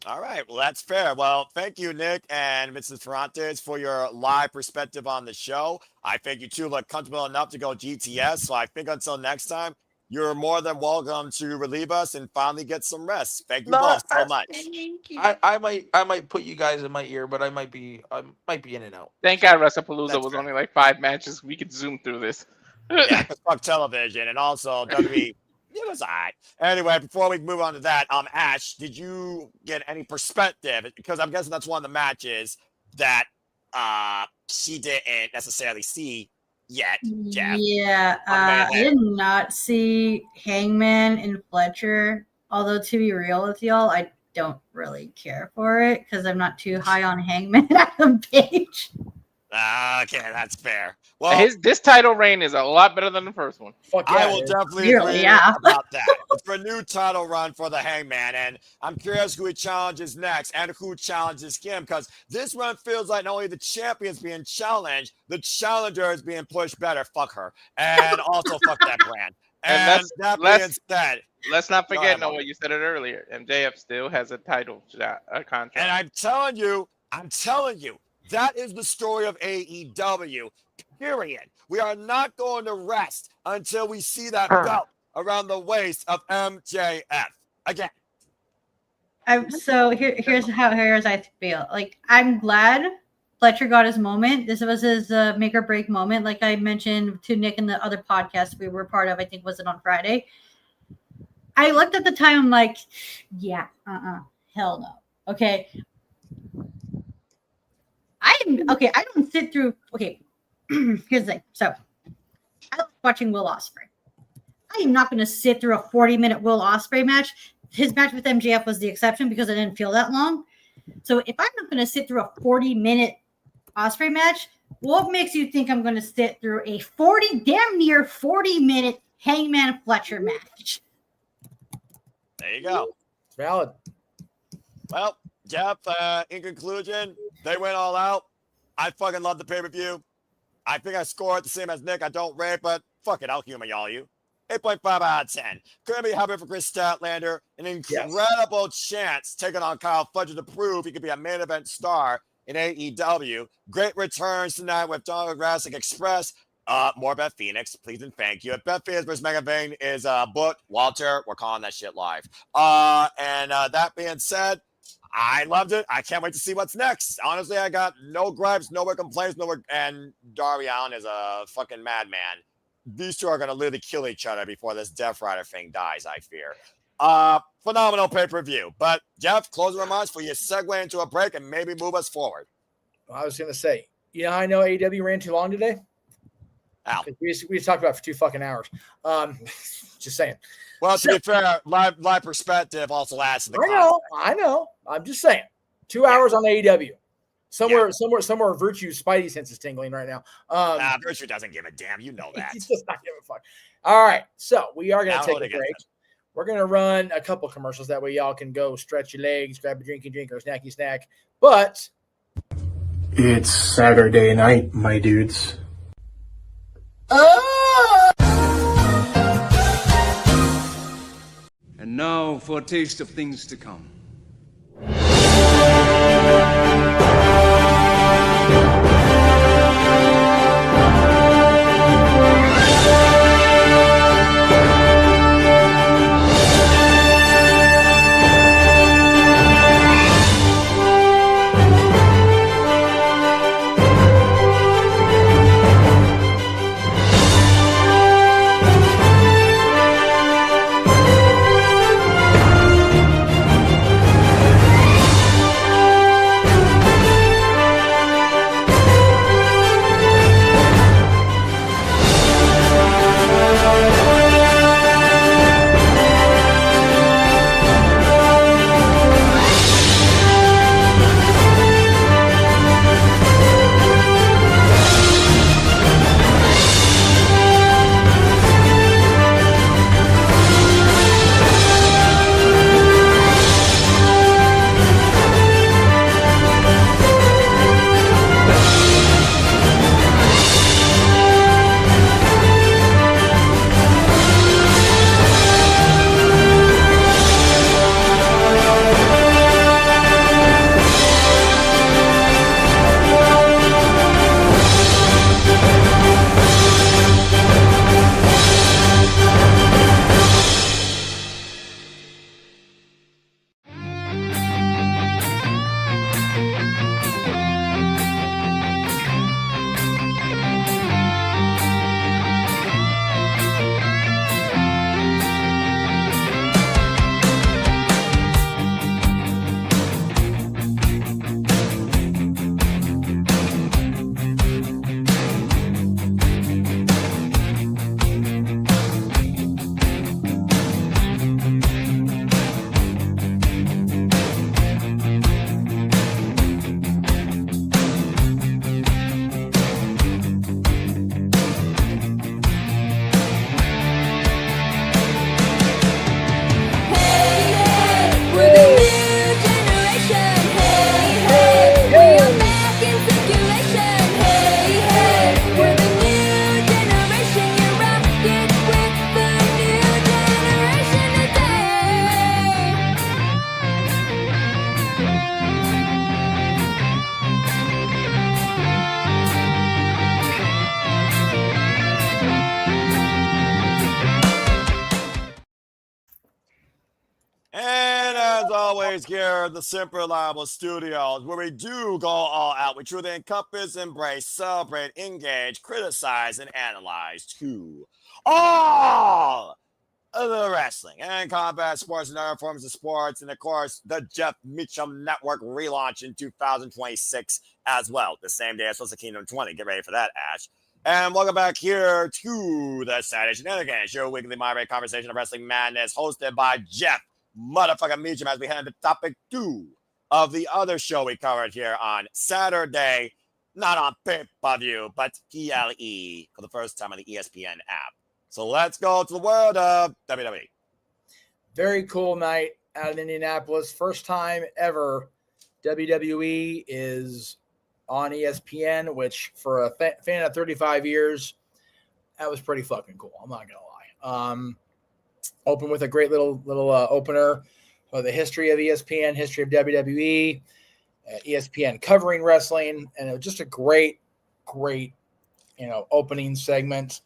All right. Well, that's fair. Well, thank you, Nick and Mrs. Ferrantes, for your live perspective on the show. I think you two look comfortable enough to go GTS. So I think until next time, you're more than welcome to relieve us and finally get some rest. Thank you both so much. Thank you. I might put you guys in my ear, but I might be in and out. Thank God Wrestlepalooza was only like 5 matches. We could zoom through this. Yeah, because fuck television, and also WWE. It was all right. Anyway, before we move on to that, Ash, did you get any perspective? Because I'm guessing that's one of the matches that she didn't necessarily see yet, Jeff. Yeah, I did not see Hangman and Fletcher. Although, to be real with y'all, I don't really care for it because I'm not too high on Hangman and Adam Page. Okay, that's fair. Well, this title reign is a lot better than the first one. I will definitely agree about that. It's for a new title run for the Hangman, and I'm curious who he challenges next and who challenges him, because this run feels like not only the champion's being challenged, the challenger is being pushed better. Fuck her. And also fuck that brand. And that being said, let's not forget, Noah, you said it earlier. MJF still has a title contract. And I'm telling you, that is the story of AEW, period. We are not going to rest until we see that belt around the waist of MJF. Again. So here's I feel. Like, I'm glad Fletcher got his moment. This was his make or break moment. Like I mentioned to Nick in the other podcast we were part of, I think, was it on Friday? I looked at the time, I'm like, yeah, hell no. Okay. Okay. I don't sit through. Okay, here's the thing. So I like watching Will Ospreay. I am not going to sit through a 40-minute Will Ospreay match. His match with MJF was the exception because it didn't feel that long. So if I'm not going to sit through a 40-minute Ospreay match, what makes you think I'm going to sit through a damn near 40-minute Hangman Fletcher match? There you go. It's valid. Well, Jeff, in conclusion, they went all out. I fucking love the pay-per-view. I think I scored the same as Nick. I don't rate, but fuck it. I'll humor y'all. 8.5 out of 10. Couldn't be happy for Chris Statlander. An incredible chance taking on Kyle Fletcher to prove he could be a main event star in AEW. Great returns tonight with Donald Jurassic Express. More Beth Phoenix, please and thank you. If Beth Phoenix versus Megan Vane is booked, Walter, we're calling that shit live. And that being said, I loved it. I can't wait to see what's next. Honestly, I got no gripes, no complaints, and Darby Allin is a fucking madman. These two are going to literally kill each other before this Death Rider thing dies, I fear. Phenomenal pay-per-view. But, Jeff, closing remarks for you segue into a break and maybe move us forward. I was going to say, I know AEW ran too long today. Ow. We just talked about it for 2 fucking hours. Just saying. Well, to be fair, live perspective also adds to the I know. I'm just saying. 2 hours on AEW. Somewhere, Virtue's spidey sense is tingling right now. Virtue doesn't give a damn. You know that. He's just not giving a fuck. All right. So we are going to take a break. We're going to run a couple commercials. That way y'all can go stretch your legs, grab a drinky drink or snacky snack. But it's Saturday night, my dudes. And now for a taste of things to come. And as always, here at the Super Reliable Studios, where we do go all out, we truly encompass, embrace, celebrate, engage, criticize, and analyze to all the wrestling and combat sports and other forms of sports, and of course, the Jeff Meacham Network relaunch in 2026 as well, the same day as Wrestle Kingdom 20. Get ready for that, Ash. And welcome back here to the Saturday Shenanigans, your weekly moderated conversation of wrestling madness, hosted by Jeff motherfucking Meacham, as we head into topic 2 of the other show we covered here on Saturday, not on pay-per-view, but PLE for the first time on the ESPN app. So let's go to the world of WWE. Very cool night out in Indianapolis. First time ever WWE is on ESPN, which for a fan of 35 years, that was pretty fucking cool. I'm not going to lie. Open with a great little opener for the history of ESPN, history of WWE, ESPN covering wrestling, and it was just a great, opening segment.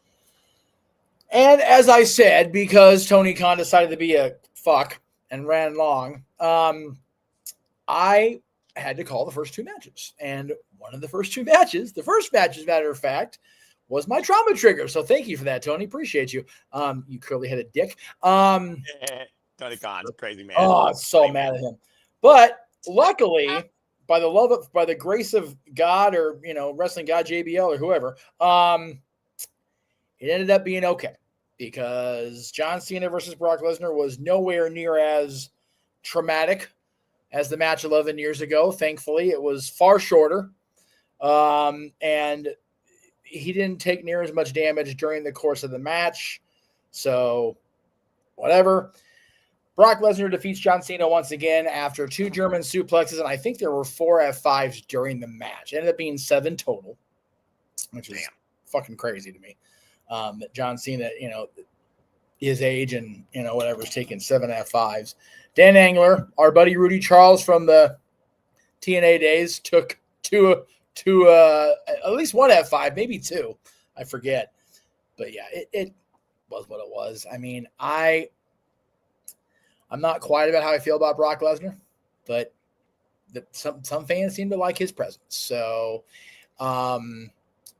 And as I said, because Tony Khan decided to be a fuck and ran long, I had to call the first 2 matches. And one of the first 2 matches, the first match, as a matter of fact, was my trauma trigger. So thank you for that, Tony. Appreciate you. You clearly had a dick. Tony Khan's a crazy man. Oh, so mad at him. But luckily, by the grace of God, or wrestling God JBL or whoever, it ended up being okay, because John Cena versus Brock Lesnar was nowhere near as traumatic as the match 11 years ago. Thankfully, it was far shorter, and he didn't take near as much damage during the course of the match. So, whatever. Brock Lesnar defeats John Cena once again after 2 German suplexes, and I think there were 4 F5s during the match. It ended up being 7 total, which is fucking crazy to me. That John Cena, his age and, whatever, is taking 7 F5s. Dan Angler, our buddy Rudy Charles from the TNA days, took two at least 1 F5, maybe 2. I forget. But yeah, it was what it was. I mean, I'm not quiet about how I feel about Brock Lesnar, but some fans seem to like his presence. So,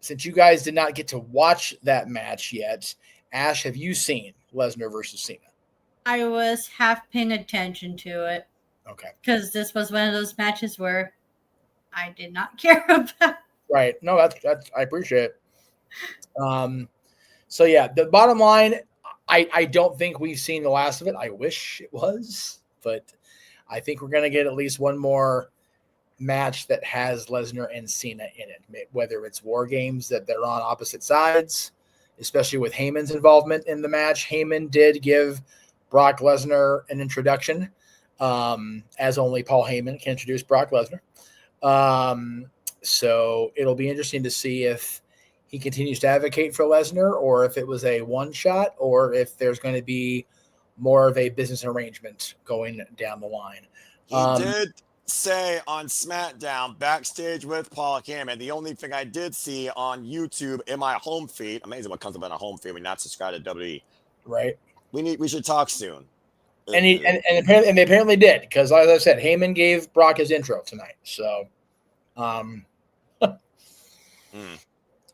since you guys did not get to watch that match yet, Ash, have you seen Lesnar versus Cena? I was half paying attention to it. Okay. Because this was one of those matches where I did not care about. Right. No, that's I appreciate it. So yeah, the bottom line, I don't think we've seen the last of it. I wish it was, but I think we're gonna get at least one more match that has Lesnar and Cena in it, whether it's War Games that they're on opposite sides, especially with Heyman's involvement in the match. Heyman did give Brock Lesnar an introduction, as only Paul Heyman can introduce Brock Lesnar. So it'll be interesting to see if he continues to advocate for Lesnar, or if it was a one shot, or if there's going to be more of a business arrangement going down the line. He did say on SmackDown, backstage with Paul Heyman, the only thing I did see on YouTube in my home feed, amazing what comes up on a home feed when you're not subscribed to WWE. Right. We should talk soon. And they apparently did, because as I said, Heyman gave Brock his intro tonight. So,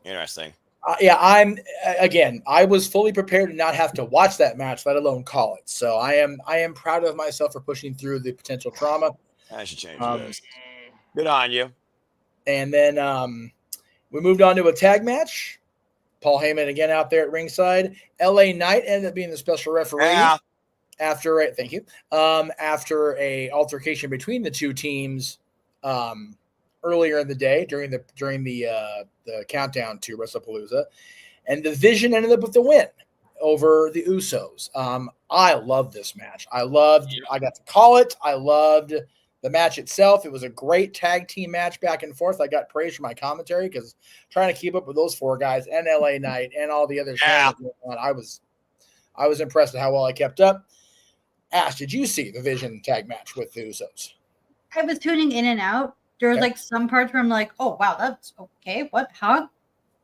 interesting. Yeah, I was fully prepared to not have to watch that match, let alone call it. So I am proud of myself for pushing through the potential trauma. I should change this. Good on you. And then we moved on to a tag match. Paul Heyman again out there at ringside. LA Knight ended up being the special referee after a altercation between the two teams earlier in the day during the countdown to Wrestlepalooza, and the Vision ended up with the win over the Usos. I love this match. I got to call it. I loved the match itself. It was a great tag team match back and forth. I got praise for my commentary because trying to keep up with those 4 guys and LA Knight and all the other shows going on, I was impressed at how well I kept up. Ash, did you see the Vision tag match with the Usos? I was tuning in and out. There was like some parts where I'm like, oh wow, that's okay. What? Huh?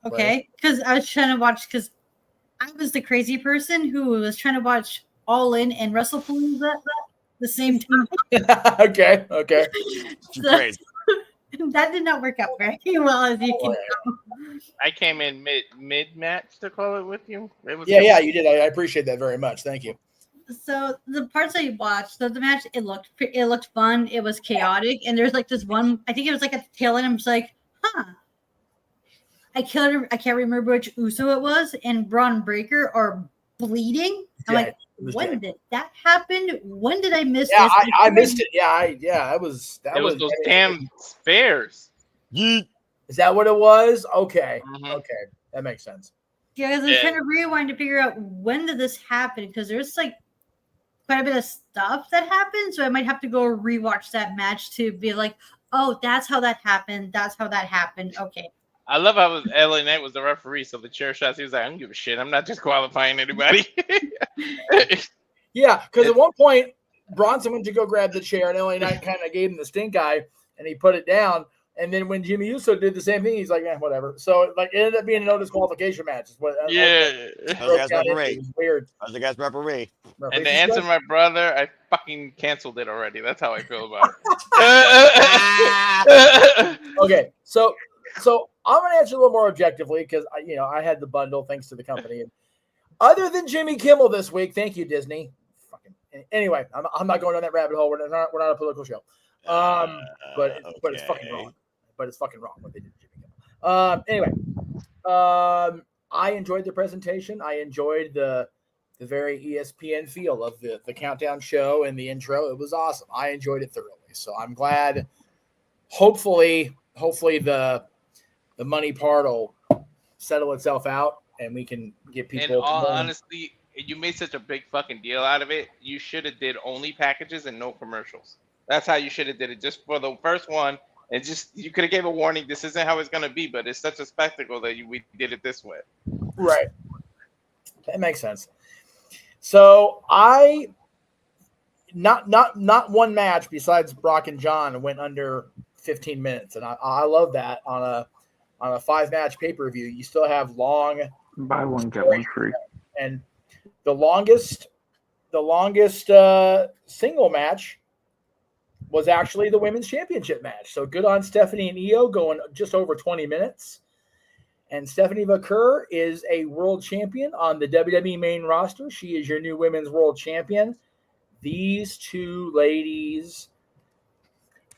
Okay. Because I was trying to watch, because I was the crazy person who was trying to watch All In and Wrestlepalooza at the same time. Okay. So, That did not work out very well, as you can tell. I came in mid match to call it with you. It was Yeah, you did. I appreciate that very much. Thank you. So the parts I watched, the match, it looked fun. It was chaotic, and there's like this one. I think it was like at the tail end. I'm just like, I can't remember which Uso it was, and Braun Breaker are bleeding. I'm like, when did that happen? When did I miss this? I missed it. That was those damn spares. Is that what it was? Okay. Okay. That makes sense. Yeah, because I was trying to rewind to figure out when did this happen, because there's like quite a bit of stuff that happened, so I might have to go rewatch that match to be like, oh, that's how that happened. That's how that happened. Okay. I love how LA Knight was the referee, so the chair shots, he was like, I don't give a shit. I'm not disqualifying anybody. Yeah, because at one point, Bronson went to go grab the chair, and LA Knight kind of gave him the stink eye, and he put it down. And then when Jimmy Uso did the same thing, he's like, whatever. So like it ended up being a no disqualification match. Referee. Weird. I was the guy's referee. And to answer my brother, I fucking canceled it already. That's how I feel about it. Okay, so I'm gonna answer a little more objectively because I had the bundle thanks to the company. Other than Jimmy Kimmel this week, thank you Disney. Anyway, I'm not going down that rabbit hole. We're not a political show. But it's fucking wrong. But it's fucking wrong what they did to Jimmy Kimmel. Anyway, I enjoyed the presentation. I enjoyed the very ESPN feel of the countdown show and the intro. It was awesome. I enjoyed it thoroughly. So I'm glad. Hopefully the money part will settle itself out and we can get people. And honestly, you made such a big fucking deal out of it. You should have did only packages and no commercials. That's how you should have did it, just for the first one. And just you could have gave a warning. This isn't how it's gonna be, but it's such a spectacle that we did it this way. Right. That makes sense. So I not one match besides Brock and John went under 15 minutes, and I love that on a 5-match pay-per-view. You still have long buy one get one free, and the longest single match was actually the women's championship match. So good on Stephanie and Io going just over 20 minutes. And Stephanie Vaquer is a world champion on the WWE main roster. She is your new women's world champion. These two ladies,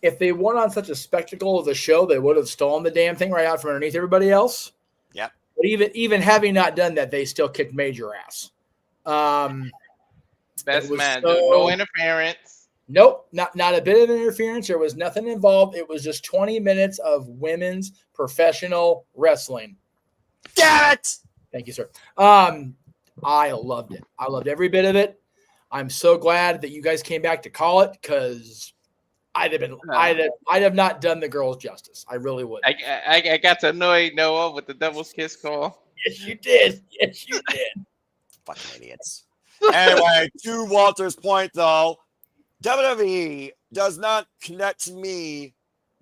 if they weren't on such a spectacle of the show, they would have stolen the damn thing right out from underneath everybody else. Yep. But even having not done that, they still kicked major ass. Best man, no interference. Nope, not a bit of interference. There was nothing involved. It was just 20 minutes of women's professional wrestling. Damn it! Thank you, sir. I loved it. I loved every bit of it. I'm so glad that you guys came back to call it because I'd have not done the girls justice. I really would. I got to annoy Noah with the devil's kiss call. Yes, you did. Yes, you did. Fucking idiots. Anyway, to Walter's point, though, WWE does not connect to me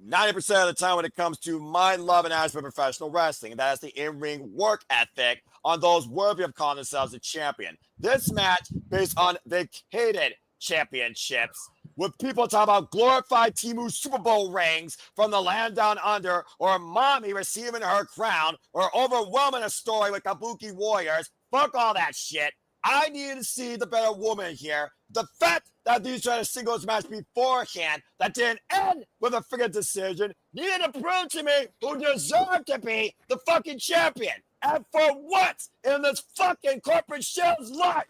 90% of the time when it comes to my love and aspect of professional wrestling. And that is the in-ring work ethic on those worthy of calling themselves a champion. This match based on vacated championships with people talking about glorified Temu Super Bowl rings from the land down under, or mommy receiving her crown, or overwhelming a story with Kabuki Warriors. Fuck all that shit. I need to see the better woman here. The fact that these tried a singles match beforehand that didn't end with a friggin' decision needed to prove to me who deserved to be the fucking champion. And for what in this fucking corporate shell's life?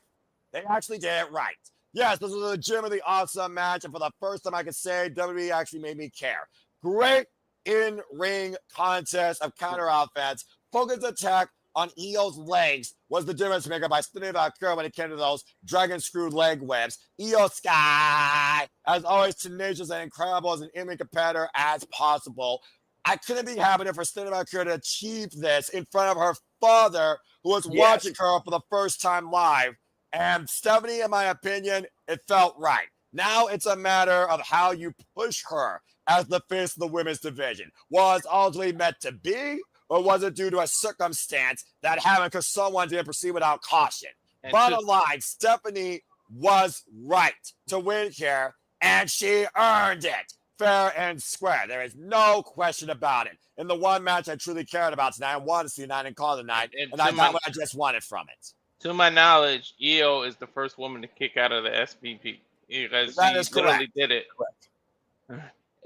They actually did it right. Yes, this was a legitimately awesome match, and for the first time I could say WWE actually made me care. Great in-ring contest of counter offense, focused attack on Io's legs was the difference maker by Stephanie Vaquer when it came to those dragon screw leg whips. Io Sky, as always, tenacious and incredible as an in-ring competitor as possible. I couldn't be happier for Stephanie Vaquer to achieve this in front of her father, who was watching her for the first time live. And Stephanie, in my opinion, it felt right. Now it's a matter of how you push her as the face of the women's division. Was ultimately meant to be, or was it due to a circumstance that happened because someone didn't proceed without caution? And bottom line, Stephanie was right to win here, and she earned it. fair and square. There is no question about it. In the one match I truly cared about tonight, I wanted to see tonight and call tonight, and I got what I just wanted from it. To my knowledge, Io is the first woman to kick out of the SVP. Because That she is literally correct. did it.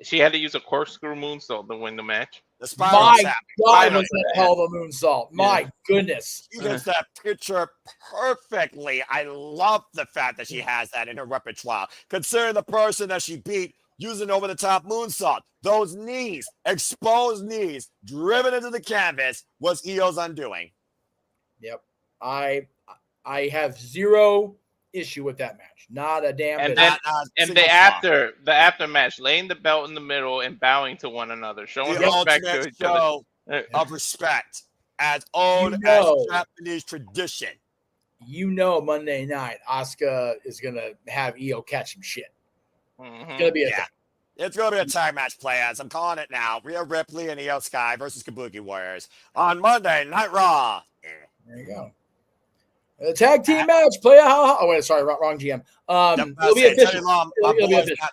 She had to use a corkscrew moonsault to win the match. The My God, was that a hell of a moonsault. My goodness. She gets that picture perfectly. I love the fact that she has that in her repertoire. Considering the person that she beat using over-the-top moonsault. Those knees, exposed knees, driven into the canvas, was Io's undoing. Yep. I have zero issue with that match. Not a damn And bit. then the after match, laying the belt in the middle and bowing to one another, showing The respect to ultimate each other. show of respect, as old as Japanese tradition. You know, Monday night, Asuka is gonna have Io catch some shit. It's gonna be a thing. It's going to be a tag match, players. I'm calling it now. Rhea Ripley and Io Sky versus Kabuki Warriors on Monday Night Raw. There you go. The tag team match, player. Oh wait, sorry, wrong GM. It'll be official. It'll be official.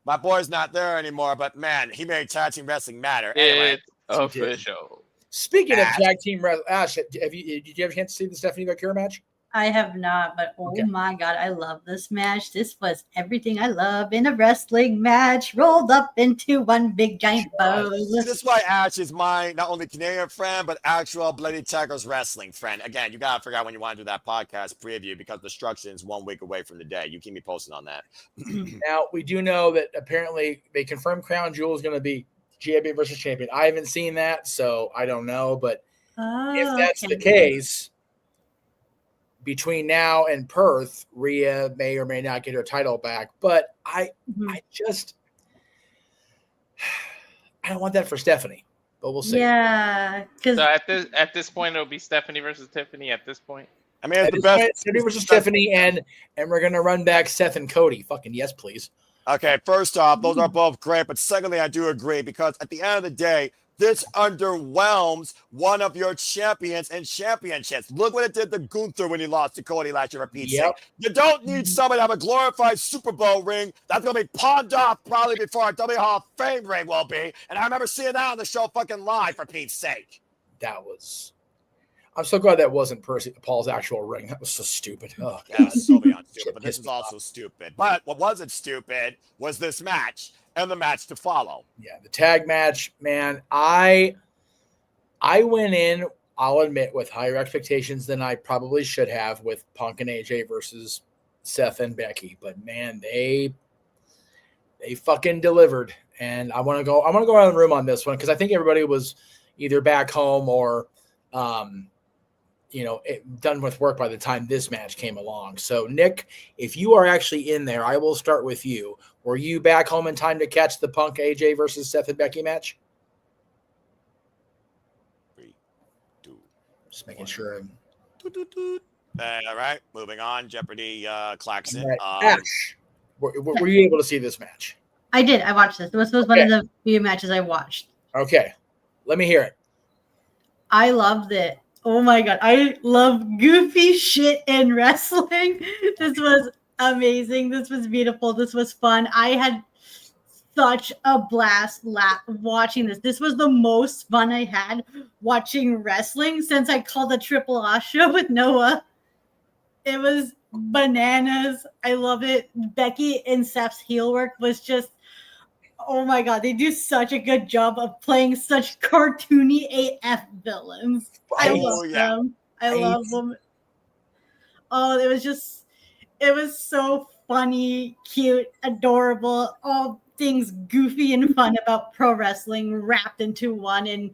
My boy's not there anymore, but man, he made tag team wrestling matter. Anyway, It's official. Speaking of tag team wrestling, Ash, did you have a chance to see the Stephanie Bakura match? I have not, but oh my God, I love this match. This was everything I love in a wrestling match, rolled up into one big giant bow. This is why Ash is my not only Canadian friend, but actual Bloody Tigers wrestling friend. Again, you got to figure out when you want to do that podcast preview because Destruction is 1 week away from the day. You keep me posted on that. Now, we do know that apparently they confirmed Crown Jewel is going to be champion versus champion. I haven't seen that, so I don't know. But if that's the case, between now and Perth, Rhea may or may not get her title back. But I don't want that for Stephanie. But we'll see. Yeah, So at this point, it'll be Stephanie versus Tiffany. At this point, I mean, it's the best. Stephanie versus Tiffany, and we're gonna run back Seth and Cody. Fucking yes, please. Okay, first off, those are both great, but secondly, I do agree because at the end of the day, this underwhelms one of your champions and championships. Look what it did to Gunther when he lost to Cody last year for Pete's sake. You don't need somebody to have a glorified Super Bowl ring that's going to be pawned off probably before a W Hall of Fame ring will be. And I remember seeing that on the show fucking live for Pete's sake. I'm so glad that wasn't Paul's actual ring. That was so stupid. Oh, yeah, that's so beyond stupid. But this is also stupid. But what wasn't stupid was this match and the match to follow. Yeah, the tag match, man. I went in, I'll admit, with higher expectations than I probably should have with Punk and AJ versus Seth and Becky. But man, they fucking delivered. And I want to go around the room on this one because I think everybody was either back home or done with work by the time this match came along. So, Nick, if you are actually in there, I will start with you. Were you back home in time to catch the Punk AJ versus Seth and Becky match? 3, 2, just making sure. All right, moving on. Jeopardy klaxon. Right. Ash, were you able to see this match? I did. I watched this. This was one of the few matches I watched. Okay, let me hear it. I loved it. Oh my God. I love goofy shit in wrestling. This was amazing. This was beautiful. This was fun. I had such a blast watching this. This was the most fun I had watching wrestling since I called the Triple A show with Noah. It was bananas. I love it. Becky and Seth's heel work was just, oh my God, they do such a good job of playing such cartoony AF villains. I love them. I love them. Oh, it was so funny, cute, adorable, all things goofy and fun about pro wrestling wrapped into one. And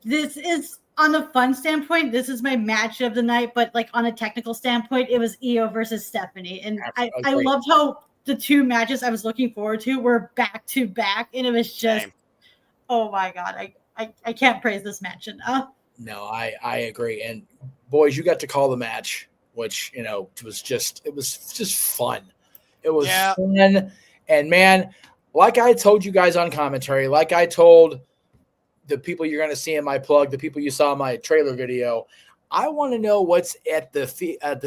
this is, on a fun standpoint, this is my match of the night, but like on a technical standpoint, it was Io versus Stephanie. And I loved how the two matches I was looking forward to were back to back, and it was just, oh my God, I can't praise this match enough. No, I agree. And boys, you got to call the match, which was just fun. It was fun, and man, like I told you guys on commentary, like I told the people you're going to see in my plug, the people you saw in my trailer video, I want to know what's at the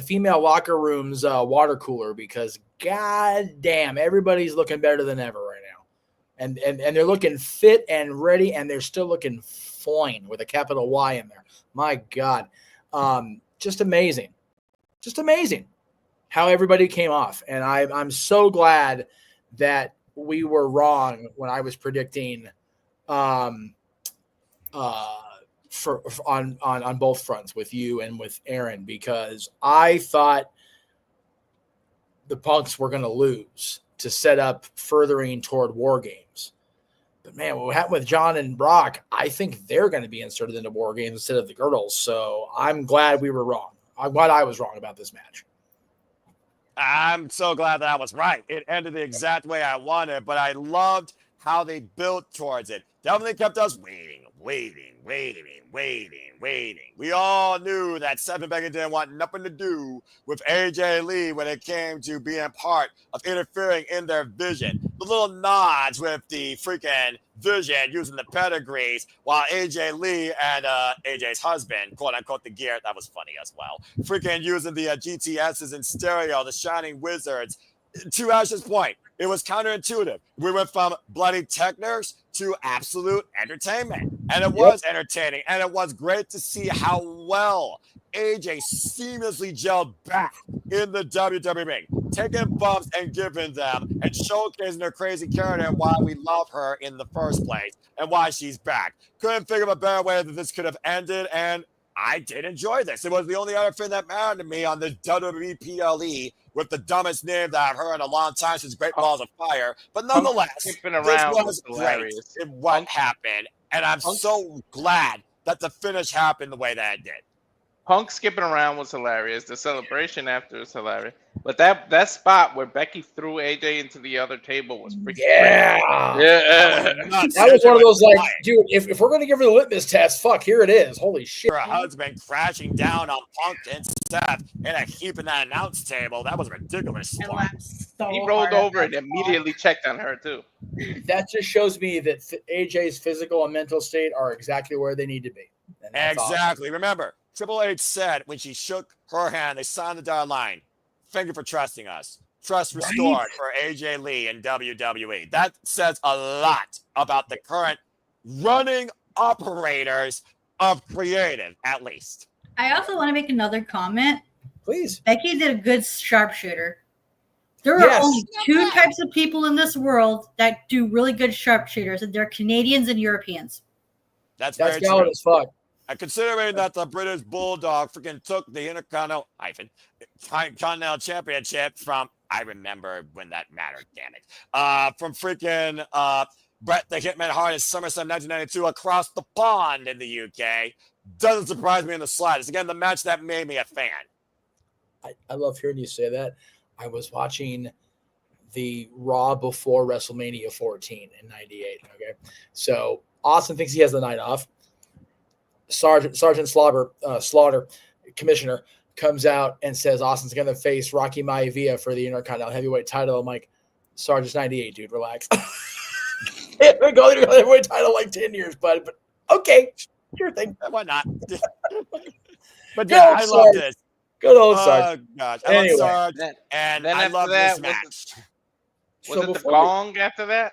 female locker room's water cooler because god damn, everybody's looking better than ever right now. and they're looking fit and ready, and they're still looking fine with a capital Y in there. My God, just amazing how everybody came off, and I'm so glad that we were wrong when I was predicting on both fronts with you and with Aaron, because I thought the Punks were going to lose to set up furthering toward War Games. But man, what happened with John and Brock, I think they're going to be inserted into War Games instead of the Girdles. So I'm glad we were wrong. I'm glad I was wrong about this match. I'm so glad that I was right. It ended the exact way I wanted, but I loved how they built towards it. Definitely kept us waiting. We all knew that Stephanie Becky didn't want nothing to do with AJ Lee when it came to being part of interfering in their vision. The little nods with the freaking vision using the pedigrees while AJ Lee and AJ's husband, quote unquote, the gear, that was funny as well, freaking using the GTSs in stereo, the Shining Wizards. To Ash's point, it was counterintuitive. We went from bloody techners to absolute entertainment. And it was entertaining. And it was great to see how well AJ seamlessly gelled back in the WWE ring, taking bumps and giving them and showcasing her crazy character and why we love her in the first place and why she's back. Couldn't think of a better way that this could have ended, and I did enjoy this. It was the only other thing that mattered to me on the WWE PLE with the dumbest name that I've heard in a long time since Great Balls of Fire. But nonetheless, this was great in what happened. And I'm so glad that the finish happened the way that it did. Punk skipping around was hilarious. The celebration after was hilarious. But that spot where Becky threw AJ into the other table was freaking Yeah. That was one of those, like, dude, if we're going to give her the litmus test, fuck, here it is. Holy shit. Her husband crashing down on Punk and Seth in a heap in that announce table. That was ridiculous. He rolled over and immediately checked on her, too. That just shows me that AJ's physical and mental state are exactly where they need to be. Exactly. Awesome. Remember, Triple H said when she shook her hand, they signed the dotted line. Thank you for trusting us. Trust restored for AJ Lee in WWE. That says a lot about the current running operators of creative, at least. I also want to make another comment. Please. Becky did a good sharpshooter. There are only two types of people in this world that do really good sharpshooters, and they're Canadians and Europeans. That's valid very true. as fuck. And considering that the British Bulldog freaking took the Intercontinental Championship from, I remember when that mattered, damn it, from freaking Bret the Hitman Hart at SummerSlam 1992 across the pond in the UK, doesn't surprise me in the slightest. Again, the match that made me a fan. I love hearing you say that. I was watching the Raw before WrestleMania 14 in 98, okay? So Austin thinks he has the night off. Sergeant Slaughter, commissioner, comes out and says Austin's going to face Rocky Maivia for the Intercontinental Heavyweight title. I'm like, Sergeant's 98, dude, relax. We go to the heavyweight title like 10 years, bud. But okay, sure thing. Why not? But yeah, I love this. Good old Sarge. Gosh, Anyway. I love Sarge, and then I after love that, this match. Was it the gong after that?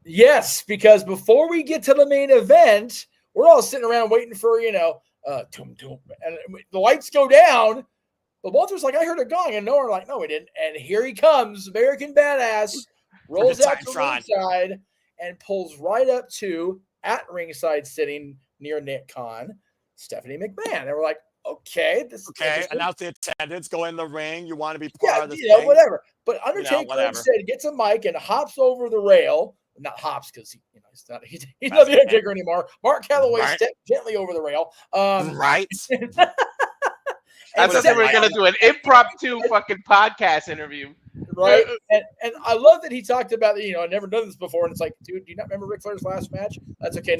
Yes, because before we get to the main event, we're all sitting around waiting for, and the lights go down. But Walter's like, I heard a gong. And Noah like, no, we didn't. And here he comes, American Badass, rolls out to ringside and pulls right up to, at ringside sitting near Nick Khan, Stephanie McMahon. And we're like, okay. Announce the attendance, go in the ring. You want to be part of the thing. Whatever. But Undertaker instead gets a mic and hops over the rail. Not hops because he's not the Undertaker anymore. Mark Calloway stepped gently over the rail. Right. I thought they were going to do an impromptu fucking podcast interview. Right. And I love that he talked about, I've never done this before. And it's like, dude, do you not remember Ric Flair's last match? That's okay.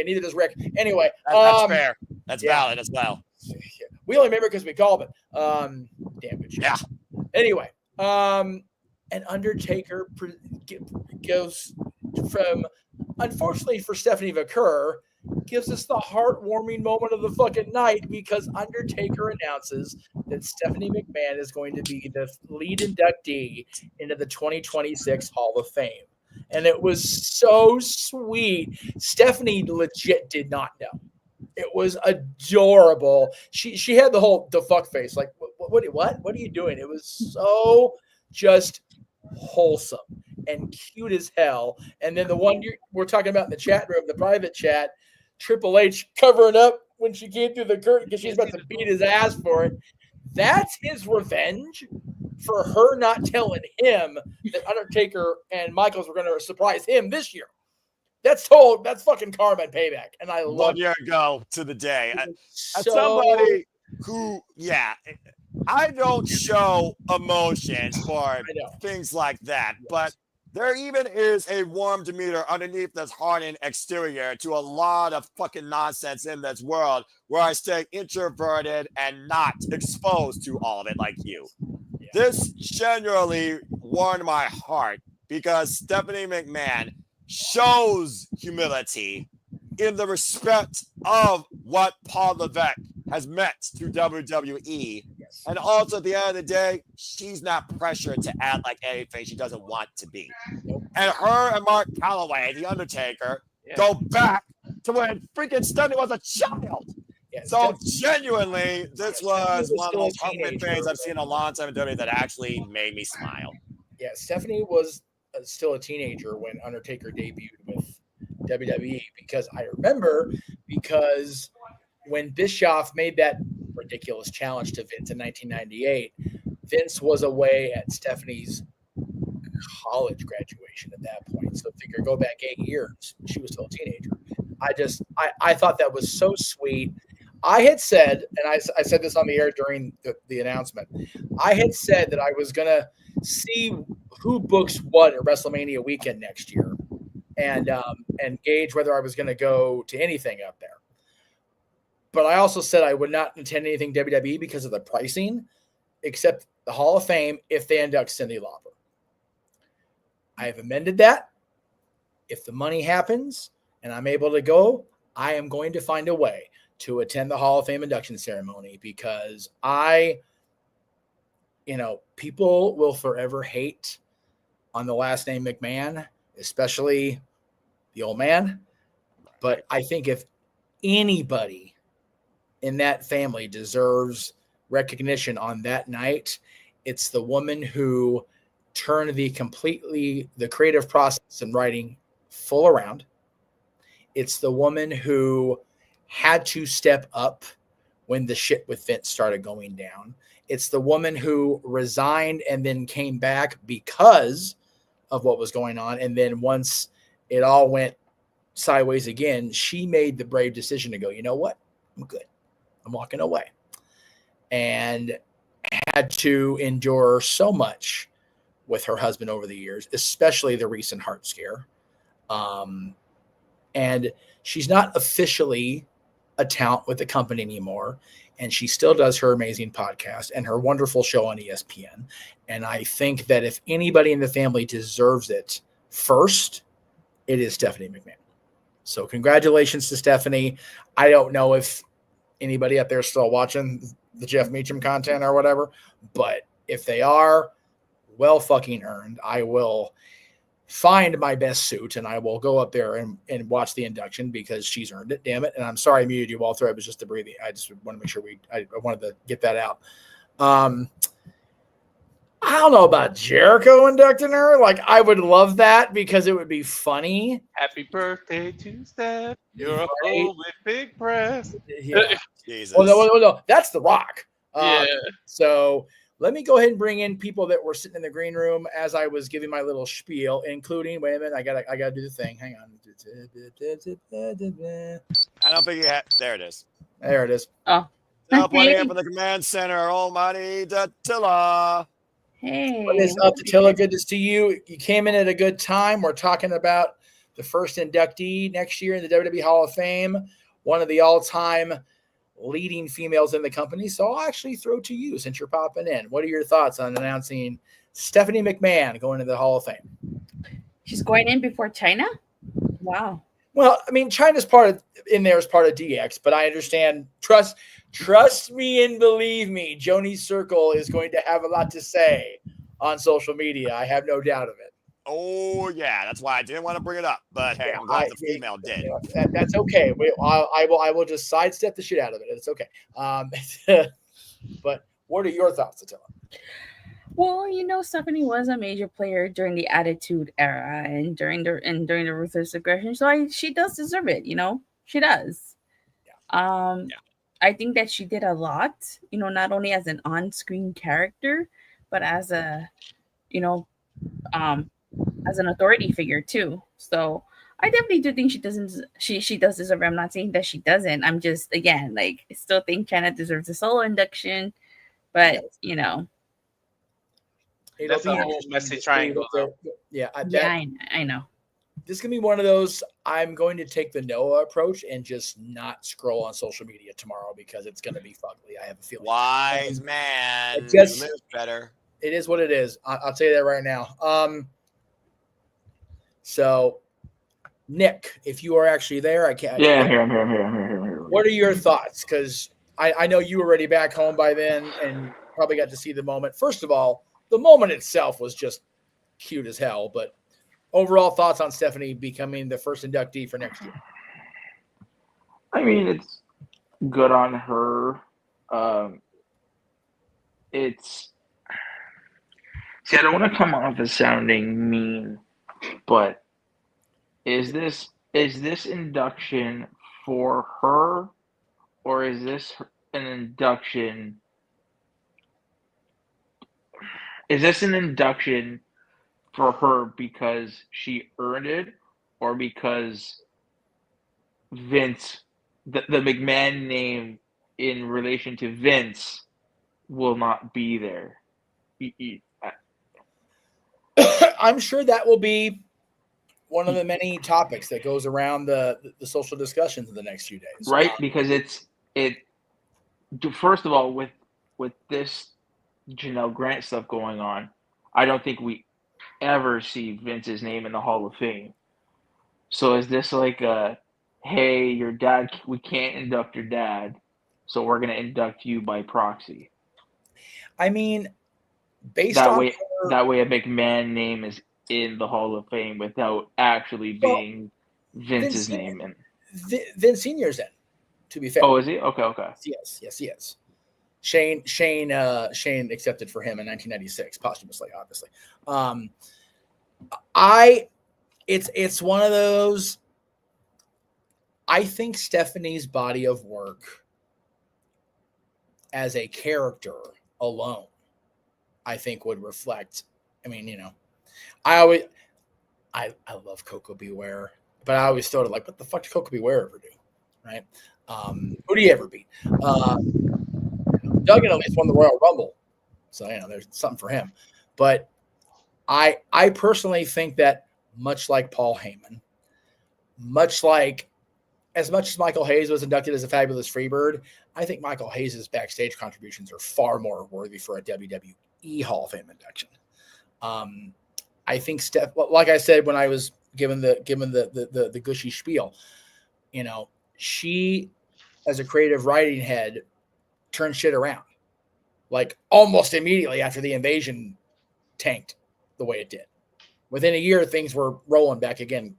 Neither does Rick. Anyway. That's fair. That's valid as well. We only remember because we called it. Damn good shit. Yeah. Anyway. And Undertaker goes from, unfortunately for Stephanie McCurr, gives us the heartwarming moment of the fucking night because Undertaker announces that Stephanie McMahon is going to be the lead inductee into the 2026 Hall of Fame. And it was so sweet. Stephanie legit did not know. It was adorable. She had the fuck face. Like, what are you doing? It was so just wholesome and cute as hell. And then the one we're talking about in the chat room, the private chat, Triple H covering up when she came through the curtain because she's about to beat his ass for it. That's his revenge for her not telling him that Undertaker and Michaels were going to surprise him this year. That's fucking karma and payback. And I love 1 year ago to the day. As So- somebody who, I don't show emotions for things like that, but there even is a warm demeanor underneath this hardened exterior to a lot of fucking nonsense in this world where I stay introverted and not exposed to all of it like you. Yeah. This genuinely warmed my heart because Stephanie McMahon shows humility in the respect of what Paul Levesque has meant to WWE. Yes. And also at the end of the day, she's not pressured to act like anything she doesn't want to be. Nope. And her and Mark Calloway, The Undertaker, go back to when freaking Stephanie was a child. Yes, so genuinely, this was one of the most heartwarming things I've seen in a long time in WWE that actually made me smile. Yeah, Stephanie was still a teenager when Undertaker debuted with WWE because when Bischoff made that ridiculous challenge to Vince in 1998, Vince was away at Stephanie's college graduation at that point. So figure go back 8 years, she was still a teenager. I thought that was so sweet. I had said, and I said this on the air during the announcement, I had said that I was going to see who books what at WrestleMania weekend next year and gauge whether I was going to go to anything up there. But I also said I would not attend anything WWE because of the pricing, except the Hall of Fame if they induct Cyndi Lauper. I have amended that. If the money happens and I'm able to go, I am going to find a way to attend the Hall of Fame induction ceremony because people will forever hate on the last name McMahon, especially the old man. But I think if anybody in that family deserves recognition on that night, it's the woman who turned the creative process and writing full around. It's the woman who had to step up when the shit with Vince started going down. It's the woman who resigned and then came back because of what was going on. And then once it all went sideways again, she made the brave decision to go, you know what? I'm good. I'm walking away. And had to endure so much with her husband over the years, especially the recent heart scare. And she's not officially a talent with the company anymore. And she still does her amazing podcast and her wonderful show on ESPN. And I think that if anybody in the family deserves it first, it is Stephanie McMahon. So congratulations to Stephanie. I don't know if anybody out there is still watching the Jeff Meacham content or whatever, but if they are, well fucking earned. I will find my best suit and I will go up there and watch the induction because she's earned it. Damn it. And I'm sorry I muted you, Walter. I was just a breathing. I just want to make sure I wanted to get that out. I don't know about Jericho inducting her. Like, I would love that because it would be funny. Happy birthday to Steph. You're a fool with big breasts. Yeah. Jesus. Well, no, that's The Rock. Yeah. So let me go ahead and bring in people that were sitting in the green room as I was giving my little spiel, including, wait a minute, I gotta do the thing. Hang on. I don't think you had. There it is. There it is. Oh. Now playing in from the command center, Almighty Dattila. Hey. What is up, Dattila? Good to see you. You came in at a good time. We're talking about the first inductee next year in the WWE Hall of Fame, one of the all-time leading females in the company. So I'll actually throw to you since you're popping in. What are your thoughts on announcing Stephanie McMahon going to the Hall of Fame? She's going in before China? Wow. Well, I mean, China's part of DX, but I understand. Trust me and believe me, Joni Circle is going to have a lot to say on social media. I have no doubt of it. Oh yeah, that's why I didn't want to bring it up. But hey, I'm glad the female did. That's okay. I will just sidestep the shit out of it. It's okay. But what are your thoughts, Attila? Well, Stephanie was a major player during the Attitude Era and during the Ruthless Aggression, so she does deserve it. She does. I think that she did a lot. Not only as an on-screen character, but as a, as an authority figure too. So I definitely do think she does deserve it. I'm not saying that she doesn't. I'm just again I still think China deserves a solo induction, but That's a whole messy triangle, though. Yeah, I know. This is gonna be one of those. I'm going to take the Noah approach and just not scroll on social media tomorrow because it's gonna be fugly. I have a feeling. Wise man, It just lives better. It is what it is. I'll tell you that right now. So, Nick, if you are actually there, I can't. Yeah, I'm here. What are your thoughts? Because I know you were already back home by then and probably got to see the moment. First of all, the moment itself was just cute as hell. But overall thoughts on Stephanie becoming the first inductee for next year? I mean, it's good on her. See, I don't want to come off as sounding mean, but is this induction for her, or is this an induction? Is this an induction for her because she earned it, or because Vince, the McMahon name in relation to Vince, will not be there? I'm sure that will be one of the many topics that goes around the social discussions in the next few days. Right, because it. First of all, with this Janelle Grant stuff going on, I don't think we ever see Vince's name in the Hall of Fame. So is this like a, hey, your dad, we can't induct your dad, so we're going to induct you by proxy? I mean, based that on way, that way a McMahon name is in the Hall of Fame without actually being Vince's name. And Vince Senior's in, to be fair. Oh, is he? Okay. Yes, he is. Shane accepted for him in 1996, posthumously, obviously. It's one of those. I think Stephanie's body of work as a character alone, I think would reflect. I mean, I love Coco Beware, but I always thought of like, what the fuck did Coco Beware ever do, right? Who do you ever beat? Duggan at least won the Royal Rumble, so there's something for him. But I personally think that much like Paul Heyman, as much as Michael Hayes was inducted as a fabulous Freebird, I think Michael Hayes' backstage contributions are far more worthy for a WWE Hall of Fame induction. I think like I said when I was given the gushy spiel, she as a creative writing head turned shit around, like almost immediately after the invasion tanked the way it did. Within a year, things were rolling back again,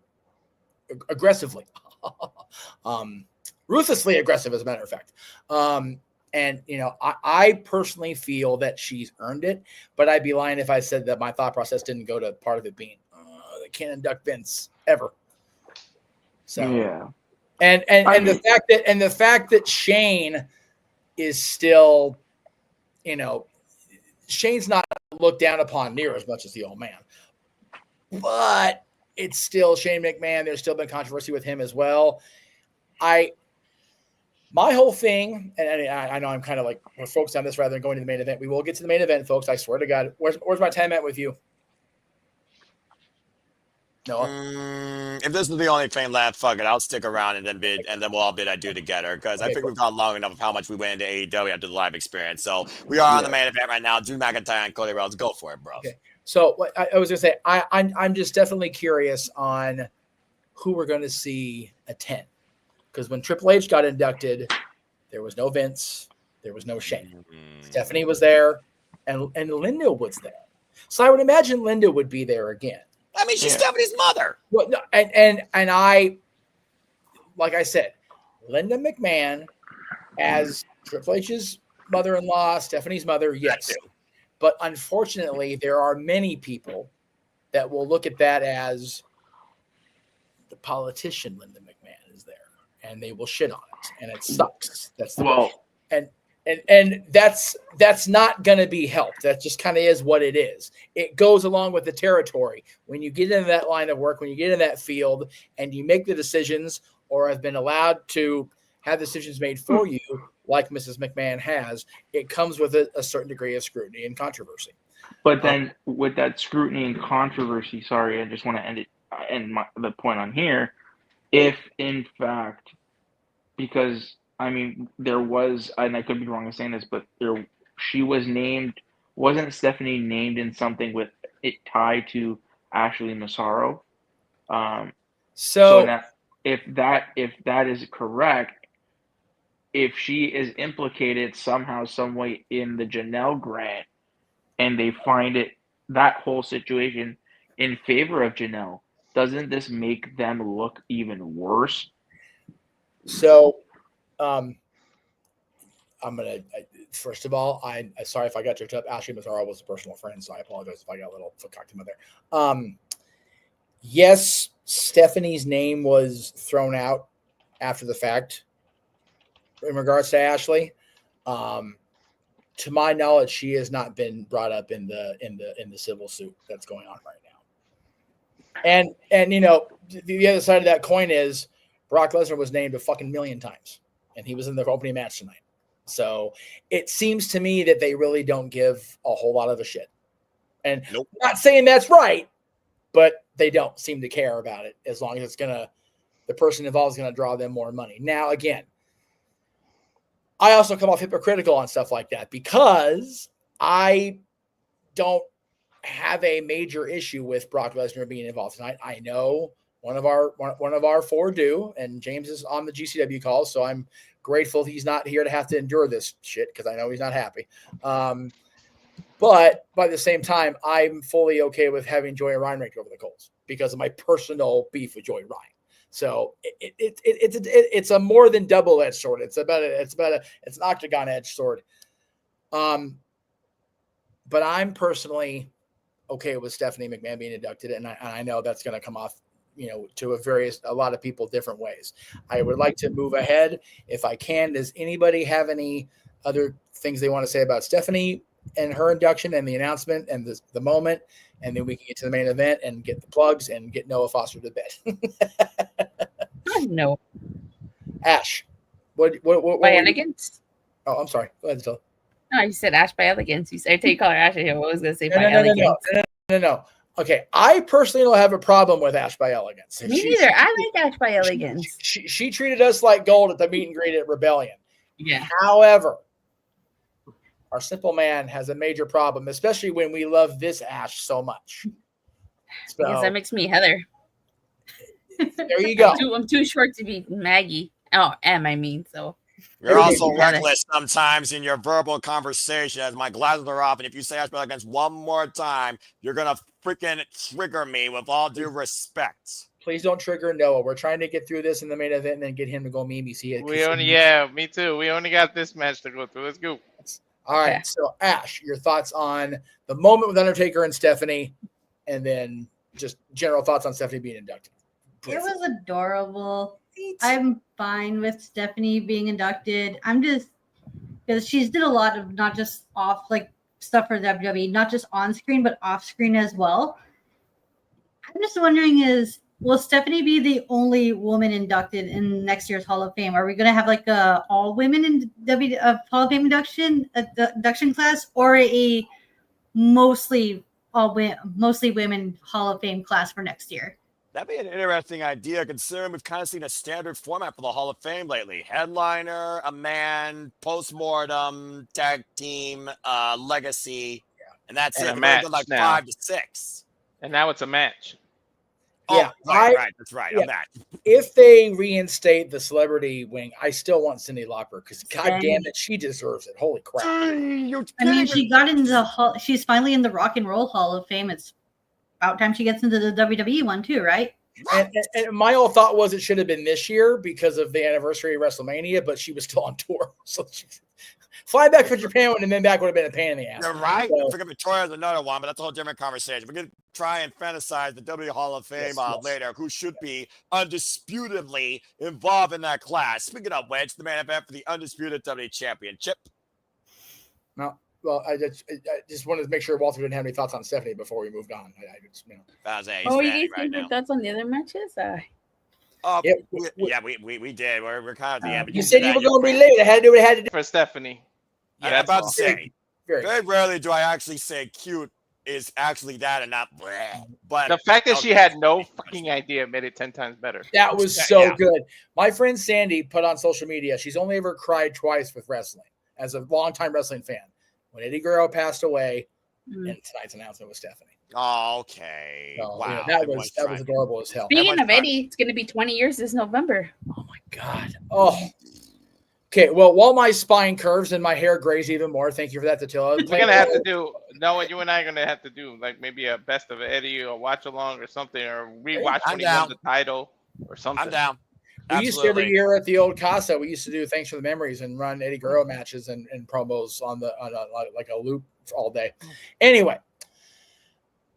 aggressively, ruthlessly aggressive, as a matter of fact. And I personally feel that she's earned it, but I'd be lying if I said that my thought process didn't go to part of it being they can't induct Vince ever. So yeah, and the fact that Shane is still, Shane's not looked down upon near as much as the old man, but it's still Shane McMahon. There's still been controversy with him as well. My whole thing, and I know I'm kind of like we're focused on this rather than going to the main event. We will get to the main event, folks. I swear to God. Where's my 10-minute with you? No. If this is the only thing left, fuck it. I'll stick around and then we'll all bid adieu together because I think we've gone long enough of how much we went into AEW after the live experience. So we are on the main event right now. Drew McIntyre and Cody Rhodes. Go for it, bro. Okay. So I was gonna say I'm just definitely curious on who we're going to see attend, because when Triple H got inducted, there was no Vince, there was no Shane. Stephanie was there, and Linda was there. So I would imagine Linda would be there again. I mean, she's Stephanie's mother. Well, no, and I, like I said, Linda McMahon as Triple H's mother-in-law, Stephanie's mother, yes. But unfortunately, there are many people that will look at that as the politician Linda McMahon is there, and they will shit on it, and it sucks. That's and that's not going to be helped. That just kind of is what it is. It goes along with the territory. When you get into that line of work, when you get in that field, and you make the decisions, or have been allowed to have decisions made for you, like Mrs. McMahon has, it comes with a certain degree of scrutiny and controversy. But then with that scrutiny and controversy, sorry, I just want to end the point on here. If in fact, because I mean, there was, and I could be wrong in saying this, but she was named, wasn't Stephanie named in something with it tied to Ashley Massaro? So now, if that is correct, if she is implicated somehow, some way in the Janelle grant, and they find that whole situation in favor of Janelle, doesn't this make them look even worse? So, I'm gonna first of all, I'm sorry if I got tripped up. Ashley Mazzaro was a personal friend, so I apologize if I got a little foot cocked in there. Yes, Stephanie's name was thrown out after the fact in regards to Ashley. To my knowledge, she has not been brought up in the civil suit that's going on right now. And you know, the other side of that coin is Brock Lesnar was named a fucking million times, and he was in the opening match tonight. So it seems to me that they really don't give a whole lot of a shit. And not saying that's right, but they don't seem to care about it as long as the person involved is going to draw them more money. Now, again, I also come off hypocritical on stuff like that because I don't have a major issue with Brock Lesnar being involved tonight. I know one of our four do, and James is on the GCW call, so I'm grateful he's not here to have to endure this shit because I know he's not happy. But by the same time, I'm fully okay with having Joey Ryan ranked over the Coles because of my personal beef with Joey Ryan. So it's a more than double-edged sword. It's an octagon-edged sword. But I'm personally okay with Stephanie McMahon being inducted, and I know that's going to come off, you know, to a lot of people different ways. I would like to move ahead if I can. Does anybody have any other things they want to say about Stephanie and her induction and the announcement and the moment? And then we can get to the main event and get the plugs and get Noah Foster to bed. No. Ash. What by elegance? Oh, I'm sorry. Go ahead, Phil. No, you said Ash by elegance. You said I take color Ash. I was going to say by elegance. No. Okay, I personally don't have a problem with Ash by Elegance. Me neither. I like Ash by Elegance. She treated us like gold at the meet and greet at Rebellion. Yeah. However, our simple man has a major problem, especially when we love this Ash so much. So, I guess that makes me Heather. There you go. I'm too short to be Maggie. Oh, I mean, so. You're also reckless sometimes in your verbal conversation as my glasses are off. And if you say Ash by Elegance one more time, you're going to freaking trigger me with all due respect. Please don't trigger Noah. We're trying to get through this in the main event and then get him to go Mimi. Me too. We only got this match to go through. Let's go. All right. So, Ash, your thoughts on the moment with Undertaker and Stephanie, and then just general thoughts on Stephanie being inducted. It was adorable. I'm fine with Stephanie being inducted. I'm just because she's did a lot of not just off like stuff for WWE, not just on screen but off screen as well. I'm just wondering will Stephanie be the only woman inducted in next year's Hall of Fame? Are we going to have like a all women in Hall of Fame induction class, or a mostly women Hall of Fame class for next year? That'd be an interesting idea, considering we've kind of seen a standard format for the Hall of Fame lately. Headliner, a man, post-mortem, tag team, legacy, and that's it. A match like now. 5 to 6. And now it's a match. Yeah, right. That's right. Yeah. A match. If they reinstate the celebrity wing, I still want Cyndi Lauper because God damn it, she deserves it. Holy crap! I mean, she got in she's finally in the Rock and Roll Hall of Fame. It's about time she gets into the WWE one too, right? And my whole thought was it should have been this year because of the anniversary of WrestleMania, but she was still on tour. So fly back for Japan and then back would have been a pain in the ass. You're right. So, I forget Victoria's another one, but that's a whole different conversation. We're going to try and fantasize the WWE Hall of Fame later, who should be undisputedly involved in that class. Speaking of which, the main event for the undisputed WWE Championship. No. Well, I just wanted to make sure Walter didn't have any thoughts on Stephanie before we moved on. Oh, you guys didn't get thoughts on the other matches? We did. We're kind of at the end. You said you were going to be late. I had to do what I had to do. For Stephanie. Yeah, I'm about to say, very rarely do I actually say cute is actually that and not bleh. But the fact that she had no fucking idea made it 10 times better. That was so good. My friend Sandy put on social media, she's only ever cried twice with wrestling as a longtime wrestling fan. When Eddie Guerrero passed away, and tonight's announcement was Stephanie. Oh, okay. So, wow. That was adorable as hell. Speaking of Eddie, it's going to be 20 years this November. Oh, my God. Oh. Okay, well, while my spine curves and my hair grays even more, thank you for that, Tatilla. We're going to have to do, Noah, you and I are going to have to do like maybe a best of Eddie or watch along or something, or rewatch when he won the title or something. I'm down. We used to every year at the old Casa. We used to do Thanks for the Memories and run Eddie Guerrero matches and promos on like a loop all day. Anyway,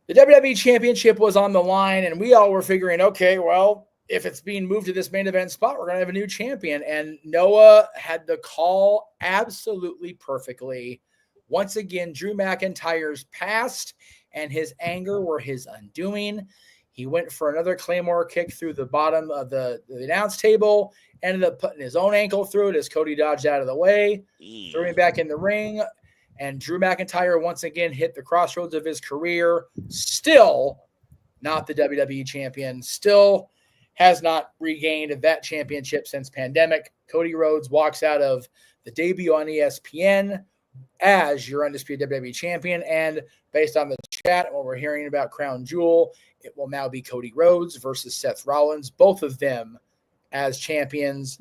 the WWE Championship was on the line, and we all were figuring, okay, well, if it's being moved to this main event spot, we're going to have a new champion. And Noah had the call absolutely perfectly. Once again, Drew McIntyre's past and his anger were his undoing. He went for another Claymore kick through the bottom of the announce table, ended up putting his own ankle through it as Cody dodged out of the way, threw him back in the ring, and Drew McIntyre once again hit the crossroads of his career. Still not the WWE champion, still has not regained that championship since pandemic. Cody Rhodes walks out of the debut on ESPN as your undisputed WWE champion, and based on the chat and what we're hearing about Crown Jewel, it will now be Cody Rhodes versus Seth Rollins, both of them as champions.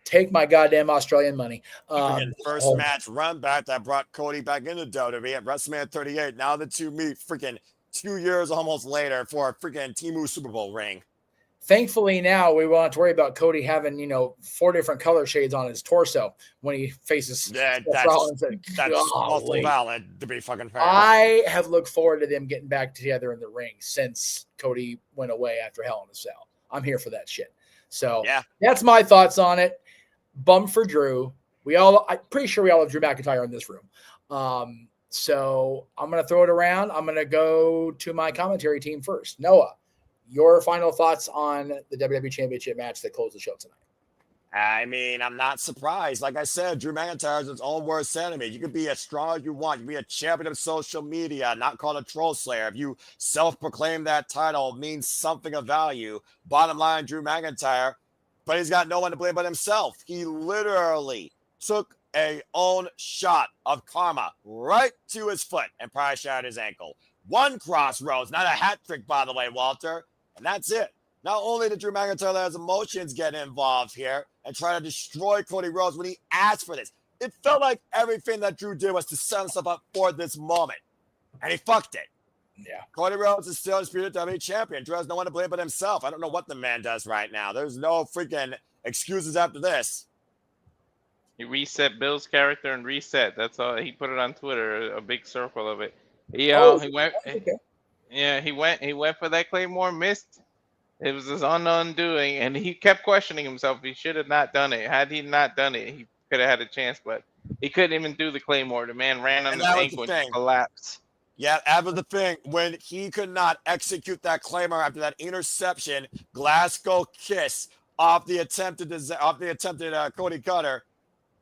Take my goddamn Australian money. First match run back that brought Cody back into WWE at WrestleMania 38. Now the two meet freaking 2 years almost later for a freaking Temu Super Bowl ring. Thankfully, now we won't have to worry about Cody having, 4 different color shades on his torso when he faces Seth Rollins. That's also valid, to be fucking fair. I have looked forward to them getting back together in the ring since Cody went away after Hell in a Cell. I'm here for that shit. So that's my thoughts on it. Bummed for Drew. I'm pretty sure we all have Drew McIntyre in this room. So I'm going to throw it around. I'm going to go to my commentary team first. Noah, your final thoughts on the WWE Championship match that closed the show tonight. I mean, I'm not surprised. Like I said, Drew McIntyre is his own worst enemy. You can be as strong as you want. You can be a champion of social media, not called a troll slayer. If you self-proclaim that title, it means something of value. Bottom line, Drew McIntyre, but he's got no one to blame but himself. He literally took a own shot of karma right to his foot and probably shattered his ankle. One crossroads, not a hat trick, by the way, Walter. And that's it. Not only did Drew McIntyre let his emotions get involved here and try to destroy Cody Rhodes when he asked for this, it felt like everything that Drew did was to set himself up for this moment. And he fucked it. Yeah. Cody Rhodes is still undisputed WWE champion. Drew has no one to blame but himself. I don't know what the man does right now. There's no freaking excuses after this. He reset Bill's character and reset. That's all. He put it on Twitter, a big circle of it. He went. Okay. Yeah, he went for that Claymore, missed. It was his own undoing, and he kept questioning himself. He should have not done it. Had he not done it, he could have had a chance, but he couldn't even do the Claymore. The man ran on his ankle and collapsed. Yeah, that was the thing. When he could not execute that Claymore after that interception, Glasgow kiss off the attempted Cody Cutter,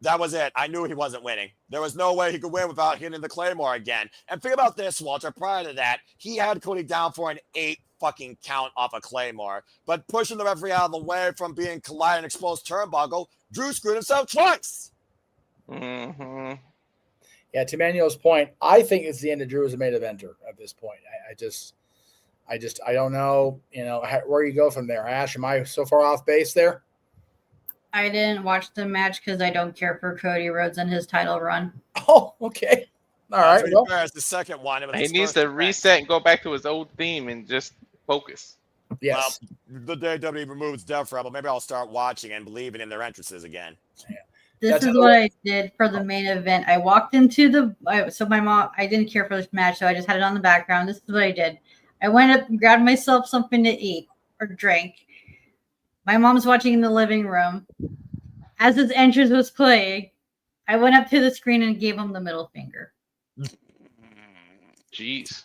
that was it. I knew he wasn't winning. There was no way he could win without hitting the Claymore again. And think about this, Walter. Prior to that, he had Cody down for an 8 fucking count off a Claymore. But pushing the referee out of the way from being collided and exposed turnbuckle, Drew screwed himself twice. Mm-hmm. Yeah, to Manuel's point, I think it's the end of Drew as a main eventer at this point. I don't know, where you go from there. Ash, am I so far off base there? I didn't watch the match because I don't care for Cody Rhodes and his title run. Oh, okay. All right. To be Well, fair, it's the second one. It was He his needs first to event. reset and go back to his old theme and just focus. yes. Well, the day WWE removes Death Rebel, maybe I'll start watching and believing in their entrances again. This is what I did for the main event. I walked into so my mom, I didn't care for this match, so I just had it on the background. This is what I did. I went up and grabbed myself something to eat or drink. My mom's watching in the living room. As his entrance was playing, I went up to the screen and gave him the middle finger. Jeez.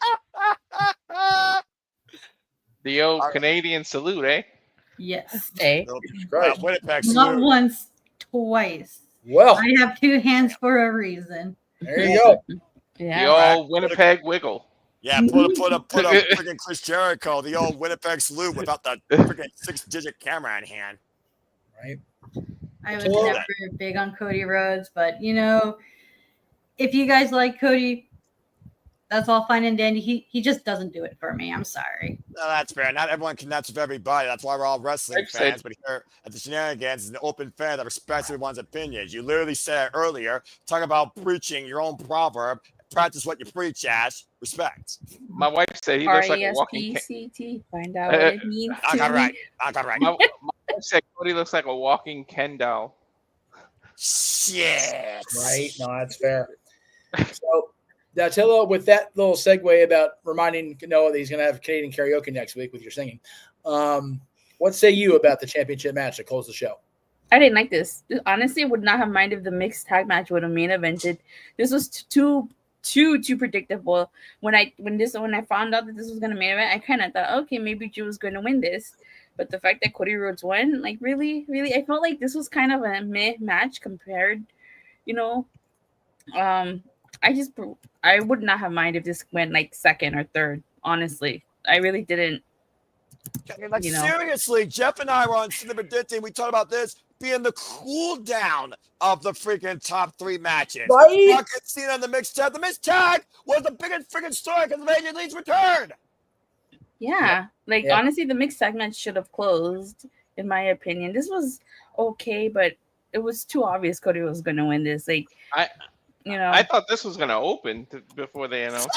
The old Canadian salute, eh? Yes. Winnipeg Not salute. once, twice. Well, I have two hands for a reason. There you go. The old Winnipeg wiggle. Yeah, put a freaking Chris Jericho, the old Winnipeg salute without the freaking 6-digit camera in hand. Right. I was never big on Cody Rhodes, but if you guys like Cody, that's all fine and dandy. He just doesn't do it for me. I'm sorry. No, that's fair. Not everyone connects with everybody. That's why we're all wrestling fans. But here at the Shenanigans, is an open fan that respects everyone's opinions. You literally said it earlier. Talk about preaching your own proverb. Practice what you preach, Ash. Respect. My wife said he looks like a walking. RESPCT. Find out what it means. I got it right. My wife said Cody looks like a walking Ken doll. Shit. Right. No, that's fair. So, Attila, with that little segue about reminding Noah that he's going to have Canadian karaoke next week with your singing, what say you about the championship match to close the show? I didn't like this. Honestly, would not have minded if the mixed tag match would have main evented. This was too predictable. When I found out that this was going to main event, I kind of thought, okay, maybe Drew was going to win this. But the fact that Cody Rhodes won, like really, I felt like this was kind of a meh match compared, I would not have minded if this went like second or third. Honestly, I really didn't. Like seriously, Jeff and I were on Cinema Predicting. We talked about this being the cool down of the freaking top 3 matches. Right? Fucking Cena and the mixed tag. The mixed tag was the biggest freaking story because of AJ Lee's return. Yeah, honestly, the mixed tag match should have closed, in my opinion. This was okay, but it was too obvious Cody was going to win this. I thought this was going to open before they announced.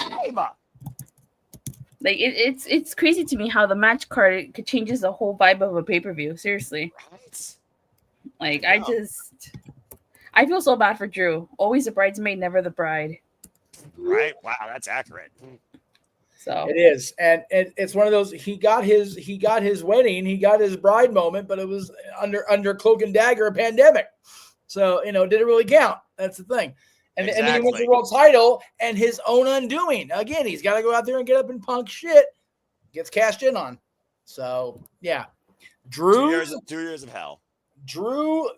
Like it's crazy to me how the match card changes the whole vibe of a pay-per-view. Seriously. Right. I feel so bad for Drew. Always the bridesmaid, never the bride. Right. Wow, that's accurate. So it is, and it's one of those. He got his wedding, he got his bride moment, but it was under cloak and dagger, a pandemic. So did it really count? That's the thing. And then he wins the world title and his own undoing. Again, he's got to go out there and get up and punk shit. Gets cashed in on. So, yeah. Drew. 2 years of hell. Drew,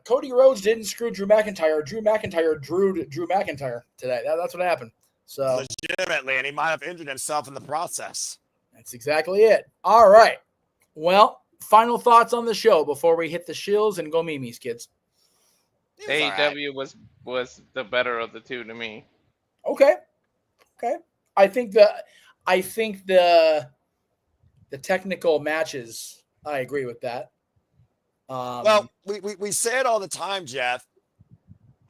Cody Rhodes didn't screw Drew McIntyre. Drew McIntyre drew Drew McIntyre today. That's what happened. So legitimately, and he might have injured himself in the process. That's exactly it. All right. Well, final thoughts on the show before we hit the shills and go Mimi's, kids. AEW was the better of the two to me. Okay. I think the technical matches, I agree with that. Well, we say it all the time, Jeff.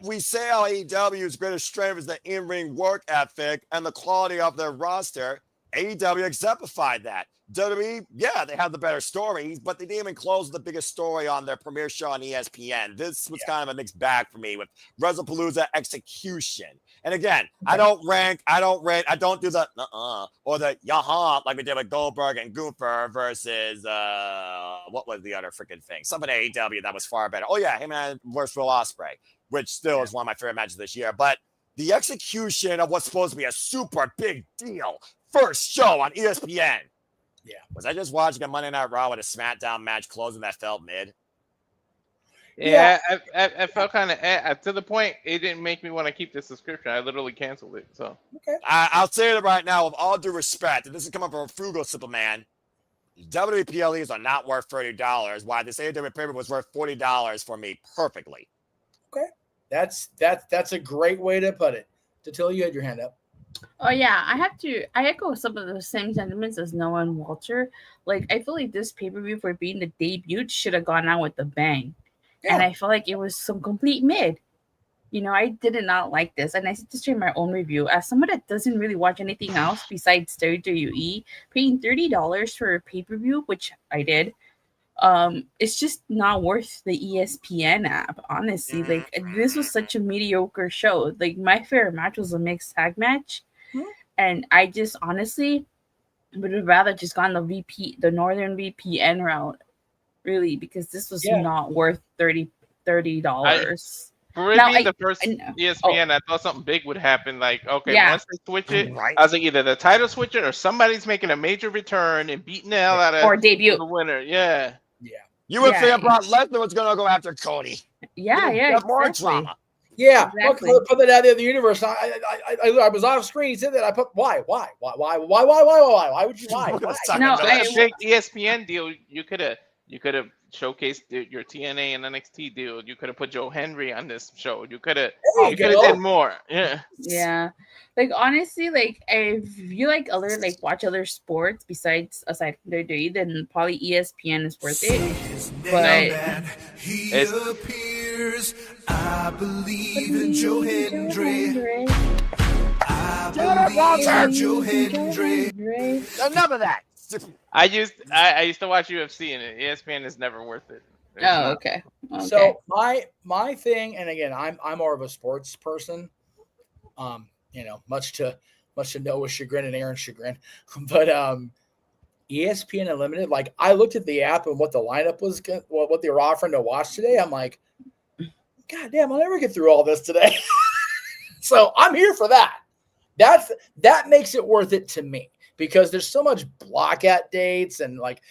We say how AEW's greatest strength is the in-ring work ethic and the quality of their roster. AEW exemplified that. WWE, yeah, they have the better stories, but they didn't even close the biggest story on their premiere show on ESPN. This was kind of a mixed bag for me with Wrestlepalooza execution. And again, I don't do the or the yaha like we did with Goldberg and Gunther versus what was the other freaking thing? Somebody at AEW that was far better. Oh yeah, him and versus Will Ospreay, which still is one of my favorite matches this year. But the execution of what's supposed to be a super big deal first show on ESPN. Yeah. Was I just watching a Monday Night Raw with a SmackDown match closing that felt mid? Yeah, I felt kind of to the point it didn't make me want to keep the subscription. I literally canceled it. So okay, I'll say it right now with all due respect, and this is coming from a frugal Superman. WPLEs are not worth $30. While this AEW paper was worth $40 for me perfectly. Okay, that's a great way to put it. Tatil, you had your hand up. Oh yeah, I echo some of the same sentiments as Noah and Walter. Like I feel like this pay-per-view for being the debut should have gone out with a bang. Yeah. And I feel like it was some complete mid. I did not like this, and I said to share my own review. As someone that doesn't really watch anything else besides WWE, paying $30 for a pay-per-view, which I did, it's just not worth the ESPN app, honestly. Like, this was such a mediocre show. Like, my favorite match was a mixed tag match, and I just honestly would have rather just gone the Northern VPN route, really, because this was not worth $30. For it being the first ESPN, I thought something big would happen. Like, okay, once they switch it, I was like, either the title switching or somebody's making a major return and beating the hell out of or debut the winner. Yeah. You would think Brock Lesnar was going to go after Cody. More drama. Yeah, put that out there in the universe. I was off screen. He said that. I put why would you why? No, a big ESPN deal. You could have showcased your TNA and NXT deal. You could have put Joe Henry on this show. You could have did more. Yeah. Like, honestly, like, if you like watch other sports aside from WWE, then probably ESPN is worth it. But I believe in Joe Hendry. Joe Hendry. Enough of that. I used to watch UFC, and ESPN is never worth it. Okay. So my thing, and again, I'm more of a sports person. Much to Noah's chagrin and Aaron's chagrin, but ESPN Unlimited. Like, I looked at the app and what the lineup was, what they were offering to watch today. I'm like, God damn, I'll never get through all this today. So I'm here for that. That makes it worth it to me, because there's so much blockout dates and like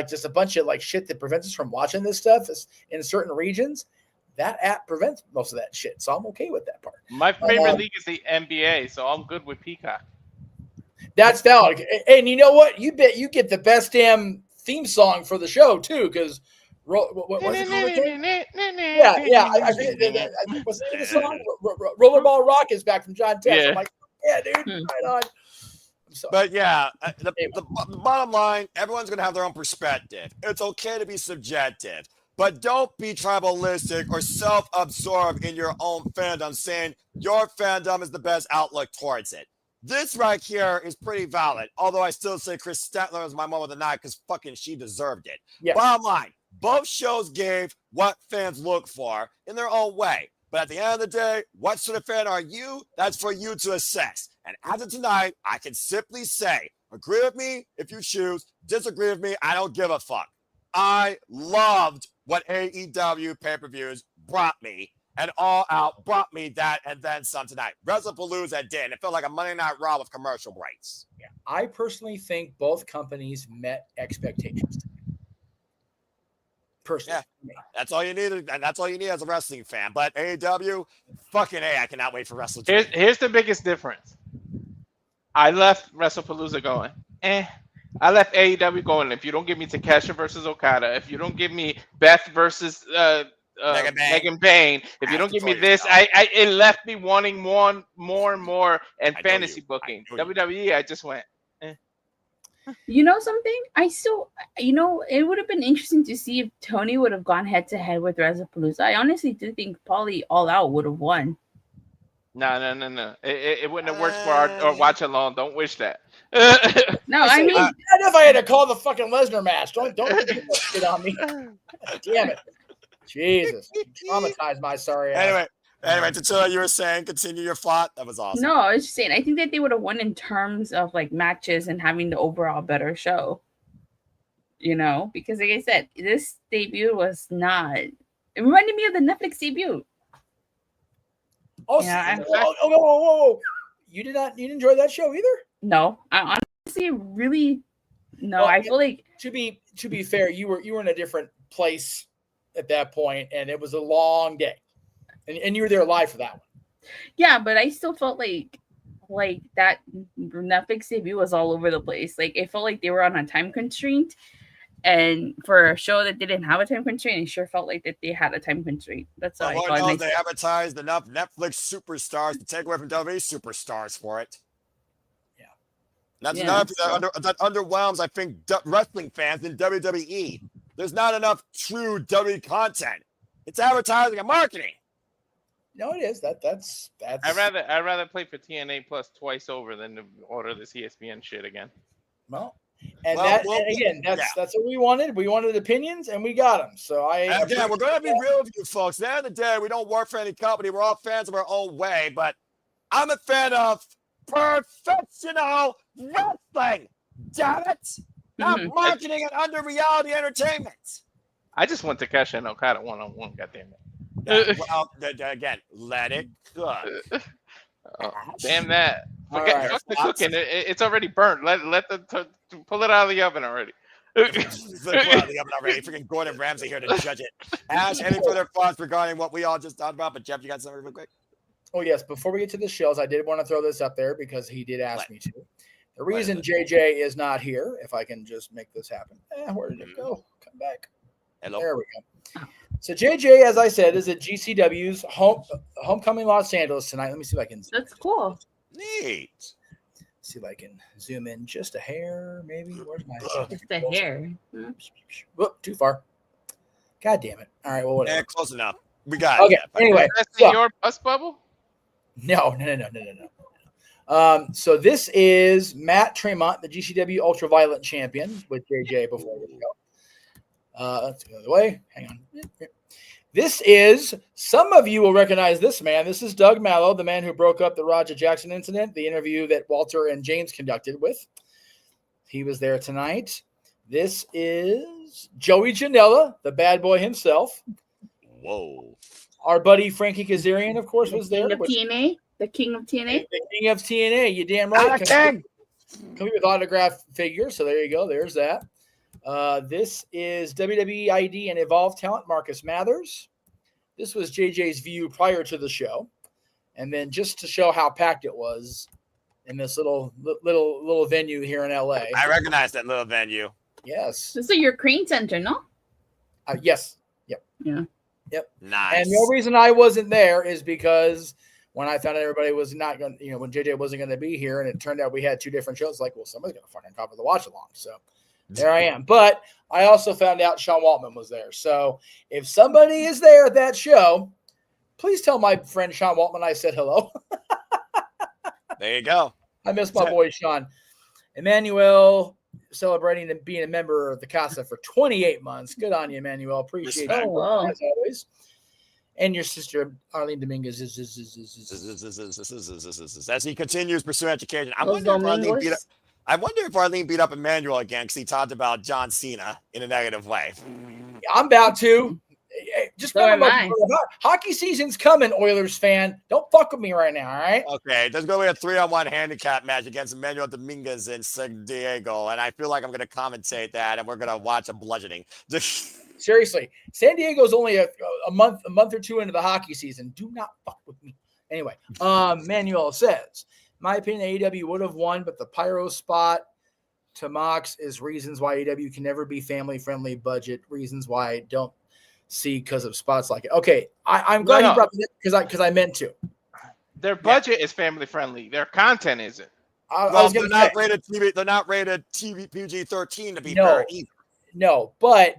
just a bunch of like shit that prevents us from watching this stuff in certain regions. That app prevents most of that shit, so I'm okay with that part. My favorite league is the NBA, so I'm good with Peacock. That's valid. And you know what? You bet you get the best damn theme song for the show too, because what's it called? Yeah. I forget what's the name of the song? Rollerball Rock is back from John Test. Yeah. I'm like, yeah, dude, right on. But yeah, the bottom line, everyone's going to have their own perspective. It's okay to be subjective, but don't be tribalistic or self-absorbed in your own fandom, saying your fandom is the best outlook towards it. This right here is pretty valid, although I still say Chris Statler is my mom of the night because fucking she deserved it. Yes. Bottom line, both shows gave what fans look for in their own way. But at the end of the day, what sort of fan are you? That's for you to assess. And as of tonight, I can simply say, agree with me if you choose, disagree with me, I don't give a fuck. I loved what AEW pay-per-views brought me, and All Out brought me that and then some tonight. Wrestlepalooza did. It felt like a Monday Night Raw with commercial breaks. Yeah, I personally think both companies met expectations. Personally. Yeah, that's all you need, and that's all you need as a wrestling fan. But AEW, fucking A, I cannot wait for Wrestle. Here's the biggest difference. I left Wrestlepalooza going, I left AEW going, if you don't give me Takeshita versus Okada, if you don't give me Beth versus Megan Bayne, if you don't give me this, it left me wanting more and more, and fantasy booking. WWE, I just went, You know something? I still, it would have been interesting to see if Tony would have gone head to head with Wrestlepalooza. I honestly do think probably All Out would have won. No. It wouldn't have worked for our watch along. Don't wish that. No, I mean, not if I had to call the fucking Lesnar match. Don't put that shit on me. Damn it, Jesus, traumatized my sorry ass. Anyway, Tatula, you were saying, continue your thought. That was awesome. No, I was just saying, I think that they would have won in terms of like matches and having the overall better show. Because like I said, this debut was not. It reminded me of the Netflix debut. Oh, yeah, whoa. You didn't enjoy that show either? No, I honestly really no. Well, I feel like to be fair, you were in a different place at that point, and it was a long day, and you were there live for that one. Yeah, but I still felt like that Netflix debut was all over the place. Like, it felt like they were on a time constraint. And for a show that didn't have a time constraint, it sure felt like that they had a time constraint. That's all I thought. They advertised enough Netflix superstars to take away from WWE superstars for it. Yeah. That's enough that underwhelms, I think, wrestling fans in WWE. There's not enough true WWE content. It's advertising and marketing. No, it is. That's. I'd rather play for TNA Plus twice over than to order this ESPN shit again. Well, and that's what we wanted. We wanted opinions, and we got them. So and again, we're going to be real with you folks. At the end of the day, we don't work for any company. We're all fans of our own way, but I'm a fan of professional wrestling. Damn it! Not marketing and under reality entertainment. I just want Takeshi and Okada one-on-one. Goddamn it! Well, again, let it cook. Damn that! Fuck the cooking. It's already burnt. Let the pull it out of the oven already. Pull it out of the oven already. Freaking Gordon Ramsay here to judge it. Ash, any further thoughts regarding what we all just talked about? But Jeff, you got something real quick? Oh yes. Before we get to the shows, I did want to throw this up there because he did ask me to. The reason JJ is not here, if I can just make this happen. Where did it go? Come back. Hello. There we go. So JJ, as I said, is at GCW's homecoming Los Angeles tonight. Let me see if I can. That's cool. Neat. See if I can zoom in just a hair, maybe. Where's my? Just a hair. Whoop, too far. God damn it! All right, well, whatever. Yeah, close enough. We got okay. it. Anyway, so, your bus bubble? No. So this is Matt Tremont, the GCW Ultraviolet champion, with JJ before we go. Let's go the other way. Hang on. This is, some of you will recognize this man. This is Doug Mallow, the man who broke up the Roger Jackson incident, the interview that Walter and James conducted with. He was there tonight. This is Joey Janela, the bad boy himself. Whoa. Our buddy Frankie Kazarian, of course, was there. The king of TNA? The king of TNA. You damn right. Come with autograph figure. So there you go. There's that. This is WWE ID and Evolve talent, Marcus Mathers. This was JJ's view prior to the show. And then just to show how packed it was in this little venue here in LA. I recognize that little venue. Yes. This is your Crane Center, no? Yes. Yep. Yeah. Yep. Nice. And the reason I wasn't there is because when I found out everybody was not going to, when JJ wasn't going to be here, and it turned out we had two different shows, like, well, somebody's going to fucking cover the watch along. So there I am. But I also found out Sean Waltman was there. So if somebody is there at that show, please tell my friend Sean Waltman I said hello. There you go. I miss my boy Sean. Emmanuel celebrating and being a member of the CASA for 28 months. Good on you, Emmanuel. Appreciate it. Wow. As always. And your sister, Arlene Dominguez. As he continues pursuing education, I wonder if Arlene beat up Emmanuel again because he talked about John Cena in a negative way. I'm about to. Just remember, hockey season's coming, Oilers fan. Don't fuck with me right now, all right? Okay, there's going to be a 3-on-1 handicap match against Emmanuel Dominguez in San Diego, and I feel like I'm going to commentate that, and we're going to watch a bludgeoning. Seriously, San Diego's only a month or two into the hockey season. Do not fuck with me. Anyway, Manuel says, my opinion, AEW would have won, but the pyro spot to Mox is reasons why AEW can never be family-friendly budget, reasons why I don't see because of spots like it. Okay, I'm glad you brought it because I meant to. Their budget is family-friendly. Their content isn't. They're not rated TV. They're not rated TV PG-13 to be fair either. No, but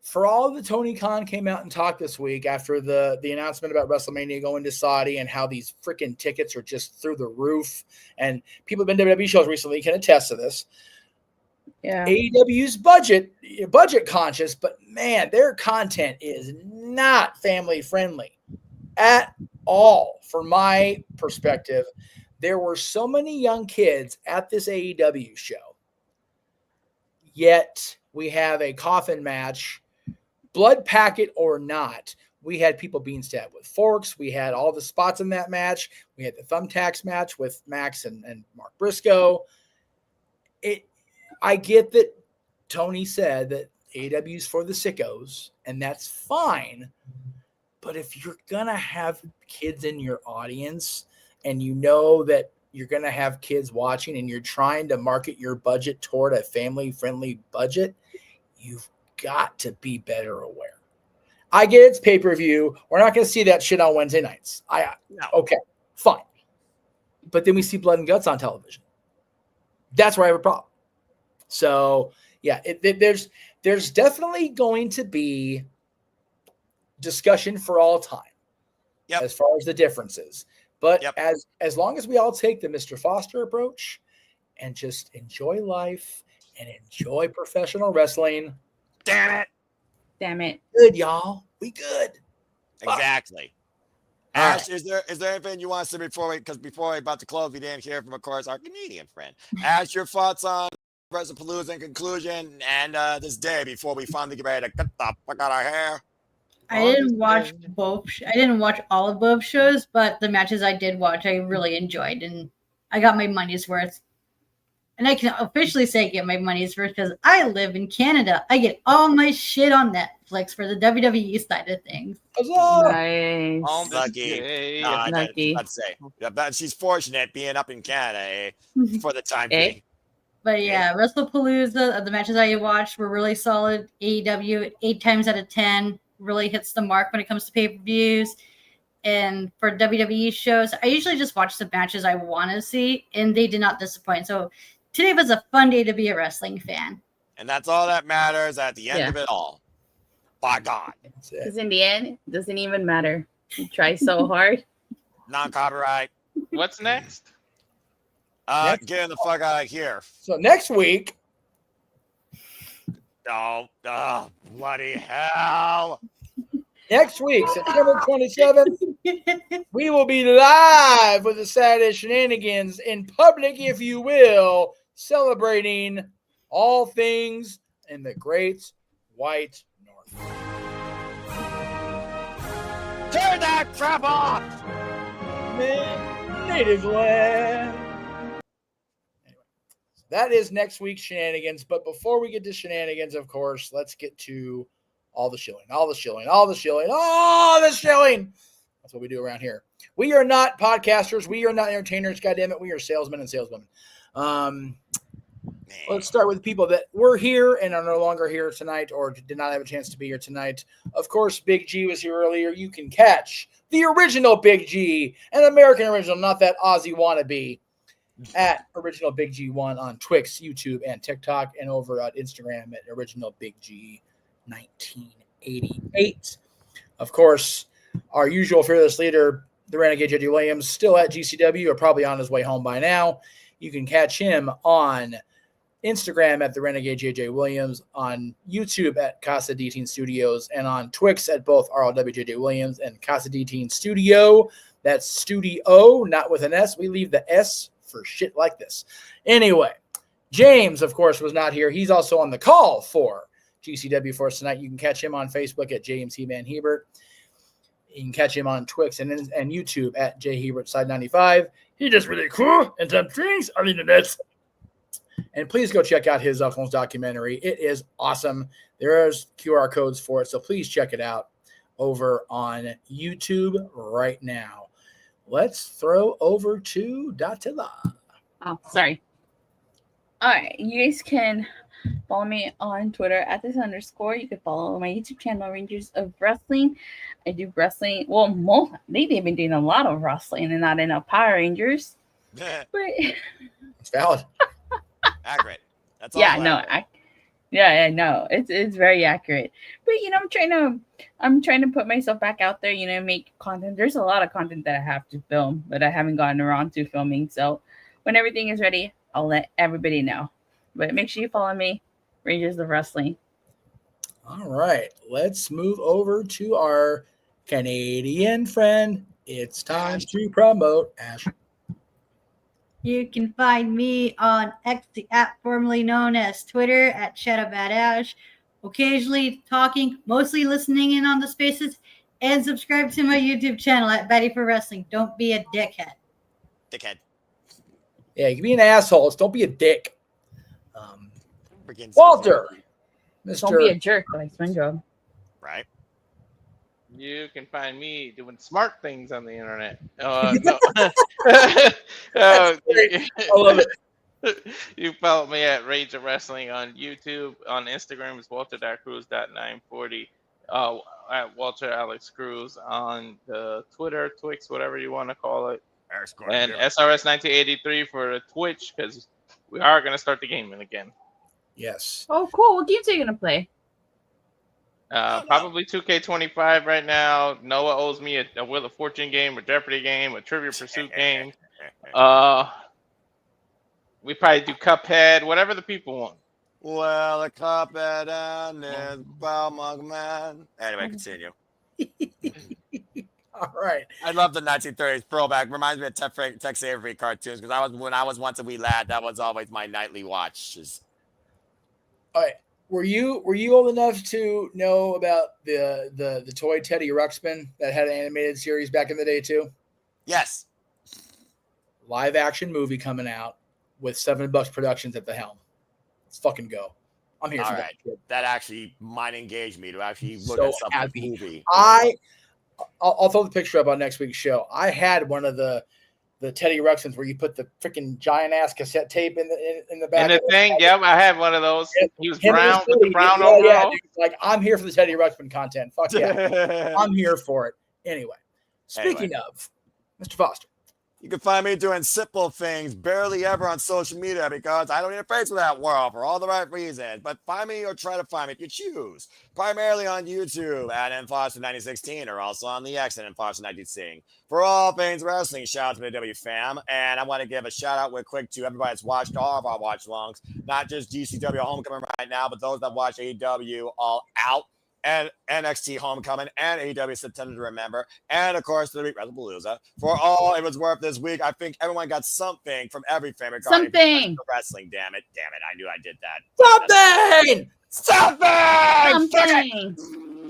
for all the Tony Khan came out and talked this week after the announcement about WrestleMania going to Saudi and how these freaking tickets are just through the roof, and people have been to WWE shows recently can attest to this. Yeah. AEW's budget conscious, but man, their content is not family friendly at all. From my perspective, there were so many young kids at this AEW show, yet we have a coffin match, blood packet or not. We had people being stabbed with forks. We had all the spots in that match. We had the thumbtacks match with Max and Mark Briscoe. I get that Tony said that AEW's for the sickos, and that's fine. But if you're going to have kids in your audience and you know that you're going to have kids watching and you're trying to market your budget toward a family-friendly budget, you've got to be better aware. I get it's pay-per-view. We're not going to see that shit on Wednesday nights. Okay, fine. But then we see blood and guts on television. That's where I have a problem. So, yeah, there's definitely going to be discussion for all time as far as the differences. But as long as we all take the Mr. Foster approach and just enjoy life and enjoy professional wrestling. Damn it. Damn it. Good, y'all. We good. Exactly. All Ash, is there anything you want to say before we're about to close, we didn't hear from, of course, our Canadian friend. Ash, your thoughts on Wrestlepalooza in conclusion and this day before we finally get ready to cut the fuck out our hair. I didn't watch both. I didn't watch all of both shows, but the matches I did watch, I really enjoyed, and I got my money's worth. And I can officially say I get my money's worth because I live in Canada. I get all my shit on Netflix for the WWE side of things. Nice. Lucky. Lucky. I'd say. Yeah, but she's fortunate being up in Canada for the time being. But yeah, Wrestlepalooza, the matches I watched were really solid. AEW, 8 times out of 10, really hits the mark when it comes to pay-per-views. And for WWE shows, I usually just watch the matches I want to see, and they did not disappoint. So today was a fun day to be a wrestling fan. And that's all that matters at the end of it all. By God. Because in the end, it doesn't even matter. You try so hard. Non-copyright. What's next? Getting the fuck out of here. So next week. Oh, bloody hell. Next week, September 27th, we will be live with the Saturday Shenanigans in public, if you will, celebrating all things in the Great White North. Turn that crap off! Native land. Anyway, that is next week's Shenanigans. But before we get to Shenanigans, of course, let's get to all the shilling. That's what we do around here. We are not podcasters. We are not entertainers. God damn it. We are salesmen and saleswomen. Let's start with people that were here and are no longer here tonight or did not have a chance to be here tonight. Of course, Big G was here earlier. You can catch the original Big G, an American original, not that Aussie wannabe, at Original Big G1 on Twix, YouTube, and TikTok, and over at Instagram at Original Big G 1988. Of course, our usual fearless leader, the Renegade JJ Williams, still at GCW or probably on his way home by now. You can catch him on Instagram at the Renegade JJ Williams, on YouTube at Casa D Teen Studios, and on Twix at both RLWJJ Williams and Casa D Teen Studio. That's studio, not with an S. We leave the S for shit like this. Anyway, James, of course, was not here. He's also on the call for GCW for us tonight. You can catch him on Facebook at James He-Man Hebert. You can catch him on Twix and YouTube at J Hebert Side 95. He does really cool and some things on the internet. And please go check out his Uncle's documentary. It is awesome. There's QR codes for it, so please check it out over on YouTube right now. Let's throw over to Datila. Oh, sorry. All right, you guys can follow me on Twitter at @this_. You can follow my YouTube channel, Rangers of Wrestling. I do wrestling. Well, lately I've been doing a lot of wrestling and not enough Power Rangers. But it's valid. Accurate. That's all. Yeah, no, it's very accurate. But I'm trying to put myself back out there. Make content. There's a lot of content that I have to film, but I haven't gotten around to filming. So when everything is ready, I'll let everybody know. But make sure you follow me, Rangers of Wrestling. All right, let's move over to our Canadian friend. It's time to promote Ash. You can find me on X, the app formerly known as Twitter, at ShadowBadAsh. Occasionally talking, mostly listening in on the spaces, and subscribe to my YouTube channel at Batty for Wrestling. Don't be a dickhead. Dickhead. Yeah, you can be an asshole. Just don't be a dick. Walter. Don't be a jerk like SpongeBob. Right. You can find me doing smart things on the internet. I love it. You follow me at Rage of Wrestling on YouTube. On Instagram is walter.cruz.940. At Walter Alex Cruz on the Twitter, Twix, whatever you want to call it. And SRS 1983 for the Twitch, because we are going to start the gaming again. Yes. Oh, cool. What games are you going to play? Probably 2K25 right now. Noah owes me a Wheel of Fortune game, a Jeopardy game, a Trivia Pursuit game. We probably do Cuphead, whatever the people want. Well, the Cuphead and his Balmug man. Anyway, continue. All right. I love the 1930s throwback. Reminds me of Tex Avery cartoons because when I was once a wee lad, that was always my nightly watch. All right. Were you old enough to know about the toy Teddy Ruxpin that had an animated series back in the day too? Yes. Live action movie coming out with $7 Productions at the helm. Let's fucking go. I'm here All for right. that. That actually might engage me to actually look So at something happy. movie. I'll throw the picture up on next week's show. I had one of the Teddy Ruxpins where you put the freaking giant ass cassette tape in the back. And the thing, yep, I had one of those. He was Him and brown his with the Billy, brown yeah, overall. dude. Like, I'm here for the Teddy Ruxpin content. Fuck yeah. I'm here for it. Anyway, speaking of, Mr. Foster. You can find me doing simple things barely ever on social media because I don't interface with that world for all the right reasons. But find me or try to find me if you choose. Primarily on YouTube at nfoster9016 or also on the X at nfoster9016. For all things wrestling, shout out to the W fam. And I want to give a shout out real quick to everybody that's watched all of our watch longs, not just GCW Homecoming right now, but those that watch AEW All Out. And NXT Homecoming and AEW September to Remember, and of course the Wrestlepalooza. For all it was worth this week, I think everyone got something from every fan regarding professional wrestling. Damn it! I knew I did that. Something.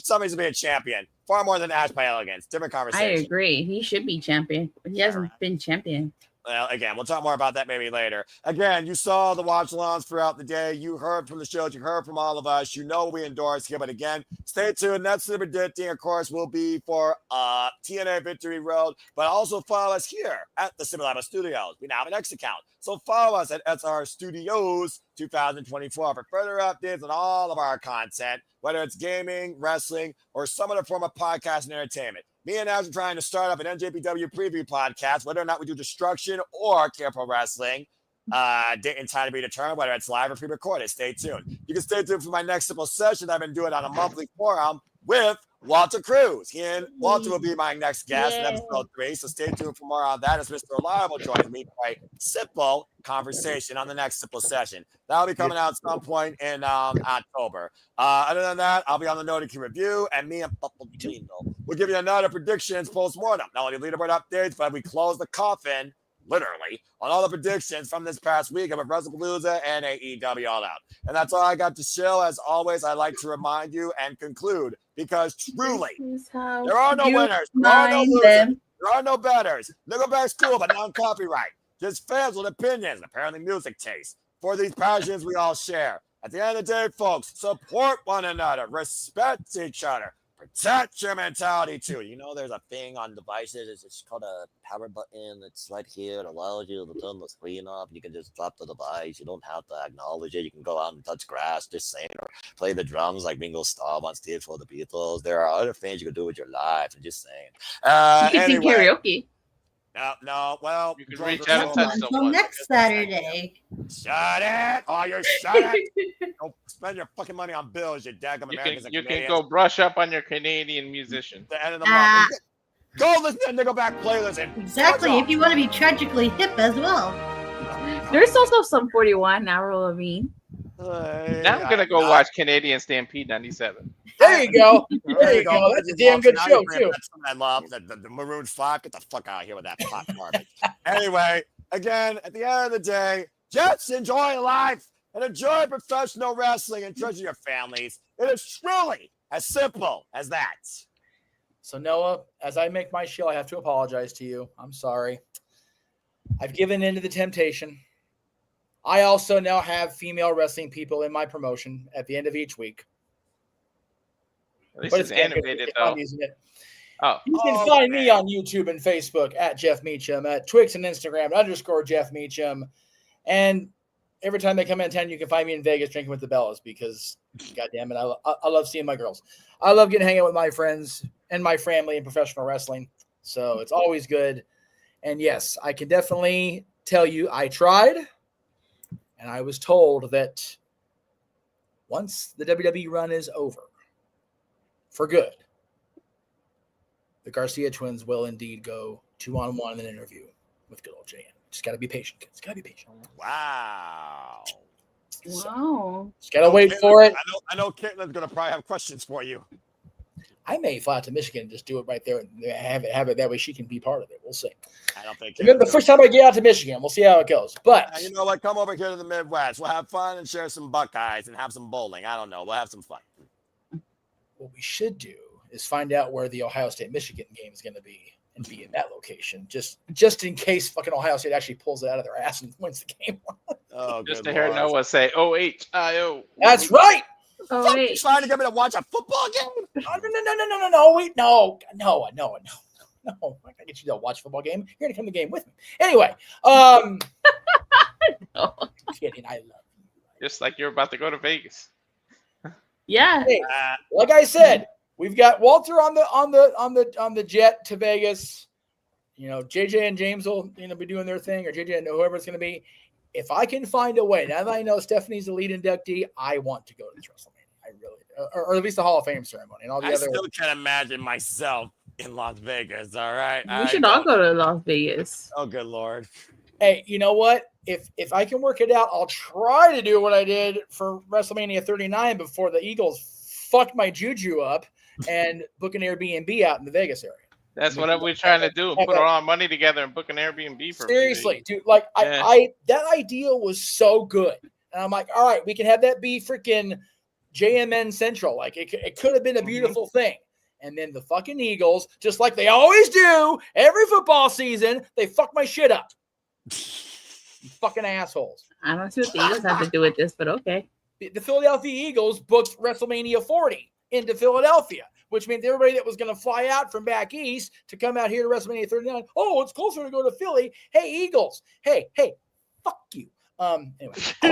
Somebody's to be a champion. Far more than Ash by Elegance. Different I conversation. agree. He should be champion, but he hasn't been champion. Well, again, we'll talk more about that maybe later. Again, you saw the watch-alongs throughout the day. You heard from the shows. You heard from all of us. You know we endorse here. But again, stay tuned. That's Super Predicting, of course, will be for TNA Victory Road. But also follow us here at the Simulava Studios. We now have an X account. So follow us at SR Studios 2024 for further updates on all of our content, whether it's gaming, wrestling, or some other form of podcast and entertainment. Me and Ash are trying to start up an NJPW preview podcast, whether or not we do Destruction or Care Pro Wrestling. Date and time to be determined, whether it's live or pre-recorded. Stay tuned. You can stay tuned for my next simple session I've been doing on a monthly forum with Walter Cruz. He and Walter will be my next guest in episode 3, so stay tuned for more on that as Mr. Reliable joins me for a simple conversation on the next simple session. That'll be coming out at some point in October. Other than that, I'll be on the Notiki Review, and me and Papagino will give you another predictions post-mortem. Not only leaderboard updates, but we close the coffin, literally, on all the predictions from this past week of Wrestlepalooza and AEW All Out. And that's all I got to show. As always, I like to remind you and conclude, because truly, there are no winners, there are no losers, there are no betters. Nickelback's cool, but non-copyright. Just fans with opinions, apparently music taste. For these passions we all share. At the end of the day, folks, support one another, respect each other, protect your mentality too. You know, there's a thing on devices. It's called a power button. It's right here. It allows you to turn the screen off. You can just drop the device. You don't have to acknowledge it. You can go out and touch grass, just saying, or play the drums like Ringo Starr on stage for the Beatles. There are other things you can do with your life. I'm just saying. You can sing karaoke. No. Well, you can reach out and touch Until someone. next Saturday. Shut it! Oh, you're shut it! Don't spend your fucking money on bills, you daggum Americans. You can go brush up on your Canadian musician. The end of the month. Go listen to Nickelback playlist. And Exactly. If you want to be tragically hip as well. There's also some 41 Avril Lavigne. Now I'm gonna go watch Canadian Stampede '97. There you go. There you go. That's a damn good show too. That's something I love. The Maroon 5. Get the fuck out of here with that pot garbage. Anyway, again, at the end of the day, just enjoy life and enjoy professional wrestling and treasure your families. It is truly as simple as that. So Noah, as I make my shield, I have to apologize to you. I'm sorry. I've given in to the temptation. I also now have female wrestling people in my promotion at the end of each week. At least it's animated though. Oh. You can find me on YouTube and Facebook at Jeff Meacham, at Twix and Instagram _ Jeff Meacham. And every time they come in town, you can find me in Vegas drinking with the Bellas because, goddamn it, I love seeing my girls. I love getting hanging out with my friends and my family in professional wrestling. So it's always good. And yes, I can definitely tell you I tried. And I was told that once the WWE run is over, for good, the Garcia twins will indeed go 2-on-1 in an interview with good old JM. Just got to be patient, kids. Got to be patient. Wow. Wow. Just got to wait for it. I know Caitlin's going to probably have questions for you. I may fly out to Michigan and just do it right there and have it that way she can be part of it. We'll see. I don't think Remember the first time I get out to Michigan, we'll see how it goes. But you know what? Come over here to the Midwest. We'll have fun and share some Buckeyes and have some bowling. I don't know. We'll have some fun. what we should do is find out where the Ohio State Michigan game is going to be and be in that location, just in case fucking Ohio State actually pulls it out of their ass and wins the game. Oh, just to hear Noah say "OHIO." That's right. Oh, fuck, you trying to get me to watch a football game? No, wait, no. I gotta get you to watch a football game. You're gonna come to the game with me. Anyway, kidding. I love you. Just like you're about to go to Vegas. Yeah. Hey, like I said, we've got Walter on the jet to Vegas. You know, JJ and James will be doing their thing, or JJ and whoever it's gonna be. If I can find a way, now that I know Stephanie's the lead inductee, I want to go to this WrestleMania. I really, or at least the Hall of Fame ceremony and all the I other. still can't imagine myself in Las Vegas. All right, We should all go to Las Vegas. Oh, good Lord. Hey, you know what? If I can work it out, I'll try to do what I did for WrestleMania 39 before the Eagles fucked my juju up and book an Airbnb out in the Vegas area. That's what we're trying to do. Put all our money together and book an Airbnb for Seriously, dude. Like I that idea was so good, and I'm like, all right, we can have that be freaking JMN Central. Like it could have been a beautiful thing. And then the fucking Eagles, just like they always do every football season, they fuck my shit up. You fucking assholes. I don't see what the Eagles have to do with this, but okay. The Philadelphia Eagles booked WrestleMania 40 into Philadelphia, which means everybody that was going to fly out from back east to come out here to WrestleMania 39. Oh, it's closer to go to Philly. Hey, Eagles. Hey, fuck you. Anyway, I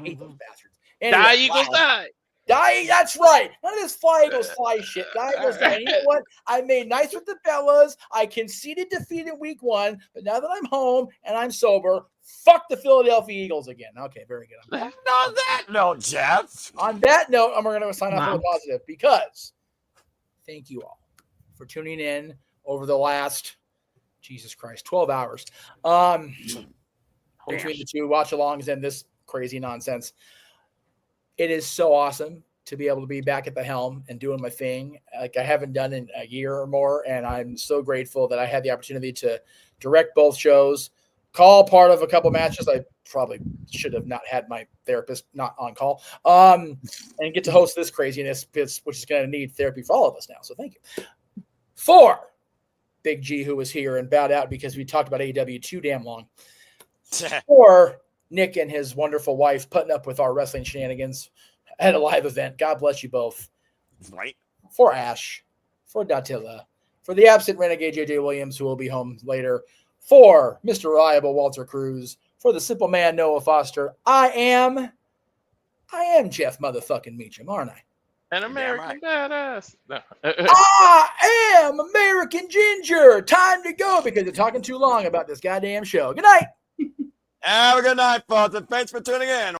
hate those bastards. Anyway, Die, Eagles, die. Die, that's right. None of this fly Eagles fly shit. Die, Eagles, die. And you know what? I made nice with the fellas. I conceded defeat in week 1, but now that I'm home and I'm sober, fuck the Philadelphia Eagles again. Okay, very good. On that note, Jeff. On that note, I'm going to sign off with a positive because thank you all for tuning in over the last, Jesus Christ, 12 hours. Between the two watch-alongs and this crazy nonsense. It is so awesome to be able to be back at the helm and doing my thing like I haven't done in a year or more. And I'm so grateful that I had the opportunity to direct both shows, call part of a couple matches. I probably should have not had my therapist not on call, and get to host this craziness, which is going to need therapy for all of us now. So thank you. For Big G, who was here and bowed out because we talked about AEW too damn long. For Nick and his wonderful wife putting up with our wrestling shenanigans at a live event. God bless you both. Right. For Ash, for Datilla, for the absent Renegade JJ Williams, who will be home later, for Mr. Reliable Walter Cruz, for the simple man Noah Foster. I am Jeff motherfucking Meacham, aren't I? An American badass. No. I am American Ginger. Time to go because you're talking too long about this goddamn show. Good night. Have a good night, folks, and thanks for tuning in.